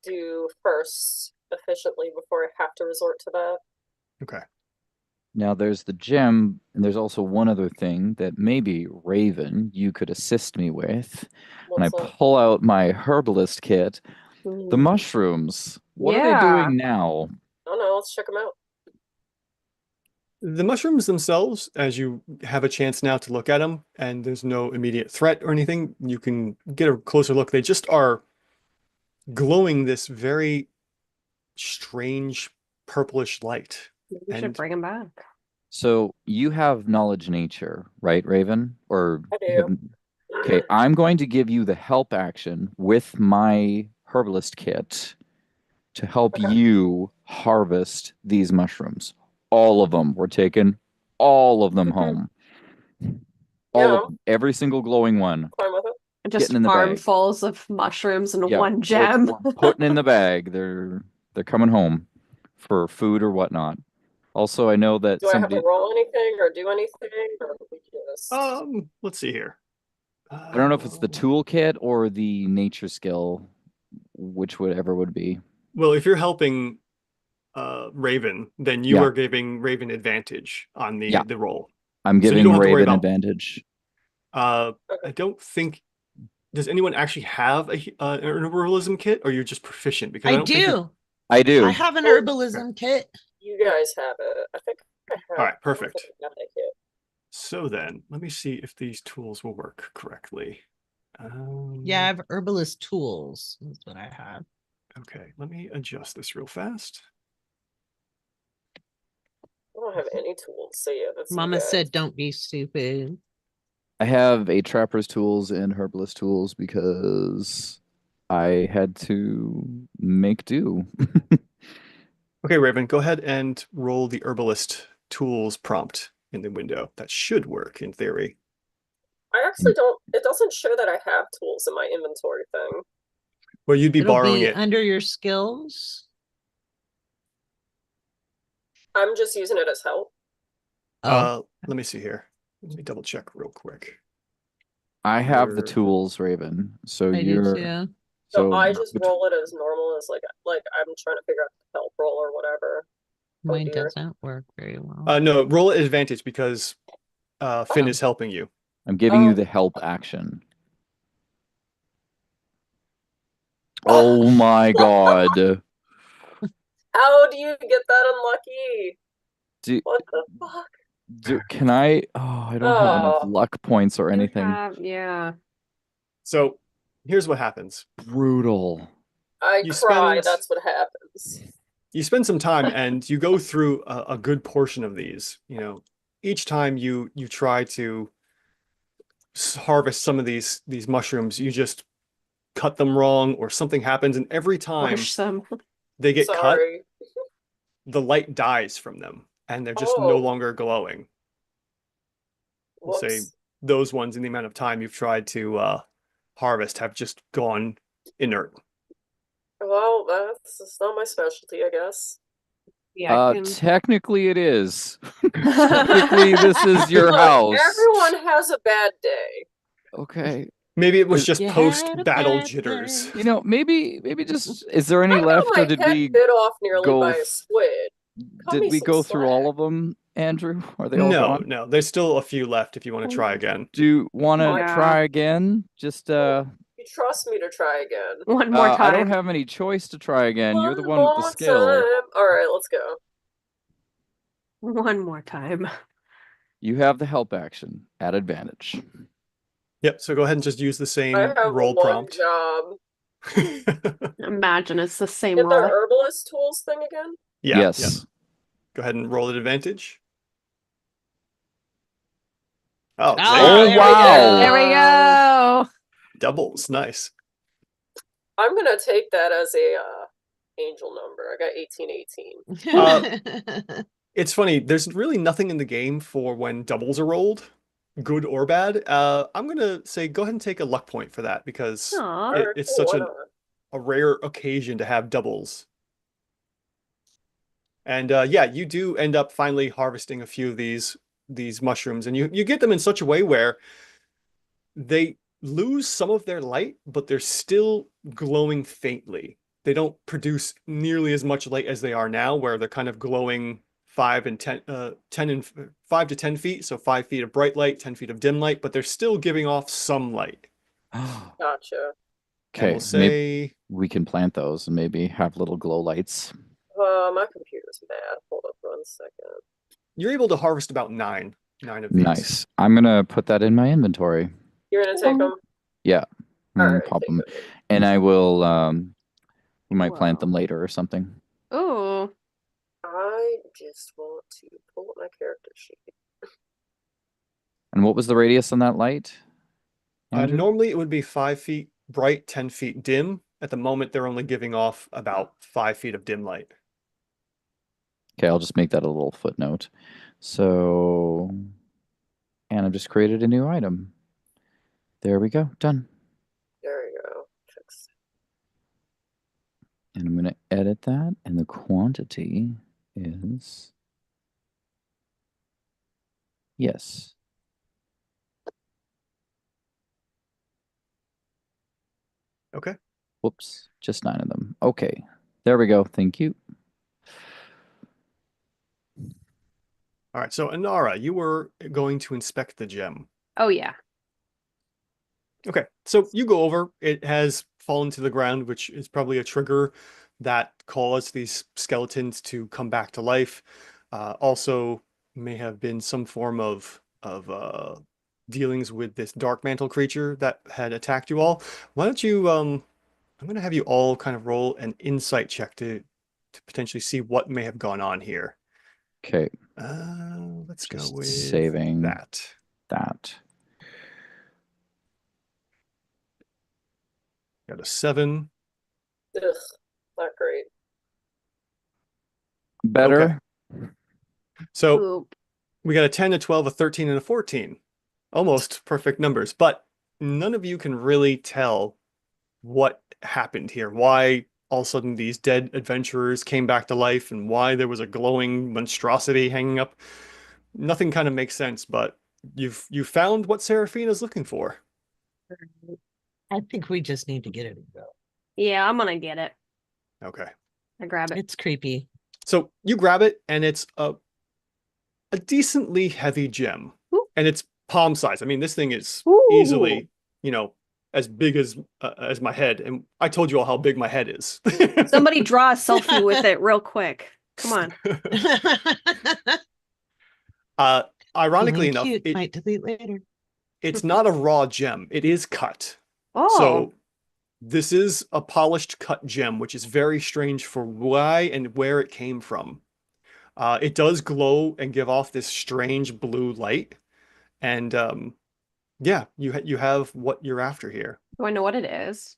do first efficiently before I have to resort to that. Okay. Now there's the gem, and there's also one other thing that maybe Raven you could assist me with. And I What's up? pull out my herbalist kit. The Mm. mushrooms. What are they Yeah. doing now? I don't know. Let's check them out. The mushrooms themselves, as you have a chance now to look at them, and there's no immediate threat or anything, you can get a closer look. They just are glowing this very strange purplish light. We should And bring him back. So you have knowledge nature, right, Raven? Or I you do. have- okay, I'm going to give you the help action with my herbalist kit to help Okay. you harvest these mushrooms. All of them. We're taking all of them Mhm. home. Yeah. Every single glowing one. Fine with it. Just Getting in the bag. armfuls of mushrooms and Yeah, one we're gem. putting in the bag. They're coming home for food or whatnot. Also, I know that Do I have somebody to roll anything or do anything? Or we just... Let's see here. I don't know if it's the toolkit or the nature skill, whichever would be. Well, if you're helping Raven, then you Yeah. are giving Raven advantage on the Yeah. the roll. I'm So you giving don't have to worry Raven about- advantage. I don't think. Does anyone actually have an herbalism kit, or you're just proficient? Because I I don't think you're- do. I do. I have an herbalism kit. You guys have it. I think I have. All right, I don't perfect. think I got that kit. So then, let me see if these tools will work correctly. Yeah, I have herbalist tools. That's what I have. Okay, let me adjust this real fast. I don't have any tools, so yeah, that's you Mama guys. said, "Don't be stupid." I have a trapper's tools and herbalist tools because I had to make do. Okay, Raven, go ahead and roll the herbalist tools prompt in the window. That should work in theory. I actually don't. It doesn't show that I have tools in my inventory thing. Well, you'd be It'll borrowing be it. under your skills. I'm just using it as help. Oh, Let me see here. Let me double check real quick. I have the You're- tools, Raven. So I do you're too. So I just bet- roll it as normal as like I'm trying to figure out the help roll or whatever. Mine dear. doesn't work very well. No, roll at advantage because Finn Oh. is helping you. I'm giving you Oh. the help action. Oh my god. How do you get that unlucky? Do, What the fuck? can I? Oh, I don't have enough Oh. luck points or You anything. yeah. So here's what happens. Brutal. I You cry. spend- That's what happens. You spend some time and you go through a good portion of these. You know, each time you try to harvest some of these mushrooms, you just cut them wrong or something happens, and every time Push them. they get cut, Sorry. the light dies from them and they're just no Oh. longer glowing. We'll say Whoops. those ones in the amount of time you've tried to harvest have just gone inert. Well, that's not my specialty, I guess. Yeah, I can... Technically it is. Technically this is your Look, house. everyone has a bad day. Okay. Maybe it was Is- just You had a post-battle bad jitters. day. You know, maybe just is there any I got left my or did head we bit off nearly go by a f- squid. Cut me did we some go through all slack. of them, Andrew? Are they all No, gone? no, there's still a few left if you want to try again. Do you want to Yeah. try again? Just You trust me to try again. One more time. I don't have any choice to try again. You're the one with the more skill. time. All right, let's go. One more time. You have the help action at advantage. Yep, so go ahead and just use the same I have roll one prompt. job. Imagine it's the same Get the roll. herbalist tools thing again. Yeah, Yes. yeah. Go ahead and roll at advantage. Oh, Oh, there you Oh, go. wow. There we go. Doubles, nice. I'm gonna take that as a angel number. I got 1818. It's funny, there's really nothing in the game for when doubles are rolled, good or bad. I'm gonna say go ahead and take a luck point for that because Aw. Alright, it's cool, such why not? a rare occasion to have doubles. And yeah, you do end up finally harvesting a few of these mushrooms, and you get them in such a way where they lose some of their light, but they're still glowing faintly. They don't produce nearly as much light as they are now, where they're kind of glowing 5 and 10 and 5 to 10 feet, so 5 feet of bright light, 10 feet of dim light, but they're still giving off some light. Gotcha. And Okay, we'll say we can plant those and maybe have little glow lights. My computer's mad. Hold up 1 second. you're able to harvest about nine of these. Nice. I'm gonna put that in my inventory. You're gonna take them? Yeah. I'm gonna Alright, pop take them, them. and I will. We might plant them Wow. later or something. Ooh. I just want to pull up my character sheet. And what was the radius on that light? Andrew? Normally it would be 5 feet bright, 10 feet dim. At the moment, they're only giving off about 5 feet of dim light. Okay, I'll just make that a little footnote. So, and I've just created a new item. There we go. Done. There you go. Fix. And I'm going to edit that, and the quantity is yes. Okay. Whoops, just 9 of them. Okay, there we go. Thank you. All right. So Anara, you were going to inspect the gem. Oh yeah. Okay. So you go over. It has fallen to the ground, which is probably a trigger that caused these skeletons to come back to life. Also, may have been some form of dealings with this dark mantle creature that had attacked you all. Why don't you I'm going to have you all kind of roll an insight check to potentially see what may have gone on here. Okay, Let's go Just with saving that. that. Got a 7. Ugh, not great. Better. So Oop. we got a 10, a 12, a 13, and a 14. Almost perfect numbers, but none of you can really tell what happened here. Why all of a sudden these dead adventurers came back to life and why there was a glowing monstrosity hanging up. Nothing kind of makes sense, but you found what Seraphina's looking for. I think we just need to get it. Yeah, I'm gonna get it. Okay. I grab it. It's creepy. So you grab it and it's a decently heavy gem. Ooh. And it's palm size. I mean, this thing is Ooh. easily, as big as my head. And I told you all how big my head is. Somebody draw a selfie with it real quick. Come on. Ironically Feeling enough, cute, might delete later. it's not a raw gem. It is cut. Oh, So this is a polished cut gem, which is very strange for why and where it came from. It does glow and give off this strange blue light. And yeah, you have what you're after here. do I know what it is?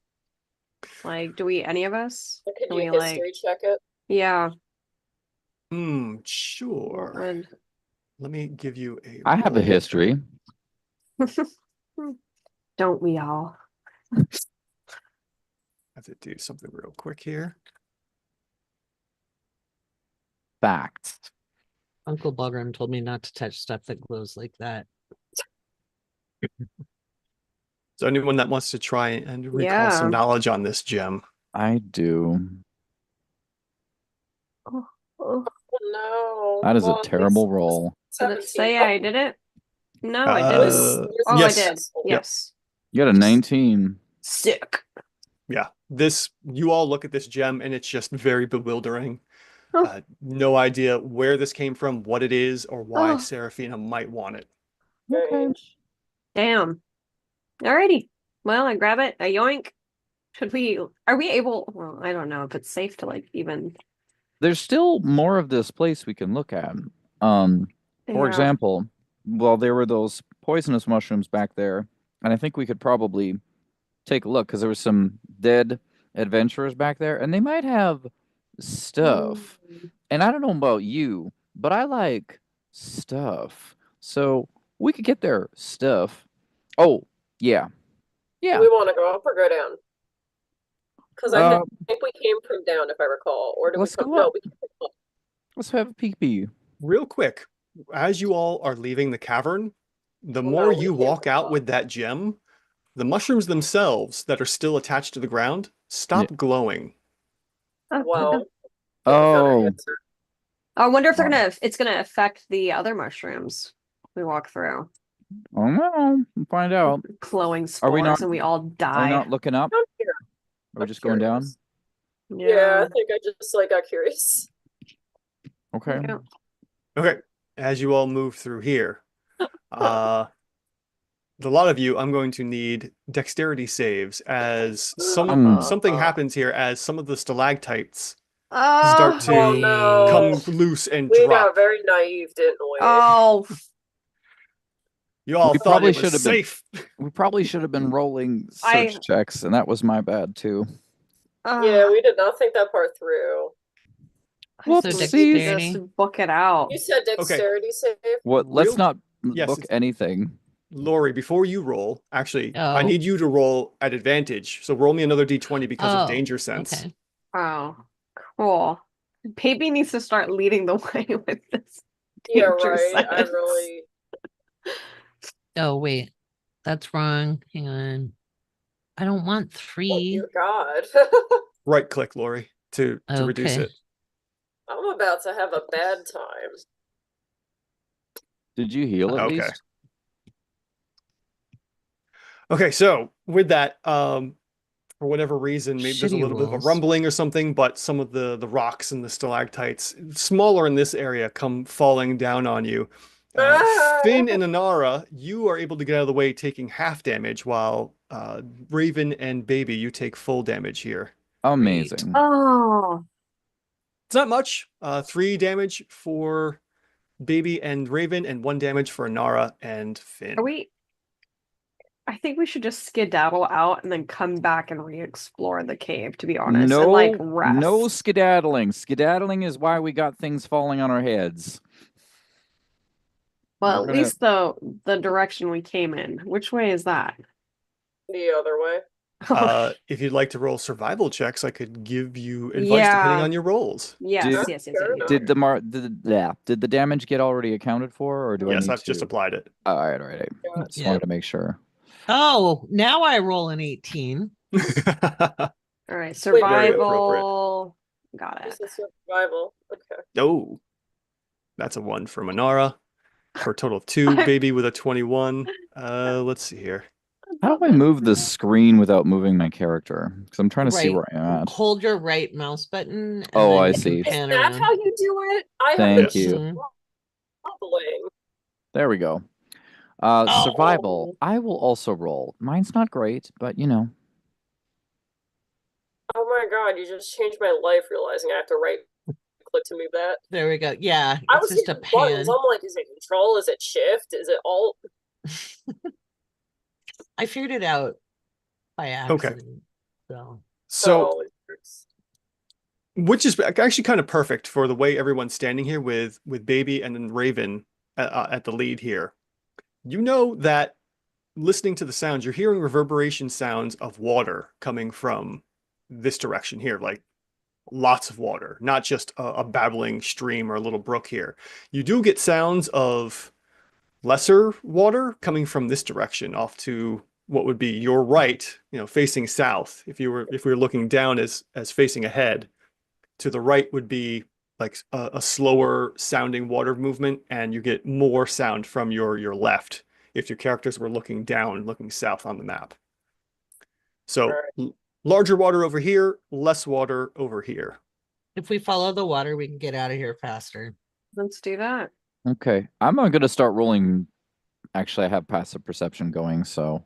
Like, do we, any of us? Could Can you we, history check it? Yeah. Hmm, sure. Would- Let me give you a I have a roll. history. Don't we all? Have to do something real quick here. Facts. Uncle Bugram told me not to touch stuff that glows like that. So anyone that wants to try and recall Yeah. some knowledge on this gem. I do. Oh, Oh no. That is Well, a at terrible least roll. did it 17. say I did it? No, I Uh, didn't. Oh, yes. I did. Yes. You got a 19. Sick. Yeah, you all look at this gem and it's just very bewildering. Oh. No idea where this came from, what it is, or why Oh. Seraphina might want it. Strange. Damn. Alrighty. Well, I grab it. A yoink. Are we able? Well, I don't know if it's safe to even. There's still more of this place we can look at. For Yeah. example, well, there were those poisonous mushrooms back there, and I think we could probably take a look because there was some dead adventurers back there, and they might have stuff. And I don't know about you, but I like stuff. So we could get their stuff. Oh, yeah. Do Yeah. we want to go up or go down? Because I Uh, think we came from down, if I recall. Or did let's we come? go No, up. we came from up. Let's have a peek. Real quick, as you all are leaving the cavern, the Well, more no, we you came walk from out up. with that gem, the mushrooms themselves that are still attached to the ground stop glowing. Oh, Wow. okay. We found our Oh, answer. I wonder if Wow. it's gonna affect the other mushrooms we walk through. I don't know. We'll find out. Glowing Are we spores not- and we all Are we die. not looking up? Down here. Are we I'm just going down? curious. Yeah, I think I just got curious. Okay. Yeah. Okay, as you all move through here, the lot of you, I'm going to need dexterity saves as something happens here as some of the stalactites start to Oh no. come loose and We drop. got very naive, didn't we? Oh, You all We thought probably it was should have been- safe. We probably should have been rolling I- search checks, and that was my bad too. Yeah, we did not think that part through. Whoops. so Whoopsies. just book it out. You said dexterity save? What? Let's Real- not Yes, book it's- anything. Lori, before you roll, actually, I Oh. need you to roll at advantage. So roll me another d20 because of Oh, danger sense. Okay. Oh, cool. Baby needs to start leading the way with this. Yeah, danger right. I sense. really. Oh, wait. That's wrong. Hang on. I don't want Oh, 3. dear God. Right click, Lori, to reduce Okay. it. I'm about to have a bad time. Did you heal at Okay. least? Okay, so with that, for whatever reason, maybe there's a Shitty little bit of a rolls. rumbling or something, but some of the rocks and the stalactites, smaller in this area, come falling down on you. Finn and Anara, you are able to get out of the way taking half damage, while Raven and Baby, you take full damage here. Amazing. Oh, It's not much. 3 damage for Baby and Raven, and 1 damage for Anara and Finn. are we? I think we should just skedaddle out and then come back and re-explore the cave, to be honest, No, and like rest. no skedaddling. Skedaddling is why we got things falling on our heads. Well, we're at gonna- least the direction we came in. Which way is that? The other way. If you'd like to roll survival checks, I could give you advice depending Yeah. on your rolls. Yes, Did- yes, yes, yes, Fair yes. enough. Did the damage get already accounted for, or do I Yes, need I've just to? applied it. All right. Just Yeah. wanted to make sure. Oh, now I roll an 18. All right, Very survival. Got This it. is survival. Okay. Oh, that's a 1 for Manara for a total of 2. Baby with a 21. Let's see here. How do I move the screen without moving my character? Because I'm trying to see Right. where I'm at. Hold your right mouse button. And Oh, then I you can see. Is pan that around. how you do it? I Thank have you. Mhm. wobbling. There we go. Survival. I will also roll. Mine's not great, but you know. Oh my god, you just changed my life realizing I have to right click to move that. There we go. Yeah, I it's was just a hitting buttons. pan. I'm like, is it control? Is it shift? Is it alt? I figured it out by Okay. accident. So So, Oh, it works. which is actually kind of perfect for the way everyone's standing here with Baby and then Raven at the lead here. You know that listening to the sounds, you're hearing reverberation sounds of water coming from this direction here, like lots of water, not just a babbling stream or a little brook here. You do get sounds of lesser water coming from this direction off to what would be your right, facing south. If we were looking down as facing ahead, to the right would be like a slower sounding water movement, and you get more sound from your left if your characters were looking down and looking south on the map. So larger water over here, less water over here. if we follow the water, we can get out of here faster. Let's do that. Okay. I'm going to start rolling. Actually, I have passive perception going, so.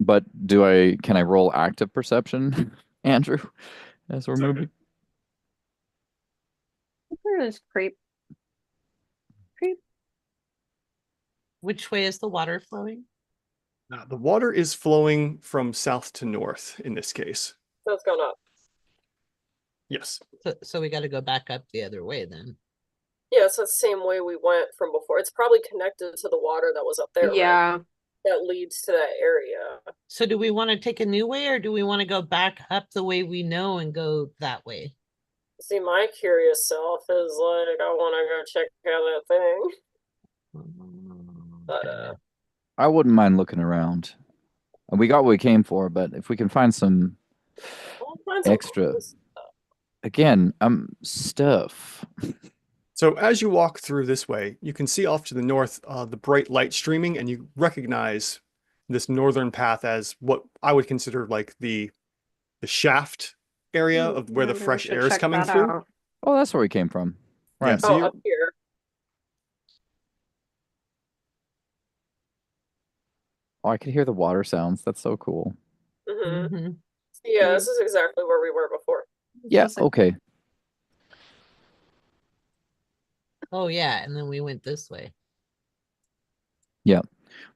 But can I roll active perception, Andrew, as we're moving? Where is creep? Which way is the water flowing? The water is flowing from south to north in this case. So it's gone up. Yes. So we got to go back up the other way then. Yeah, so it's the same way we went from before. It's probably connected to the water that was up there. right? Yeah. That leads to that area. So do we want to take a new way, or do we want to go back up the way we know and go that way? See, my curious self is like, I want to go check out that thing. But, Okay. I wouldn't mind looking around. We got what we came for, but if we can find some All kinds of extra cool stuff. So as you walk through this way, you can see off to the north the bright light streaming, and you recognize this northern path as what I would consider like the shaft area of where the Maybe we fresh should air is check coming that through. out. Oh, that's where we came from. Yeah, Right. so Oh, you're- up here. Oh, I could hear the water sounds. That's so cool. Hmm Mhm. Yeah, this is exactly where we were before. Yeah, Just like- okay. Oh yeah, and then we went this way.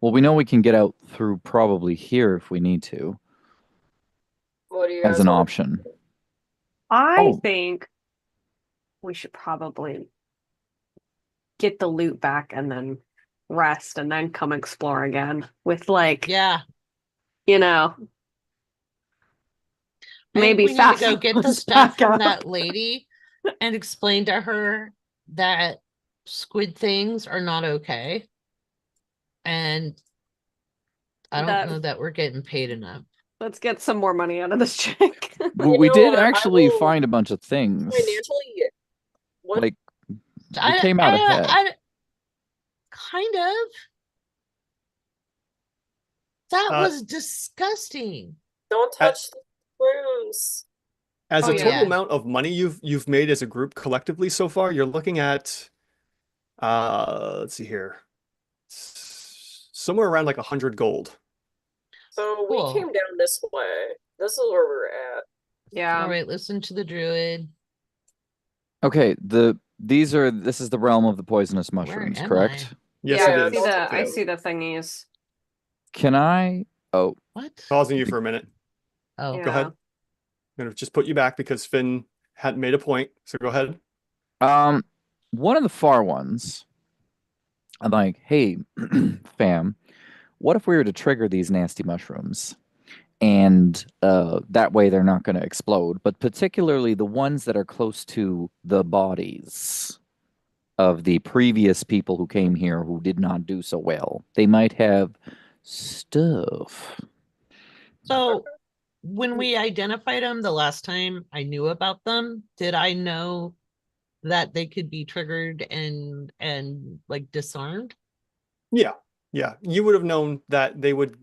Well, we know we can get out through probably here if we need to, What do you as guys an want? option. I Oh. think we should probably get the loot back and then rest and then come explore again with like, Yeah. you know, I think maybe we need fat to go get the comes stuff back from up. that lady and explain to her that squid things are not okay. And I don't That- know that we're getting paid enough. Let's get some more money out of this chick. Well, You we know did what, I actually will- find a bunch of things. Financially, what Like, we came out ahead. Kind of. That Uh, was disgusting. don't touch the rooms. As Oh, a total yeah. amount of money you've made as a group collectively so far, you're looking at Let's see here. Somewhere around like 100 gold. So we Cool. came down this way. This is where we were at. Yeah. All right, listen to the druid. Okay, this is the realm of the poisonous mushrooms, am correct? Yes, Yeah, it I is. see the I Yes. see the thingies. Can I? Oh, What? Pausing you for a minute. Oh, Yeah. Go ahead. I'm gonna just put you back because Finn hadn't made a point. So go ahead. one of the far ones. I'm like, hey, fam, what if we were to trigger these nasty mushrooms? And that way they're not going to explode, but particularly the ones that are close to the bodies of the previous people who came here who did not do so well. They might have stuff. so when we identified them the last time I knew about them, did I know that they could be triggered and like disarmed? Yeah. Yeah. You would have known that they would,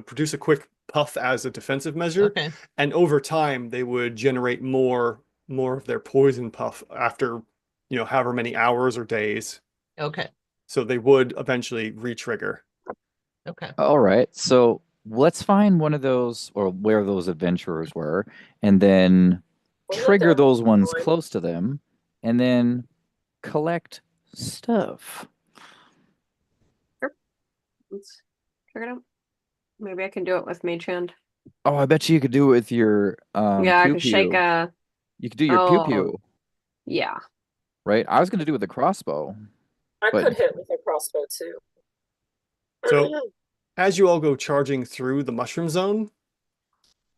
produce a quick puff as a defensive measure. Okay. And over time they would generate more of their poison puff after, however many hours or days. Okay. So they would eventually re-trigger. Okay. All right, so let's find one of those or where those adventurers were, and then Wasn't it trigger down those ones line? close to them, and then collect stuff. Let's figure it out. Maybe I can do it with Mage Hand. Oh, I bet you could do it with your Yeah, I pew could shake pew. a You could do your pew Oh. pew, yeah. right? I was gonna do it with the crossbow. I But- could hit with a crossbow too. So as you all go charging through the mushroom zone,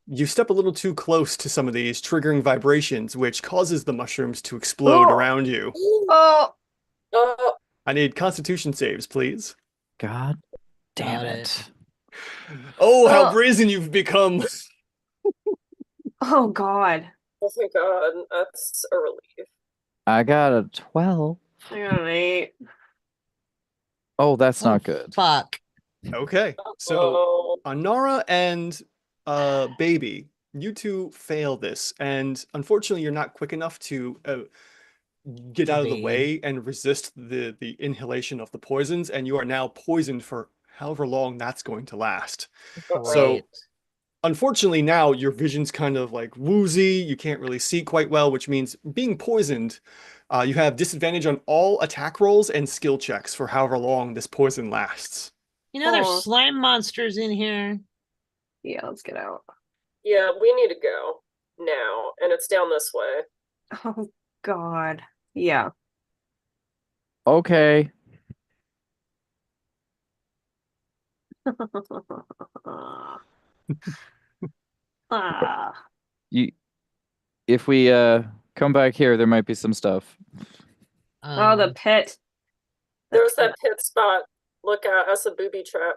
you step a little too close to some of these, triggering vibrations, which causes the mushrooms to explode Oh. around you. Oh, Oh, I need Constitution saves, please. God damn Got it. Oh, how Oh. brazen you've become! oh God. oh my god, that's a relief. I got a 12. I got an 8. Oh, that's Oh, not good. Fuck. Okay, so Oh, Anara and Baby, you two fail this, and unfortunately, you're not quick enough to get out of the Evade. way and resist the inhalation of the poisons, and you are now poisoned for however long that's going to last. So- Great. Unfortunately, now your vision's kind of like woozy. You can't really see quite well, which means being poisoned, you have disadvantage on all attack rolls and skill checks for however long this poison lasts. You know, there's Aw. slime monsters in here. Yeah, let's get out. yeah, we need to go now, and it's down this way. Oh God. Yeah. Okay. Ah. If we come back here, there might be some stuff. Oh, the pit. There's that pit spot. Look out, that's a booby trap.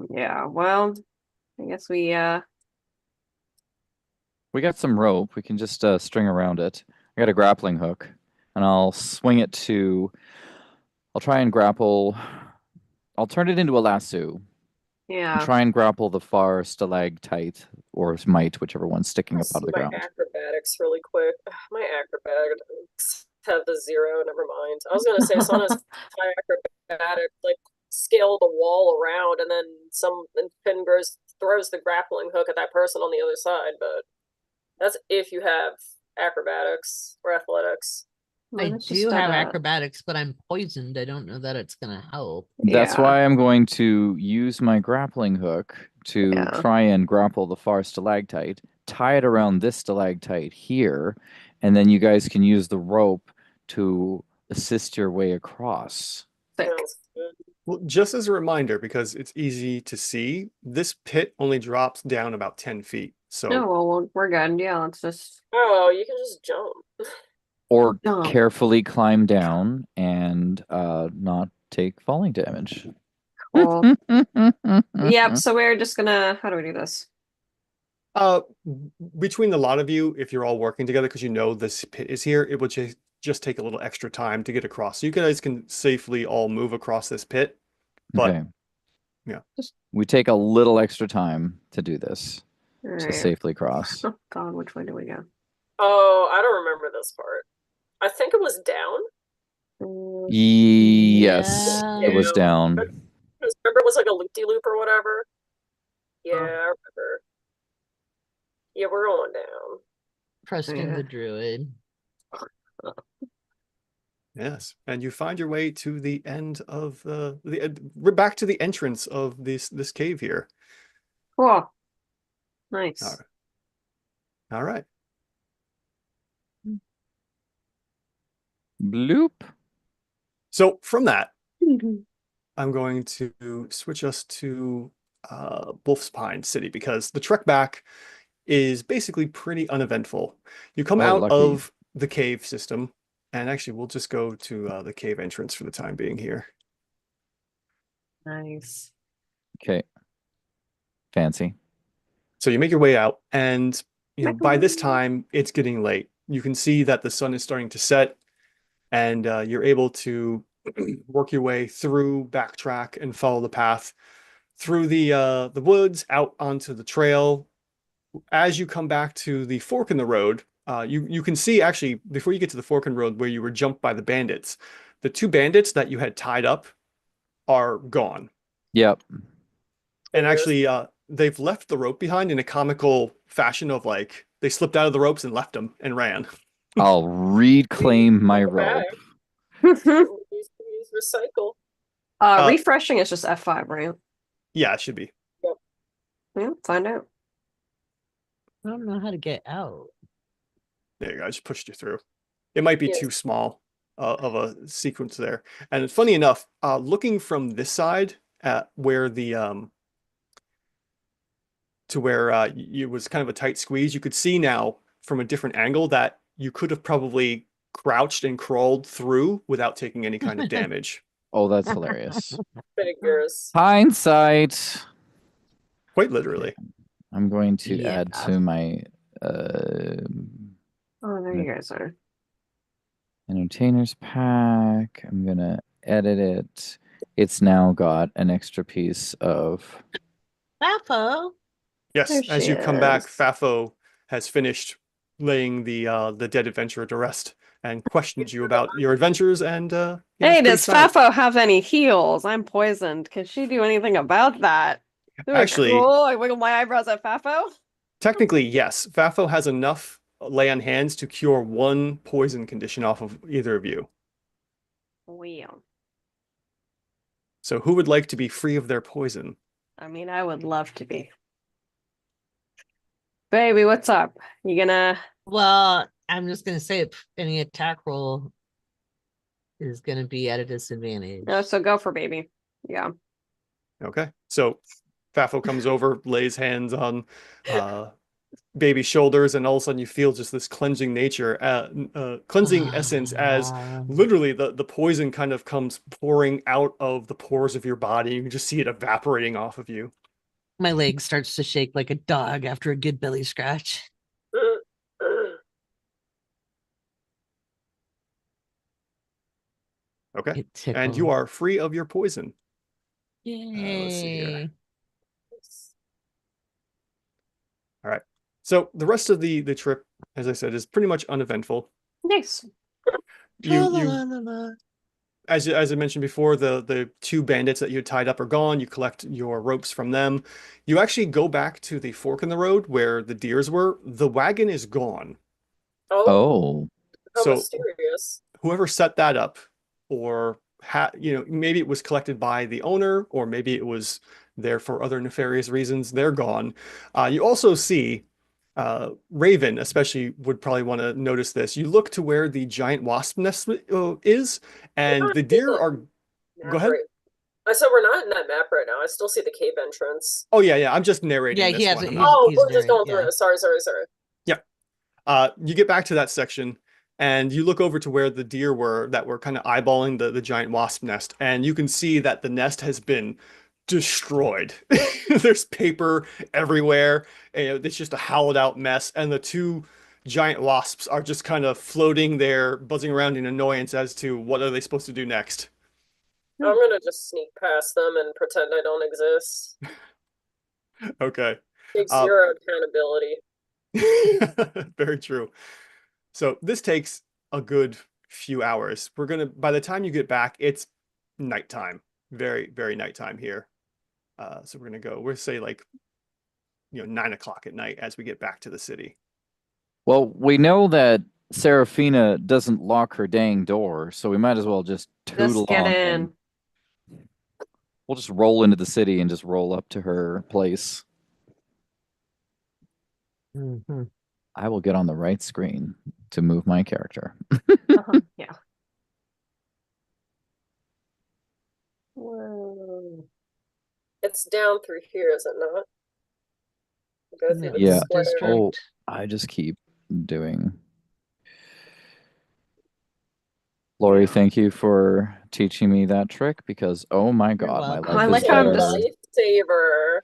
Yeah, well, I guess we We got some rope. We can just string around it. I got a grappling hook, and I'll swing it to. I'll try and grapple. I'll turn it into a lasso. yeah. And try and grapple the far stalactite or mite, whichever one's sticking up out of the my ground. acrobatics really quick. Ugh, my acrobatics have a 0. Never mind. I was gonna say Sana's high acrobatic, like scale the wall around, and then Finn throws the grappling hook at that person on the other side. But that's if you have acrobatics or athletics. I Let's do just, have acrobatics, but I'm poisoned. I don't know that it's gonna help. That's Yeah. why I'm going to use my grappling hook to Yeah. try and grapple the far stalactite, tie it around this stalactite here, and then you guys can use the rope to assist your way across. Sick. Sounds good. Well, just as a reminder, because it's easy to see, this pit only drops down about 10 feet. So No, well, we're good. Yeah, let's just. Oh, you can just jump. Or No. carefully climb down and not take falling damage. Cool. Yep. So we're just gonna. How do we do this? between the lot of you, if you're all working together, because you know this pit is here, it will just take a little extra time to get across. So you guys can safely all move across this pit. But Okay. yeah. We take a little extra time to do this, All to right. safely cross. Oh God, which way do we go? Oh, I don't remember this part. I think it was down. Yes, it was Yeah. down. Remember it was like a loop-de-loop or whatever? Yeah, I remember. Yeah, we're going down. Preston Yeah. the Druid. Yes, and you find your way to the end of we're back to the entrance of this cave here. Cool. Nice. All right. All right. Bloop. So from that, I'm going to switch us to Wolf's Pine City because the trek back is basically pretty uneventful. You come Oh, out lucky. of the cave system, and actually, we'll just go to the cave entrance for the time being here. Nice. Okay. Fancy. So you make your way out, and by this time it's getting late. You can see that the sun is starting to set, and you're able to work your way through, backtrack, and follow the path through the woods out onto the trail. As you come back to the fork in the road, you can see actually before you get to the fork in the road where you were jumped by the bandits, the two bandits that you had tied up are gone. Yep. And actually, they've left the rope behind in a comical fashion of like they slipped out of the ropes and left them and ran. I'll reclaim my rope. Use recycle. Refreshing is just F5, right? Yeah, it should be. Yeah, find out. I don't know how to get out. There you go. I just pushed you through. It might be Yes. too small of a sequence there. And funny enough, looking from this side at where the to where it was kind of a tight squeeze, you could see now from a different angle that you could have probably crouched and crawled through without taking any kind of damage. Oh, that's hilarious. Figures. Hindsight. Quite literally. I'm going to add Yeah. to my Oh, there you guys are. entertainers pack. I'm gonna edit it. It's now got an extra piece of Lapo. Yes, There as she you come back, is. Fafo has finished laying the dead adventurer to rest and questions you about your adventures and yeah, Hey, it's pretty does exciting. Fafo have any heals? I'm poisoned. Can she do anything about that? Do it Actually- cool. I wiggle my eyebrows at Fafo. Technically, yes. Fafo has enough lay on hands to cure one poison condition off of either of you. Well, So who would like to be free of their poison? I mean, I would love to be. Baby, what's up? You gonna? Well, I'm just gonna say if any attack roll is gonna be at a disadvantage. No, so go for baby. Yeah. Okay. So Fafo comes over, lays hands on baby's shoulders, and all of a sudden you feel just this cleansing cleansing essence as literally the poison kind of comes pouring out of the pores of your body. You can just see it evaporating off of you. My leg starts to shake like a dog after a good belly scratch. Okay. It And you tickles. are free of your poison. Yay. let's see here. So the rest of the trip, as I said, is pretty much uneventful. Nice. Tra-la-la-la-la. As I mentioned before, the two bandits that you had tied up are gone. You collect your ropes from them. You actually go back to the fork in the road where the deers were. The wagon is gone. Oh, oh. how So mysterious. whoever set that up, or maybe it was collected by the owner, or maybe it was there for other nefarious reasons. They're gone. You also see Raven, especially, would probably want to notice this. You look to where the giant wasp nest is, and the deer are. Go ahead. Right. I said we're not in that map right now. I still see the cave entrance. Oh yeah. I'm just narrating Yeah, this he one. hasn't- I'm not- Oh, he's we're just going narrating, through yeah. it. Sorry. You get back to that section, and you look over to where the deer were that were kind of eyeballing the giant wasp nest, and you can see that the nest has been destroyed. There's paper everywhere, and it's just a hollowed out mess, and the two giant wasps are just kind of floating there, buzzing around in annoyance as to what are they supposed to do next. I'm gonna just sneak past them and pretend I don't exist. Okay. Take zero accountability. Very true. So this takes a good few hours. By the time you get back, it's nighttime, very, very nighttime here. So we'll say like, 9 o'clock at night as we get back to the city. Well, we know that Serafina doesn't lock her dang door, so we might as well just tootle Just get on in. We'll just roll into the city and just roll up to her place. Mhm. I will get on the right screen to move my character. Yeah. Whoa. It's down through here, is it not? Go through Yeah, the Yeah. square. Oh, district. I just keep doing. Lori, thank you for teaching me that trick because oh my God, my welcome. life I is like how I'm better. just- Lifesaver.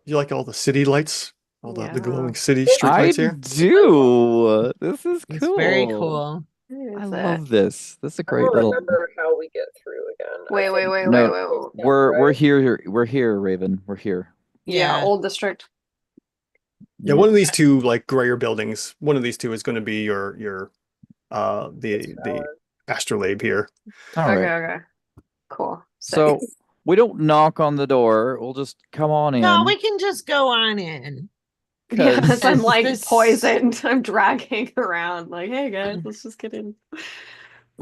You like all the city lights, all the Yeah. glowing city It- street I lights here? do. This is It's cool. very cool. I love this. This is a I great don't little. remember how we get through again. I Wait, think wait, wait, we wait, No, wait, wait. We're right? here. We're here, Raven. We're here. Yeah, old district. Yeah, one of these two like grayer buildings. One of these two is going to be your the Tower. astrolabe here. All Okay, right. okay. Cool. So we don't knock on the door. We'll just come on in. No, we can just go on in. Yes, I'm like This- poisoned. I'm dragging around. Like, hey guys, let's just get in.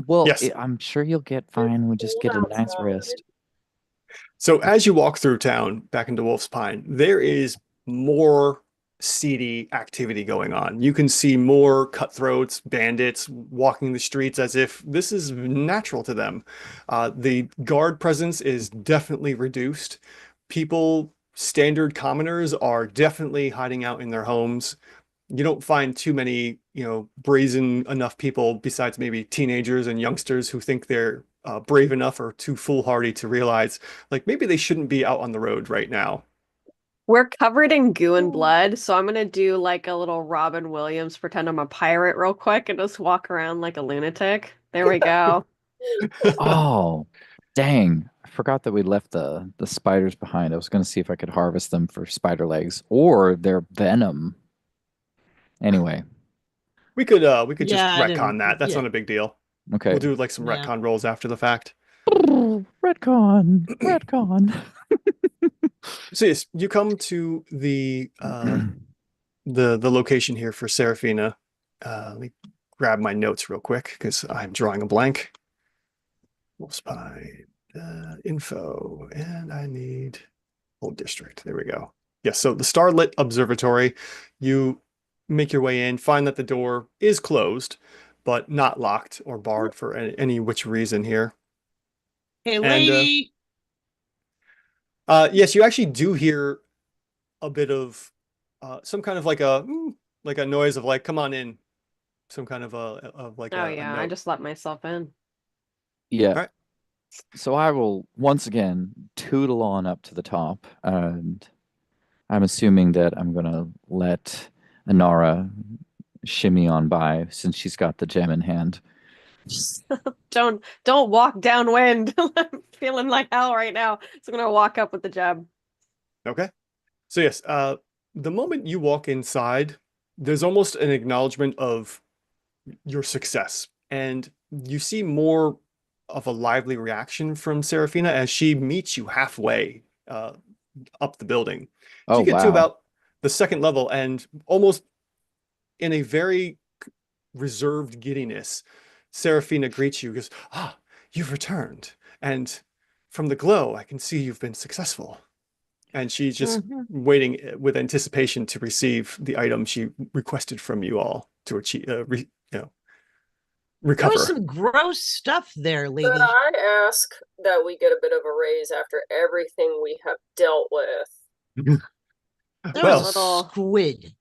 Well, Yes. I'm sure you'll get fine. We just get a nice Outside. rest. So as you walk through town back into Wolf's Pine, there is more seedy activity going on. You can see more cutthroats, bandits walking the streets as if this is natural to them. The guard presence is definitely reduced. People, standard commoners, are definitely hiding out in their homes. You don't find too many, brazen enough people besides maybe teenagers and youngsters who think they're brave enough or too foolhardy to realize, like, maybe they shouldn't be out on the road right now. We're covered in goo and blood, so I'm gonna do like a little Robin Williams, pretend I'm a pirate real quick and just walk around like a lunatic. There we go. Oh, dang. I forgot that we left the spiders behind. I was going to see if I could harvest them for spider legs or their venom. Anyway, We could just Yeah, I retcon didn't- that. That's yeah. not a big deal. okay. We'll do like some Yeah. retcon rolls after the fact. Retcon. Retcon. So yes, you come to the location here for Serafina. Let me grab my notes real quick because I'm drawing a blank. Wolf's Pine info, and I need Old District. There we go. Yes, so the Starlit Observatory. You make your way in, find that the door is closed, but not locked or barred for any which reason here. Hey, And, lady. Yes, you actually do hear a bit of some kind of like a noise of like, come on in. Some kind of like Oh a yeah, I note. just let myself in. Yeah. Alright. So I will once again tootle on up to the top, and I'm assuming that I'm gonna let Inara shimmy on by since she's got the gem in hand. Don't walk downwind. I'm feeling like hell right now. So I'm gonna walk up with the jab. Okay. So yes, the moment you walk inside, there's almost an acknowledgement of your success, and you see more of a lively reaction from Serafina as she meets you halfway up the building. So Oh you get wow. to about the second level, and almost in a very reserved giddiness, Serafina greets you, goes, "Ah, you've returned. And from the glow, I can see you've been successful." And she's just Mhm. waiting with anticipation to receive the item she requested from you all to achieve, There recover. was some gross stuff there, lady. Could I ask that we get a bit of a raise after everything we have dealt with? There Well, was little- a squid.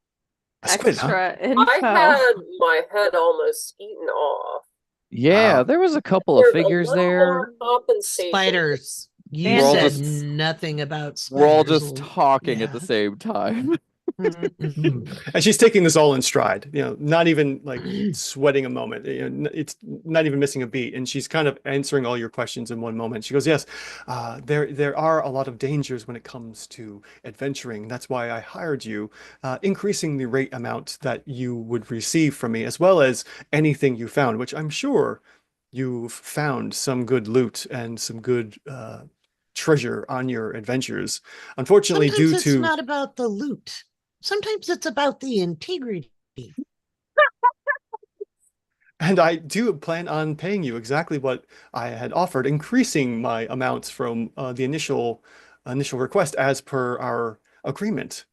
a squid, huh? Extra info. I had my head almost eaten off. Yeah, Wow. there was a couple There's of figures a little there. more compensation. Spiders. You We're all said just- nothing about spiders. We're all just l- talking at yeah. the same time. And she's taking this all in stride, not even like sweating a moment. It's not even missing a beat. And she's kind of answering all your questions in one moment. She goes, yes, there are a lot of dangers when it comes to adventuring. That's why I hired you, increasing the rate amount that you would receive from me, as well as anything you found, which I'm sure you've found some good loot and some good treasure on your adventures. Unfortunately, Sometimes due it's to not about the loot. Sometimes it's about the integrity. and I do plan on paying you exactly what I had offered, increasing my amounts from the initial request as per our agreement.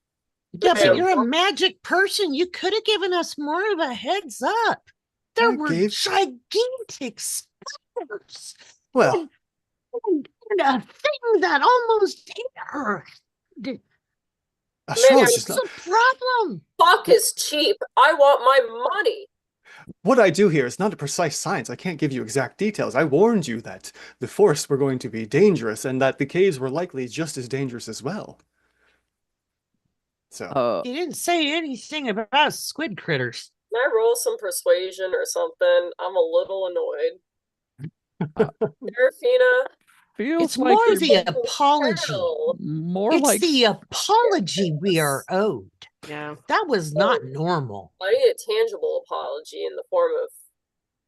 Yeah, So- but you're a magic person. You could have given us more of a heads up. There I were gave- gigantic spiders Well, and a thing that almost hit her. Charlotte, What's she's not. the problem? Fuck is cheap. I want my money. What I do here is not a precise science. I can't give you exact details. I warned you that the forests were going to be dangerous and that the caves were likely just as dangerous as well. So, You didn't say anything about squid critters. Can I roll some persuasion or something? I'm a little annoyed. Serafina, Feels It's like more you're the apology. hell. more It's like the apology we are owed. Yeah. That was not normal. I need a tangible apology in the form of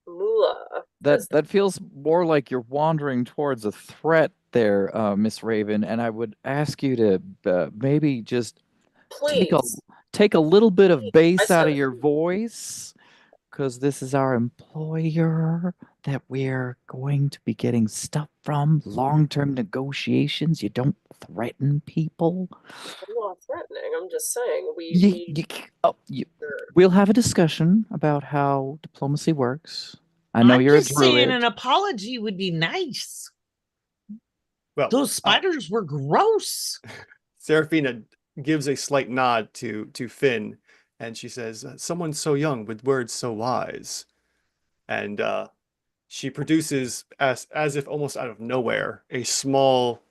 moolah. that feels more like you're wandering towards a threat there, Miss Raven, and I would ask you to maybe just Please. take a little bit of bass out said of it. your voice, because this is our employer that we're going to be getting stuff from. Long-term negotiations. You don't threaten people. I'm not threatening. I'm just saying We'll have a discussion about how diplomacy works. I know I'm you're a just saying druid. an apology would be nice. well, Those spiders were gross. Serafina gives a slight nod to Finn, and she says, "Someone so young with words so wise." And she produces, as if almost out of nowhere, a small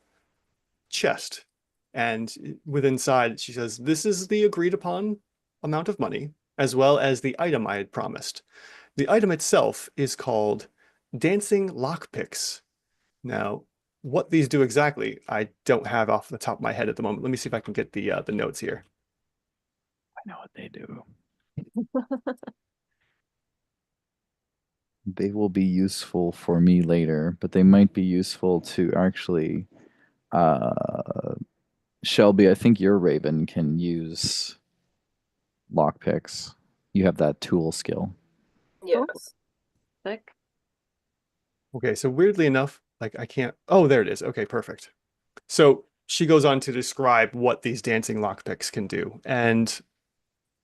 chest. And with inside, she says, "This is the agreed upon amount of money, as well as the item I had promised. The item itself is called dancing lockpicks. Now, what these do exactly, I don't have off the top of my head at the moment. Let me see if I can get the notes here. I know what they do. They will be useful for me later, but they might be useful to actually Shelby, I think your Raven can use lockpicks. You have that tool skill. yes. Thick. Okay, so weirdly enough, like I can't. Oh, there it is. Okay, perfect. So she goes on to describe what these dancing lockpicks can do, and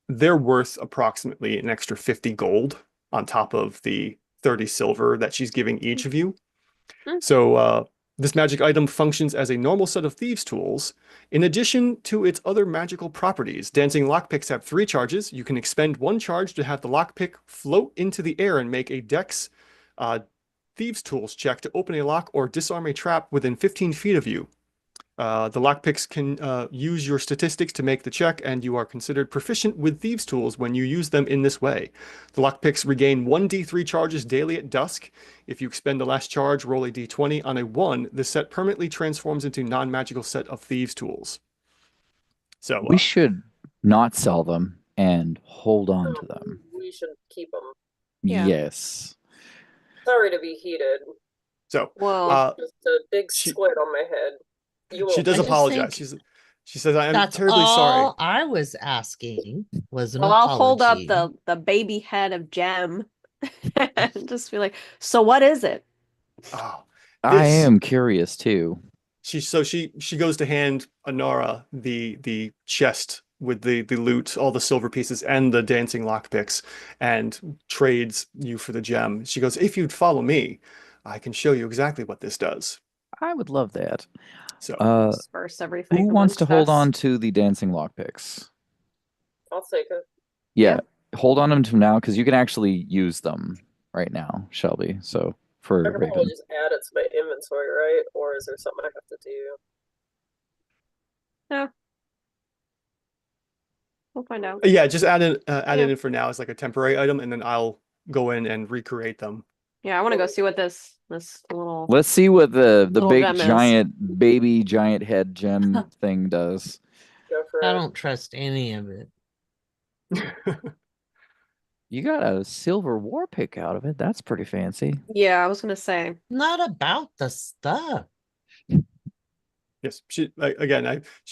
they're worth approximately an extra 50 gold on top of the 30 silver that she's giving each of you. Mm. So this magic item functions as a normal set of thieves' tools. In addition to its other magical properties, dancing lockpicks have 3 charges. You can expend 1 charge to have the lockpick float into the air and make a dex thieves' tools check to open a lock or disarm a trap within 15 feet of you. The lockpicks can use your statistics to make the check, and you are considered proficient with thieves' tools when you use them in this way. The lockpicks regain 1d3 charges daily at dusk. If you expend the last charge, roll a d20. On a 1, the set permanently transforms into non-magical set of thieves' tools. So We should not sell them and hold on to them. We should keep them. Yeah. Yes. Sorry to be heated. so Well, Just a big she- squid on my head. You she won't does I just apologize. think She says, "I am That's terribly sorry." all I was asking was an well, I'll hold up apology. the baby head of Gem and just be like, so what is it? Oh, I this- am curious too. She goes to hand Anara the chest with the loot, all the silver pieces, and the dancing lockpicks, and trades you for the gem. She goes, "If you'd follow me, I can show you exactly what this does." I would love that. So Disperse everything. Who in wants one to hold chest. on to the dancing lockpicks? I'll take it. Yeah, hold on to them now because you can actually use them right now, Shelby. So for I can Raven. probably just add it to my inventory, right? Or is there something I have to do? We'll find out. Yeah, just add it Yeah. in for now as like a temporary item, and then I'll go in and recreate them. Yeah, I want to go see what this little. Let's see what the Little big gem is. giant head gem thing does. Go for I it. don't trust any of it. You got a silver war pick out of it. That's pretty fancy. Yeah, I was gonna say. Not about the stuff. Yes, she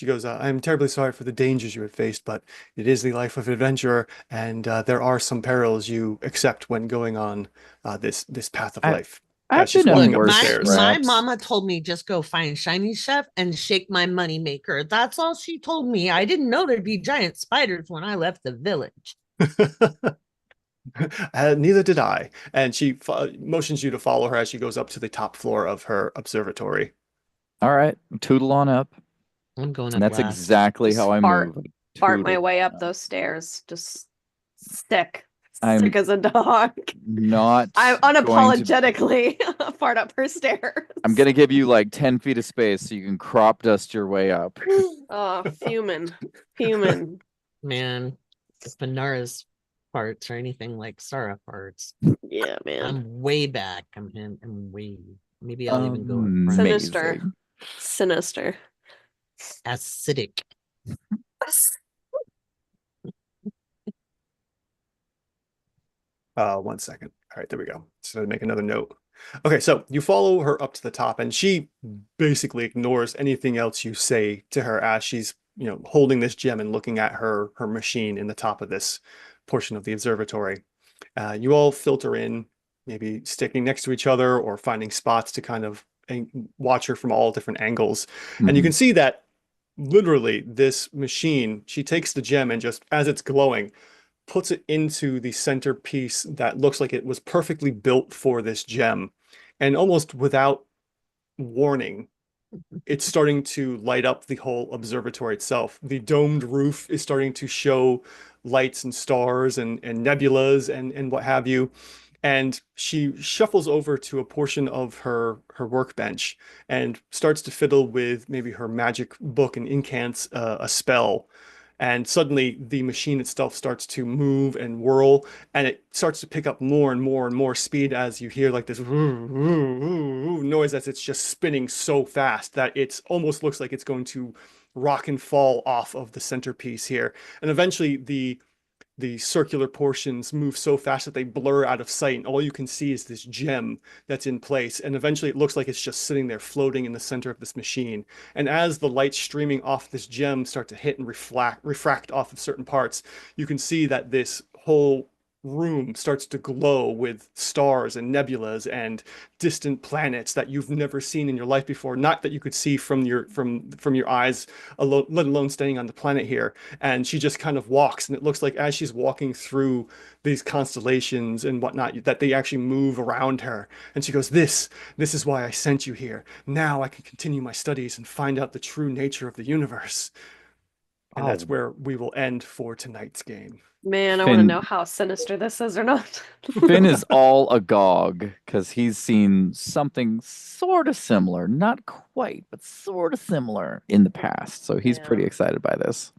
goes, I'm terribly sorry for the dangers you have faced, but it is the life of an adventurer, and there are some perils you accept when going on this path of life. I've she's been walking in up the worse stairs. My scraps. mama told me just go find Shiny Chef and shake my money maker. That's all she told me. I didn't know there'd be giant spiders when I left the village. Neither did I. And she motions you to follow her as she goes up to the top floor of her observatory. All right, tootle on up. I'm going up And that's last. exactly Just how I fart- move. Fart my Tootle way on up those stairs. Just sick I'm as a dog. Not. I'm going to- unapologetically fart up her stairs. I'm gonna give you like 10 feet of space so you can crop dust your way up. Oh, fuming. Man, if Panara's farts or anything like Sarah farts, Yeah, man. I'm way back. I'm way. Maybe I'll even go in front. Sinister. Amazing. Sinister. Acidic. One second. All right, there we go. So make another note. Okay, so you follow her up to the top, and she basically ignores anything else you say to her as she's, holding this gem and looking at her machine in the top of this portion of the observatory. You all filter in, maybe sticking next to each other or finding spots to kind of watch her from all different angles. And you Mhm. can see that literally this machine, she takes the gem and just as it's glowing, puts it into the centerpiece that looks like it was perfectly built for this gem. And almost without warning, it's starting to light up the whole observatory itself. The domed roof is starting to show lights and stars and nebulas and what have you. And she shuffles over to a portion of her workbench and starts to fiddle with maybe her magic book and incants a spell. And suddenly the machine itself starts to move and whirl, and it starts to pick up more and more and more speed as you hear like this noise as it's just spinning so fast that it almost looks like it's going to rock and fall off of the centerpiece here. And eventually the circular portions move so fast that they blur out of sight, and all you can see is this gem that's in place. And eventually it looks like it's just sitting there floating in the center of this machine. And as the lights streaming off this gem start to hit and refract off of certain parts, you can see that this whole room starts to glow with stars and nebulas and distant planets that you've never seen in your life before, not that you could see from your eyes alone, let alone staying on the planet here. And she just kind of walks, and it looks like as she's walking through these constellations and whatnot, that they actually move around her. And she goes, this is why I sent you here. Now I can continue my studies and find out the true nature of the universe. And that's where we will end for tonight's game. Man, I want to Finn- know how sinister this is or not. Finn is all agog because he's seen something sort of similar, not quite, but sort of similar in the past. So he's Yeah. pretty excited by this.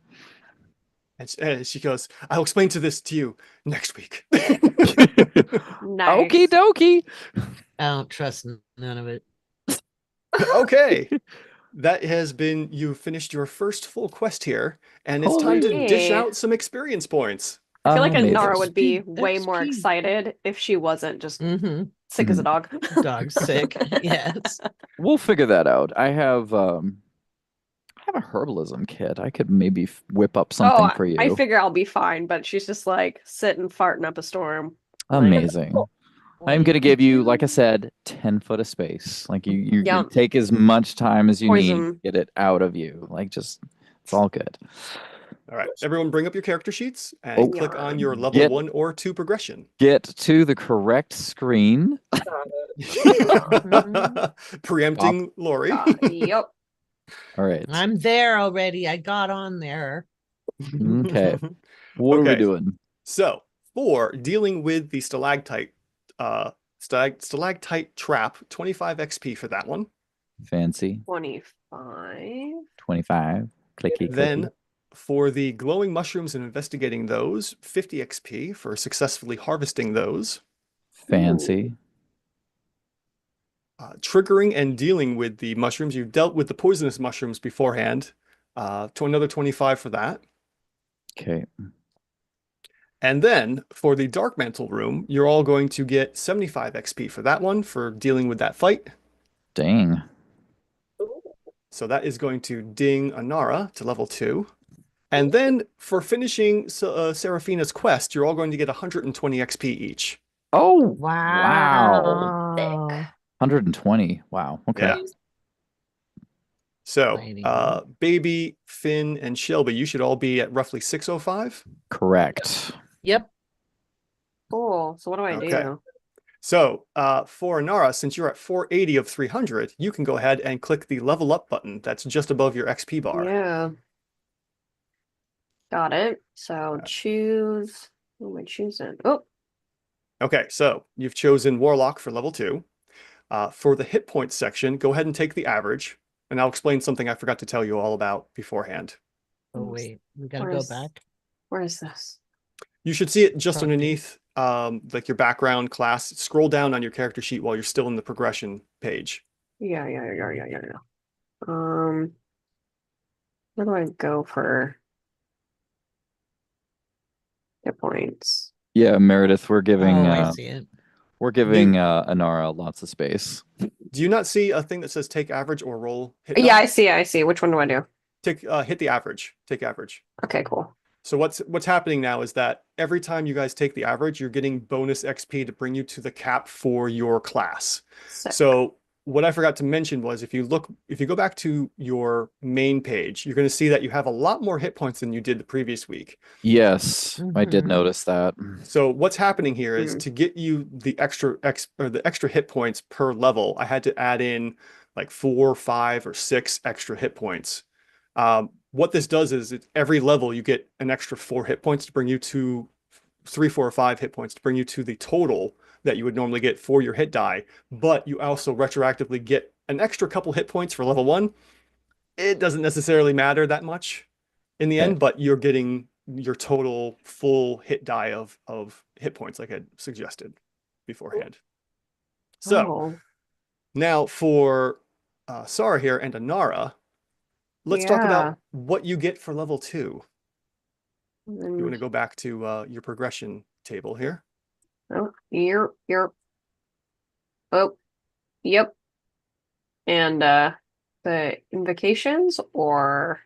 And she goes, I'll explain this to you next week. Nice. Okie dokie. I don't trust none of it. Okay. That has been, you finished your first full quest here, and it's time to dish Holy. out some experience points. I feel like Amazing. Nara would be XP. way more excited if she wasn't just Mm-hmm. sick as a dog. Dog sick. Yes. We'll figure that out. I have a herbalism kit. I could maybe whip up something for you. I figure I'll be fine, but she's just like sitting farting up a storm. Amazing. I'm gonna give you, like I said, 10 foot of space. Like you Yeah. can take as much time as you need to Poison. get it out of you. Like it's all good. All right, everyone bring up your character sheets and Oh. click on your level Get- 1 or 2 progression. Get to the correct screen. Got it. Preempting Lori. Yep. All right. I'm there already. I got on there. Okay. What are we Okay. doing? So, for dealing with the stalactite trap, 25 XP for that one. Fancy. 25. 25. Clicky. Then clicky. for the glowing mushrooms and investigating those, 50 XP for successfully harvesting those. Fancy. Triggering and dealing with the mushrooms. You've dealt with the poisonous mushrooms beforehand. To another 25 for that. Okay. And then for the Dark Mantle room, you're all going to get 75 XP for that one for dealing with that fight. Dang. Ooh. So that is going to ding Anara to level 2. And then for finishing Seraphina's quest, you're all going to get 120 XP each. Oh, Wow. 120. Wow. Okay. Yeah. So, Exciting. Baby, Finn, and Shelby, you should all be at roughly 605. Correct. Yep. Cool. So what do I Okay. do? So, for Anara, since you're at 480 of 300, you can go ahead and click the level up button that's just above your XP bar. Yeah. Got it. So choose. What am I choosing? Oh, Okay, so you've chosen Warlock for level 2. For the hit points section, go ahead and take the average, and I'll explain something I forgot to tell you all about beforehand. Oh wait, we gotta go Where's- back. where is this? You should see it just Okay. underneath like your background class. Scroll down on your character sheet while you're still in the progression page. Yeah. Where do I go for hit points? Yeah, Meredith, we're giving Oh, I see it. Anara lots of space. Do you not see a thing that says take average or roll hit Yeah, die? I see. Which one do I do? Hit the average. Take average. Okay, cool. So what's happening now is that every time you guys take the average, you're getting bonus XP to bring you to the cap for your class. Sick. So what I forgot to mention was if you go back to your main page, you're going to see that you have a lot more hit points than you did the previous week. Yes, I did Mhm. notice that. So what's happening here is to get you the extra hit points per level, I had to add in like 4, 5, or 6 extra hit points. What this does is every level you get an extra 4 hit points to bring you to 3, 4, or 5 hit points to bring you to the total that you would normally get for your hit die. But you also retroactively get an extra couple hit points for level 1. It doesn't necessarily matter that much in the Okay. end, but you're getting your total full hit die of hit points like I suggested beforehand. So Oh, now for Sara here and Anara, let's talk yeah. about what you get for level 2. You want to And- go back to your progression table here. Oh, you're. Oh, yep. And the invocations, or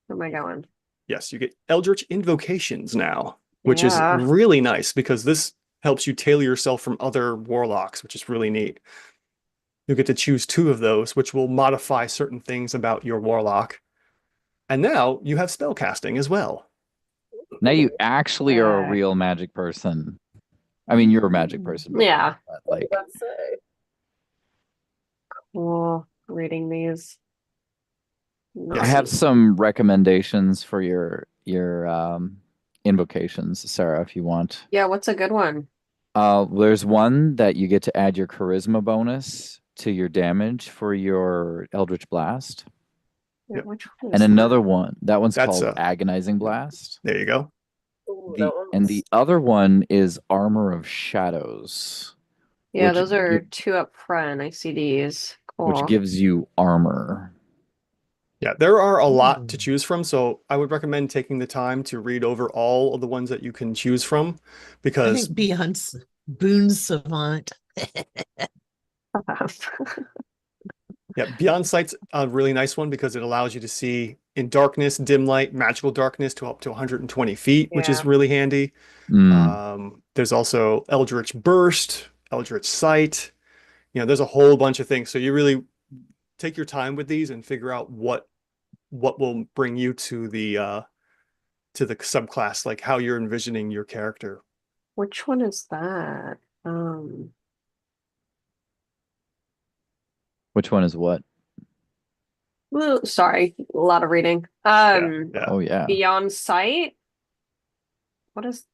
where am I going? Yes, you get Eldritch Invocations now, which Yeah. is really nice because this helps you tailor yourself from other warlocks, which is really neat. You get to choose 2 of those, which will modify certain things about your warlock. And now you have spell casting as well. Now you actually are a Heck. real magic person. I mean, you're a magic person. but- Yeah. but, What like, did that say? Cool. Reading these. Yes. I have some recommendations for your invocations, Sarah, if you want. Yeah, what's a good one? There's one that you get to add your charisma bonus to your damage for your Eldritch Blast. Yeah, Yep. which one And is another that? one, that one's That's called Agonizing Blast. There you go. Ooh, The, that one and was- the other one is Armor of Shadows, Yeah, which those are gi- 2 up front. I see these. Cool. which gives you armor. Yeah, there are a lot to Ooh. choose from, so I would recommend taking the time to read over all of the ones that you can choose from I because think Beyond Boon Savant. yeah, Beyond Sight's a really nice one because it allows you to see in darkness, dim light, magical darkness to up to 120 feet, which is Yeah. really handy. Mm. There's also Eldritch Burst, Eldritch Sight. There's a whole bunch of things. So you really take your time with these and figure out what will bring you to the subclass, like how you're envisioning your character. Which one is that? Which one is what? Ooh, sorry, a lot of reading. Yeah. Oh yeah. Beyond Sight. What is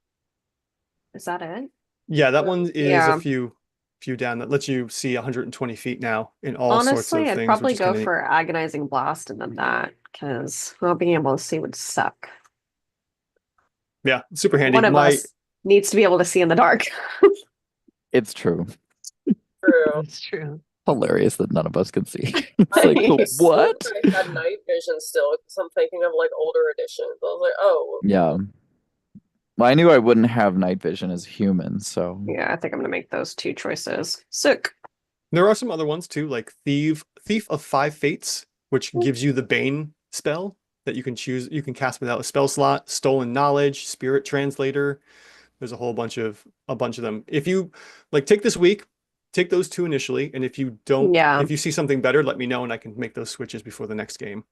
that it? Yeah, that one is Yeah. a few down that lets you see 120 feet now in all sorts Honestly, of I'd things. probably which is go kinda neat. for Agonizing Blast and then that, because not being able to see would suck. Yeah, super handy. One of us needs to be able to see in the dark. It's true. True. It's true. Hilarious that none of us can see. I It's like, swear what? I had night vision still because I'm thinking of like older editions. I was like, oh, Yeah. Well, I knew I wouldn't have night vision as a human, so Yeah, I think I'm gonna make those two choices. Sick. There are some other ones too, like Thief of Five Fates, which gives you the Bane spell that you can choose. You can cast without a spell slot. Stolen Knowledge, Spirit Translator. There's a whole bunch of them. If you like, take this week, take those two initially, and if you don't, Yeah. if you see something better, let me know and I can make those switches before the next game.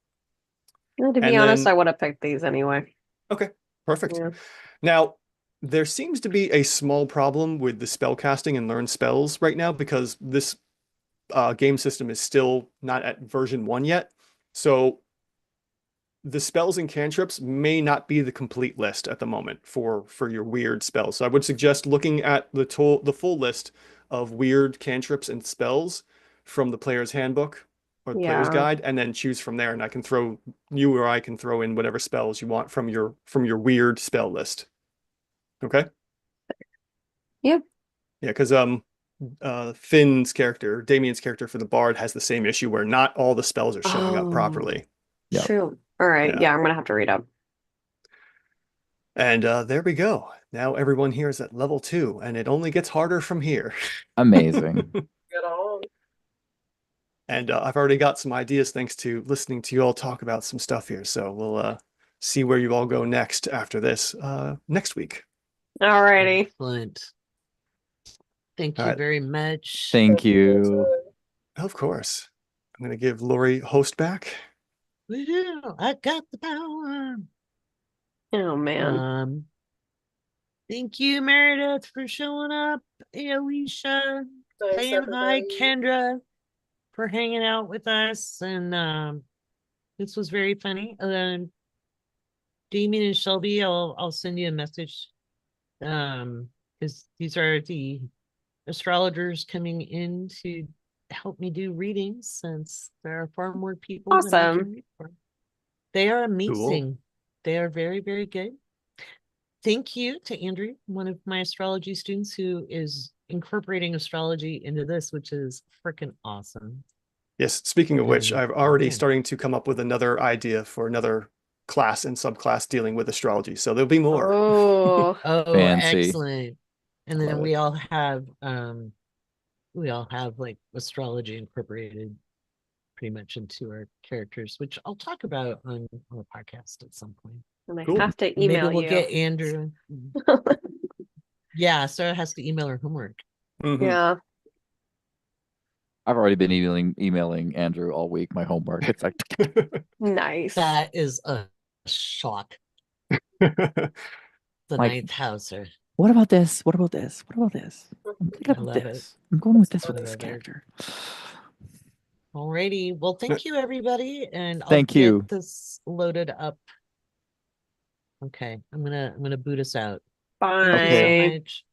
To be And honest, then- I would have picked these anyway. Okay, perfect. Yeah. Now, there seems to be a small problem with the spell casting and learn spells right now because this game system is still not at version 1 yet. So the spells and cantrips may not be the complete list at the moment for your weird spells. So I would suggest looking at the full list of weird cantrips and spells from the player's handbook or the player's Yeah. guide, and then choose from there. And I can throw in whatever spells you want from your weird spell list. Okay. Yeah. Yeah, because Finn's character, Damien's character for the Bard, has the same issue where not all the spells are showing up Oh. properly. Yep. Shoot. All right. Yeah. Yeah, I'm gonna have to read up. And there we go. Now everyone here is at level 2, and it only gets harder from here. amazing. get on. And I've already got some ideas thanks to listening to you all talk about some stuff here. So we'll see where you all go next after this next week. Alrighty. Excellent. Thank you Alright. very much. Thank you. Of course. I'm going to give Lori host back. Woohoo, I got the power. Oh man. Thank you, Meredith, for showing up. Hey, Alicia. Thanks, Saying hi, everybody. Kendra, for hanging out with us. And this was very funny. Damien and Shelby, I'll send you a message. Because these are the astrologers coming in to help me do readings, since there are far more people than I Awesome. can read for. They are amazing. They are very, very good. Thank you to Andrew, one of my astrology students, who is incorporating astrology into this, which is freaking awesome. Yes, speaking of which, I've already Yeah. starting to come up with another idea for another class and subclass dealing with astrology. So there'll be more. Oh. Oh, Fancy. excellent. And Love then it. we all have like astrology incorporated pretty much into our characters, which I'll talk about on a podcast at some point. And I Cool. have to Maybe email we'll you. get Andrew. Yeah, Sarah has to email her homework. Mhm. Yeah. I've already been emailing Andrew all week my homework. It's like Nice. That is a shock. The Like- ninth houser. what about this? What about this? What about this? I'm thinking I about love it. this. I'm going with this with I this love it. character. Alrighty. Well, thank you, everybody, and I'll Thank get you. this loaded up. Okay, I'm gonna boot us out. Bye. Thank you so Okay. much.